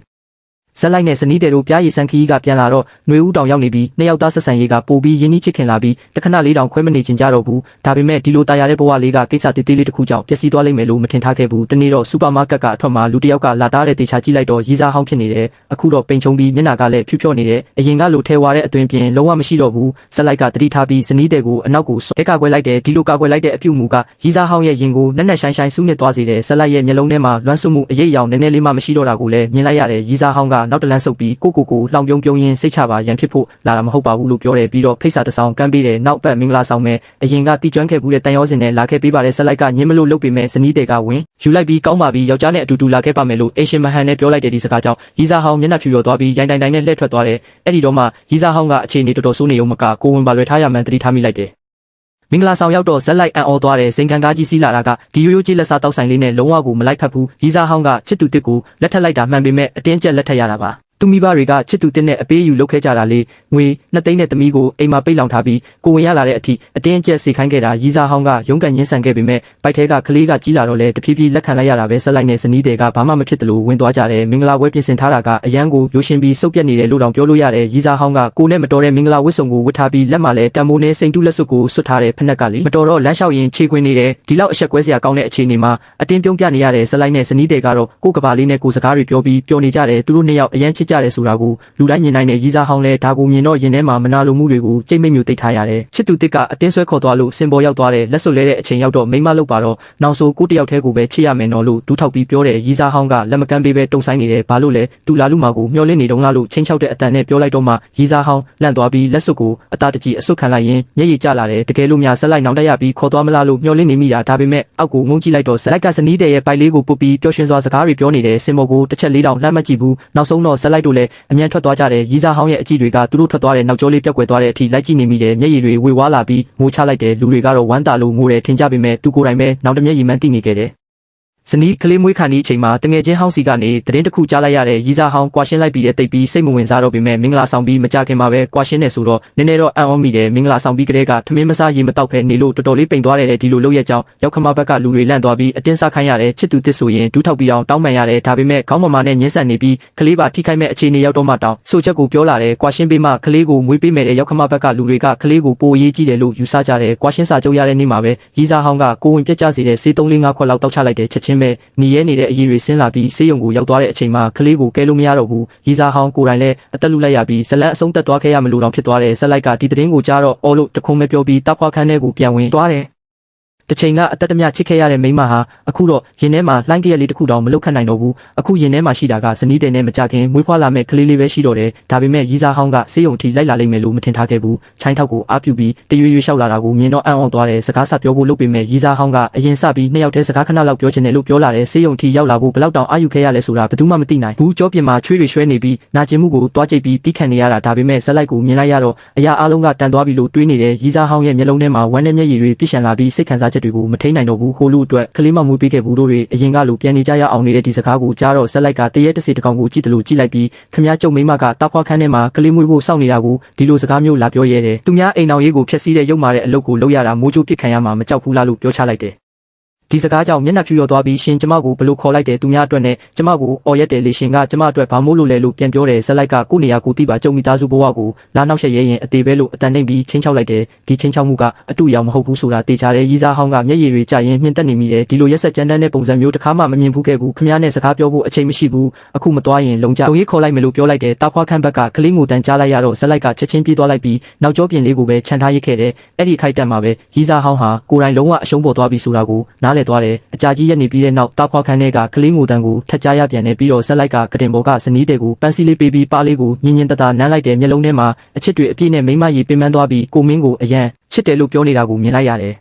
ဇက်လိုက်နဲ့ဇနီးတဲ့တို့ပြားရည်ဆန်းခီးကပြန်လာတော့ຫນွေဦးတောင်ရောက်နေပြီးနှစ်ယောက်သားဆက်ဆံရေးကပိုပြီးရင်းနှီးချစ်ခင်လာပြီးတခဏလေးတောင်ခွဲမနေချင်ကြတော့ဘူးဒါပေမဲ့ဒီလိုတာယာတဲ့ဘဝလေးကကိစ္စတေးသေးလေးတစ်ခုကြောင့်ပျက်စီးသွားလိမ့်မယ်လို့မထင်ထားခဲ့ဘူးတနေ့တော့စူပါမားကတ်ကအထွက်မှာလူတစ်ယောက်ကလာတားတဲ့တေချာကြည့်လိုက်တော့ရီးစားဟောင်းဖြစ်နေတယ်အခုတော့ပိန်ချုံပြီးမျက်နှာကလည်းဖြူဖြော့နေတယ်အရင်ကလိုထဲဝါတဲ့အသွင်ပြင်လုံးဝမရှိတော့ဘူးဇက်လိုက်ကတတိထားပြီးဇနီးတဲ့ကိုအနောက်ကိုဆွဲကာကွယ်လိုက်တယ်ဒီလိုကာကွယ်လိုက်တဲ့အပြုတ်မူကရီးစားဟောင်းရဲ့ရင်ကိုနက်နက်ရှိုင်းရှိုင်းဆူးနစ်သွားစေတယ်ဇက်လိုက်ရဲ့မျက်လုံးထဲမှာလွမ်းဆွမှုအရေးအယောင်နည်းနည်းလေးမှမရှိတော့တာကိုလည်းမြင်လိုက်ရတယ်ရီးစားဟောင်းကနောက်တလန်းဆုပ်ပြီးကိုလှောင်ပြုံးရင်းစိတ်ချပါရန်ဖြစ်ဖို့လာတာမဟုတ်ပါဘူးလို့ပြောတယ်ပြီးတော့ဖိတ်စာတစ်ဆောင်ကမ်းပေးတယ်နောက်ပတ်မင်္ဂလာဆောင်မယ်အရင်ကတီကျွမ်းခဲ့ဘူးတဲ့တန်ရောစင်နဲ့လာခဲ့ပေးပါတဲ့ဇက်လိုက်ကညင်းမလို့လုပ်ပေမဲ့ဇနီးတဲ့ကဝင်ယူလိုက်ပြီးကောင်းပါပြီယောက်ျားနဲ့အတူတူလာခဲ့ပါမယ်လို့အေရှင်မဟန်နဲ့ပြောလိုက်တဲ့ဒီစကားကြောင့်ရီးစားဟောင်းမျက်နှာဖြူရော်သွားပြီးရိုင်တိုင်နဲ့လှည့်ထွက်သွားတယ်အဲ့ဒီတော့မှရီးစားဟောင်းကအခြေအနေတော်တော်ဆိုးနေုံမကကိုဝင်ပါလွယ်ထားရမှန်းသတိထားမိလိုက်တယ်မင်္ဂလာဆောင်ရောက်တော့ဇက်လိုက်အံ့ဩသွားတယ်စိန်ခံကားကြီးစီးလာတာကဒီရိုးရိုးကြီးလက်စားတောက်ဆိုင်လေးနဲ့လုံးဝကိုမလိုက်ဖက်ဘူးရီးစားဟောင်းကချစ်သူတစ်ကိုလက်ထက်လိုက်တာမှန်ပေမဲ့အတင်းကျပ်လက်ထက်ရတာပါသူမိဘတွေကချစ်သူတစ်နဲ့အပေးယူလုပ်ခဲ့ကြတာလေငွေ2သိန်းနဲ့သမီးကိုအိမ်မှာပိတ်လောင်ထားပြီးကိုဝင်ရလာတဲ့အထိအတင်းကျပ်စေခိုင်းခဲ့တာရီးစားဟောင်းကရုန်းကန်ညှင်းဆန်ခဲ့ပေမဲ့ပိုက်ထဲကကလေးကကြီးလာတော့လေတဖြည်းဖြည်းလက်ခံလိုက်ရတာပဲဆက်လိုက်နဲ့ဇနီးတွေကဘာမှမဖြစ်တယ်လို့ဝင်သွားကြတယ်မင်္ဂလာဝဲပြင်ဆင်ထားတာကအရန်ကိုရိုးရှင်းပြီးစုပ်ပြတ်နေတယ်လို့တောင်ပြောလို့ရတယ်ရီးစားဟောင်းကကိုနဲ့မတော်တဲ့မင်္ဂလာဝတ်စုံကိုဝတ်ထားပြီးလက်မှာလည်းတံမိုးနဲ့စိန်တူးလက်စွပ်ကိုဆွတ်ထားတဲ့ဖက်နှက်ကလေမတော်တော့လမ်းလျှောက်ရင်ခြေခွင်းနေတယ်ဒီလောက်အဆက်ကွဲစရာကောင်းတဲ့အခြေအနေမှာအတင်းပြုံးပြနေရတဲ့ဆက်လိုက်နဲ့ဇနီးတွေကတော့ကိုကဘာလေးနဲ့ကိုစကားတွေပြောပြီးပျော်နေကြတယ်သူတို့နှစ်ယောက်အရန်ချစ်ကြ တယ်ဆိုတာကိုလူတိုင်းမြင်နိုင်တဲ့ရီးစားဟောင်းလဲဒါကိုမြင်တော့ရင်ထဲမှာမနာလိုမှုတွေကိုကြိတ်မိတ်မျိုးတိတ်ထားရတယ်ချစ်သူတစ်ကအတင်းဆွဲခေါ်သွားလို့စင်ပေါ်ရောက်သွားတဲ့လက်စွပ်လဲတဲ့အချိန်ရောက်တော့မိမလောက်ပါတော့နောက်ဆိုကိုတယောက်တည်းကိုပဲချစ်ရမယ်နော်လို့ဒူးထောက်ပြီးပြောတဲ့ရီးစားဟောင်းကလက်မကမ်းပေးပဲတုံဆိုင်နေတယ်ဘာလို့လဲသူလာလူမာကိုမျောလင်းနေတုံးလားလို့ချင်းချောက်တဲ့အတန်နဲ့ပြောလိုက်တော့မှရီးစားဟောင်းလန့်သွားပြီးလက်စွပ်ကိုအသားတကြီးအစွတ်ခံလိုက်ရင်မျက်ရည်ကျလာတယ်တကယ်လို့များဆက်လိုက်နောင်တက်ရပြီးခေါ်သွားမလားလို့မျောလင်းနေမိတာဒါပေမဲ့အောက်ကိုငုံကြည့်လိုက်တော့ဇလိုက်ကဇနီးတဲ့ရဲ့ပိုက်လေးကိုပုတ်ပြီးပျော်ရွှင်စွာစကားတွေပြောနေတယ်စင်ပေါ်ကိုတစ်ချက်လေးတောင်လှမ်းမကြည့်ဘူးနောက်ဆုံးတော့ဇလိုက်တို့လည်းအမြန်ထွက်သွားကြတယ်ရီးစားဟောင်းရဲ့အကြည့်တွေကသူတို့ထွက်သွားတဲ့နောက်ကျောလေးပြက်ကွယ်သွားတဲ့အထိလိုက်ကြည့်နေမိတယ်မျက်ရည်တွေဝေဝါးလာပြီးငိုချလိုက်တယ်လူတွေကတော့ဝမ်းသာလို့ငိုတယ်ထင်ကြပေမဲ့သူကိုယ်တိုင်ပဲနောက်တစ်မျက်ရည်မှန်းသိနေခဲ့တယ်ဇနီးကလေးမွေးခါနီးအချိန်မှာတငယ်ချင်းဟောင်းစီကနေသတင်းတစ်ခုကြားလိုက်ရတဲ့ရီးစားဟောင်းကွာရှင်းလိုက်ပြီးတဲ့တိတ်ပြီးစိတ်မဝင်စားတော့ပေမဲ့မင်္ဂလာဆောင်ပြီးမကြခင်မှာပဲကွာရှင်းနေဆိုတော့နည်းနည်းတော့အံ့ဩမိတယ်မင်္ဂလာဆောင်ပြီးကလေးကထမင်းမစားရေမတောက်ဖဲနေလို့တော်တော်လေးပိန်သွားတယ်ဒီလိုလုပ်ရကြောင်းရောက်ခမဘက်ကလူတွေလန့်သွားပြီးအတင်းစားခိုင်းရတယ်ချစ်သူတစ်ဆိုရင်ဒူးထောက်ပြီးအောင်တောင်းပန်ရတယ်ဒါပေမဲ့ခေါင်းမမာနဲ့ညှင်းဆန်နေပြီးကလေးပါထိခိုက်မဲ့အခြေအနေရောက်တော့မှတောင်းဆိုချက်ကိုပြောလာတယ်ကွာရှင်းပေးမှကလေးကိုမွေးပေးမယ်တဲ့ရောက်ခမဘက်ကလူတွေကကလေးကိုပိုအရေးကြီးတယ်လို့ယူဆကြတယ်ကွာရှင်းစာချုပ်ရတဲ့နေ့မှာပဲရီးစားဟောင်းကကိုဝင်ပြက်ကြစေတဲ့ဆေး3-4ခွက်လောက်တောက်ချလိုက်တယ်ချက်ချင်းပဲနီရဲနေတဲ့အရေးတွေဆင်းလာပြီးဆေးရုံကိုရောက်သွားတဲ့အချိန်မှာကလေးကိုကဲလို့မရတော့ဘူးရီးစားဟောင်းကိုယ်တိုင်လည်းအသက်လူလိုက်ရပြီးဇလန်အဆုံးသက်သွားခဲ့ရမလို့တောင်ဖြစ်သွားတယ်ဇလိုက်ကဒီသတင်းကိုကြားတော့အော်လို့တခုံးပဲပြောပြီးတပ်ဖွားခန်းထဲကိုပြန်ဝင်သွားတယ်တချိန်ကအသက်တမျှချစ်ခဲ့ရတဲ့မိန်းမဟာအခုတော့ရင်ထဲမှာလှိုင်းကြက်လေးတစ်ခုတောင်မလုတ်ခတ်နိုင်တော့ဘူးအခုရင်ထဲမှာရှိတာကဇနီးတဲ့နဲ့မကြခင်မွေးဖွားလာမဲ့ကလေးလေးပဲရှိတော့တယ်ဒါပေမဲ့ရီးစားဟောင်းကဆေးရုံထိလိုက်လာလိမ့်မယ်လို့မထင်ထားခဲ့ဘူးချိုင်းထောက်ကိုအားပြုပြီးတရွေ့ရွေ့လျှောက်လာတာကိုမြင်တော့အံ့ဩသွားတယ်စကားဆက်ပြောဖို့လုပ်ပေမဲ့ရီးစားဟောင်းကအရင်စပြီးနှစ်ယောက်တည်းစကားခဏလောက်ပြောချင်တယ်လို့ပြောလာတယ်ဆေးရုံထိရောက်လာဖို့ဘယ်လောက်တောင်အာယူခဲ့ရလဲဆိုတာဘယ်သူမှမသိနိုင်ဘူးကြောပြင်မှာချွေးတွေရွှဲနေပြီးနာကျင်မှုကိုတွားကြိတ်ပြီးတီးခံနေရတာဒါပေမဲ့ဇက်လိုက်ကိုမြင်လိုက်ရတော့အရာအလုံးကတန်သွားပြီလို့တွေးနေတယ်ရီးစားဟောင်းရဲ့မျက်လုံးထဲမှာဝမ်းနဲ့မျက်ရည်တွေပြည့်ရှံလာပြီးစိတ်ခံစားချက်တွေကိုမထိန်နိုင်တော့ဘူးဟိုလူအတွက်ကလေးမမွေးပေးခဲ့ဘူးတို့တွေအရင်ကလိုပြန်နေကြရအောင်နေတဲ့ဒီစကားကိုကြားတော့ဇက်လိုက်ကတရေတစေတကောင်ကိုကြည့်တယ်လို့ကြည့်လိုက်ပြီးခမည်းကျုပ်မိမကတောက်ဖွားခန်းထဲမှာကလေးမွေးဖို့စောင့်နေတာကိုဒီလိုစကားမျိုးလာပြောရဲတယ်သူများအိမ်အောင်ရေးကိုဖျက်ဆီးတဲ့ရုပ်မာတဲ့အလုပ်ကိုလုပ်ရတာမိုးချိုးပစ်ခံရမှာမကြောက်ဘူးလားလို့ပြောချလိုက်တယ်ဒီစကားကြောင့်မျက်နှာဖြူရောသွားပြီးရှင်ကျမကိုဘလို့ခေါ်လိုက်တယ်သူများအတွက်နဲ့ကျမကိုအော်ရက်တယ်လေရှင်ကကျမအတွက်ဘာမို့လို့လဲလို့ပြန်ပြောတယ်ဇက်လိုက်ကကိုနေရာကိုတိပါကြုံမိသားစုဘဝကိုလာနောက်ဆက်ရဲရင်အသေးပဲလို့အတန်နှိမ့်ပြီးချင်းချောက်လိုက်တယ်ဒီချင်းချောက်မှုကအတူရောင်မဟုတ်ဘူးဆိုတာတေချာတယ်ရီးစားဟောင်းကမျက်ရည်တွေကျရင်မြင့်တက်နေမိတယ်ဒီလိုရက်ဆက်ကြမ်းတမ်းတဲ့ပုံစံမျိုးတစ်ခါမှမမြင်ဘူးခဲ့ဘူးခမည်းနဲ့စကားပြောဖို့အချိန်မရှိဘူးအခုမသွားရင်လုံကြုံရေးခေါ်လိုက်မယ်လို့ပြောလိုက်တယ်တာဖွားခန့်ဘက်ကကလေးငိုတန်ကြားလိုက်ရတော့ဇက်လိုက်ကချက်ချင်းပြေးသွားလိုက်ပြီးနောက်ကျောပြင်လေးကိုပဲခြံထားရစ်ခဲ့တယ်အဲ့ဒီခိုက်တက်မှာပဲရီးစားဟောင်းဟာကိုယ်တိုင်လုံးဝအရှုံးပေါ်သွားပြီဆိုတာကိုနားလည်သွားတယ်အကြာကြီးရက်နေပြီးတဲ့နောက်တာဖွားခန်းထဲကကလေးငိုတန်ကိုထက်ကြားရပြန်နေပြီးတော့ဇက်လိုက်ကကတင်ပေါ်ကဇနီးတဲ့ကိုပန်းစည်းလေးပေးပြီးပါလေးကိုညင်ညင်တတနမ်းလိုက်တဲ့မျက်လုံးထဲမှာအချစ်တွေအပြည့်နဲ့မိမရီပင်ပန်းသွားပြီးကိုမင်းကိုအရန်ချစ်တယ်လို့ပြောနေတာကိုမြင်လိုက်ရတယ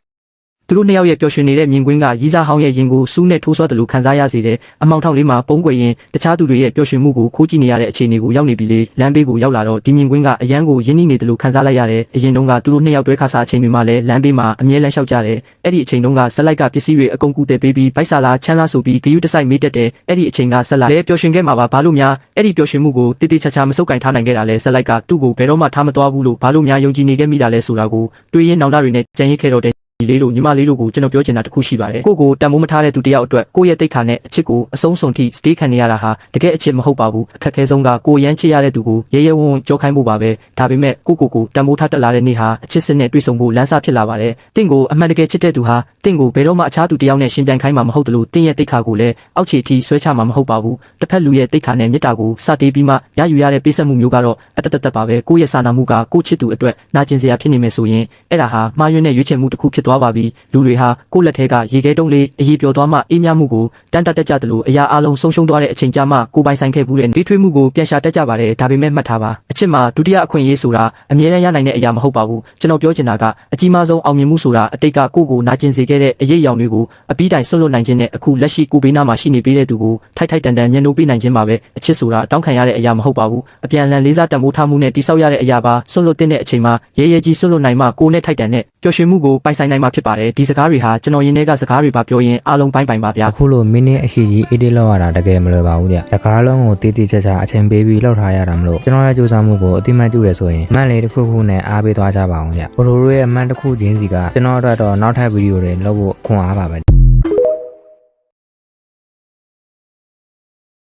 ်သူတို့နှစ်ယောက်ရဲ့ပျော်ရွှင်နေတဲ့မြင်ကွင်းကရီးစားဟောင်းရဲ့ရင်ကိုစူးနဲ့ထိုးဆွဲတယ်လို့ခံစားရစေတယ်အမောင်ထောက်လေးမှာပုံးကွယ်ရင်တခြားသူတွေရဲ့ပျော်ရွှင်မှုကိုခိုးကြည့်နေရတဲ့အခြေအနေကိုရောက်နေပြီလေလမ်းဘေးကိုရောက်လာတော့ဒီမြင်ကွင်းကအရန်ကိုရင်းနှီးနေတယ်လို့ခံစားလိုက်ရတယ်အရင်တုန်းကသူတို့နှစ်ယောက်တွဲခါစားအချိန်တွေမှာလည်းလမ်းဘေးမှာအမြဲလမ်းလျှောက်ကြတယ်အဲ့ဒီအချိန်တုန်းကဇက်လိုက်ကပစ္စည်းတွေအကုန်ကူတယ်ပေးပြီးဗိုက်ဆာလာချမ်းသာဆိုပြီးဂယုတစိုက်မေးတတ်တယ်အဲ့ဒီအချိန်ကဇက်လိုက်လည်းပျော်ရွှင်ခဲ့မှာပါဘာလို့များအဲ့ဒီပျော်ရွှင်မှုကိုတိတိကျကျမစုပ်ကင်ထားနိုင်ခဲ့တာလဲဇက်လိုက်ကသူ့ကိုဘယ်တော့မှထားမသွားဘူးလို့ဘာလို့များယုံကြည်နေခဲ့မိတာလဲဆိုတာကိုတွေးရင်းနောင်တတွေနဲ့ကြံရစ်ခဲ့တော့ဒီလေးတို့ညီမလေးတို့ကိုကျွန်တော်ပြောချင်တာတခုရှိပါတယ်ကိုကိုတန်မိုးမထားတဲ့သူတယောက်အတွက်ကိုရဲ့တိတ်ခါနဲ့အချစ်ကိုအဆုံးစွန်ထိစတေးခံနေရတာဟာတကယ်အချစ်မဟုတ်ပါဘူးအခက်အခဲဆုံးကကိုရမ်းချစ်ရတဲ့သူကိုရဲရဲဝံ့ဝံ့ကြောခိုင်းဖို့ပါပဲဒါပေမဲ့ကိုတန်မိုးထားတက်လာတဲ့နေ့ဟာအချစ်စစ်နဲ့တွေ့ဆုံဖို့လမ်းစာဖြစ်လာပါတယ်တင့်ကိုအမှန်တကယ်ချစ်တဲ့သူဟာတင့်ကိုဘယ်တော့မှအခြားသူတယောက်နဲ့ရှင်ပြိုင်ခိုင်းမှာမဟုတ်တယ်လို့တင့်ရဲ့တိတ်ခါကိုလည်းအောက်ခြေထိဆွဲချမှာမဟုတ်ပါဘူးတစ်ဖက်လူရဲ့တိတ်ခါနဲ့မေတ္တာကိုစတေးပြီးမှရယူရတဲ့ပေးဆက်မှုမျိုးကတော့အတတပါပဲကိုရဲ့စာနာမှုကကိုချစ်သူအတွက်နာကျင်စရာဖြစ်နေမယ်ဆိုရင်အဲ့ဒါဟာမှားယွင်းတဲ့ရွေးချယ်မှုတစ်ခုဖြစ်သွားပါပြီလူတွေဟာကိုလက်ထဲကရေခဲတုံးလေးအရေးပြောသွားမှအေးမြမှုကိုတန်တတက်ကြတယ်လို့အရာအလုံးဆုံးရှုံးသွားတဲ့အချိန်ကြာမှကိုပိုင်ဆိုင်ခဲ့ဘူးတဲ့တွေးထွေးမှုကိုပြန်ရှာတတ်ကြပါတယ်ဒါပေမဲ့မှတ်ထားပါအချစ်မှာဒုတိယအခွင့်အရေးဆိုတာအမြဲတမ်းရနိုင်တဲ့အရာမဟုတ်ပါဘူးကျွန်တော်ပြောချင်တာကအကြီးမားဆုံးအောင်မြင်မှုဆိုတာအတိတ်ကကိုနာကျင်စေခဲ့တဲ့အရေးအယောင်တွေကိုအပီးတိုင်ဆွတ်လွတ်နိုင်ခြင်းနဲ့အခုလက်ရှိကိုဘေးနားမှာရှိနေပေးတဲ့သူကိုထိုက်ထိုက်တန်တန်မျက်နှာပေးနိုင်ခြင်းပါပဲအချစ်ဆိုတာတောင်းခံရတဲ့အရာမဟုတ်ပါဘူးအပြန်အလှန်လေးစားတန်ဖိုးထားမှုနဲ့တိဆောက်ရတဲ့အရာပါဆွတ်လွတ်တဲ့အချိန်မှာရဲရဲကြီးဆွတ်လွတ်နိုင်မှကိုနဲ့ထိုက်တန်တဲ့ပျော်ရွှင်မှုကိုပိုင်ဆိုင်နိုင်မှာဖြစ်ပါတယ်ဒီစကားတွေဟာကျွန်တော်ရင်းထဲကစကားတွေပါပြောရင်အားလုံးပိုင်းပါဗျာအခုလိုမိနစ်အရှိကြီးအေးတေးလောက်ရတာတကယ်မလွယ်ပါဘူးဗျတကားလုံးကိုတေးတေးချာချာအချိန်ပေးပြီးလောက်ထားရတာမလို့ကျွန်တော်ရဲ့ကြိုးစားမှုကိုအတိမတ်ပြုတယ်ဆိုရင်မန်လေးတစ်ခုခုနဲ့အားပေးသွားကြပါအောင်ဗျဘိုလိုတို့ရဲ့မန်တစ်ခုချင်းစီကကျွန်တော်အတွက်တော့နောက်ထပ်ဗီဒီယိုတွေလုပ်ဖို့ခွန်အားပါပဲ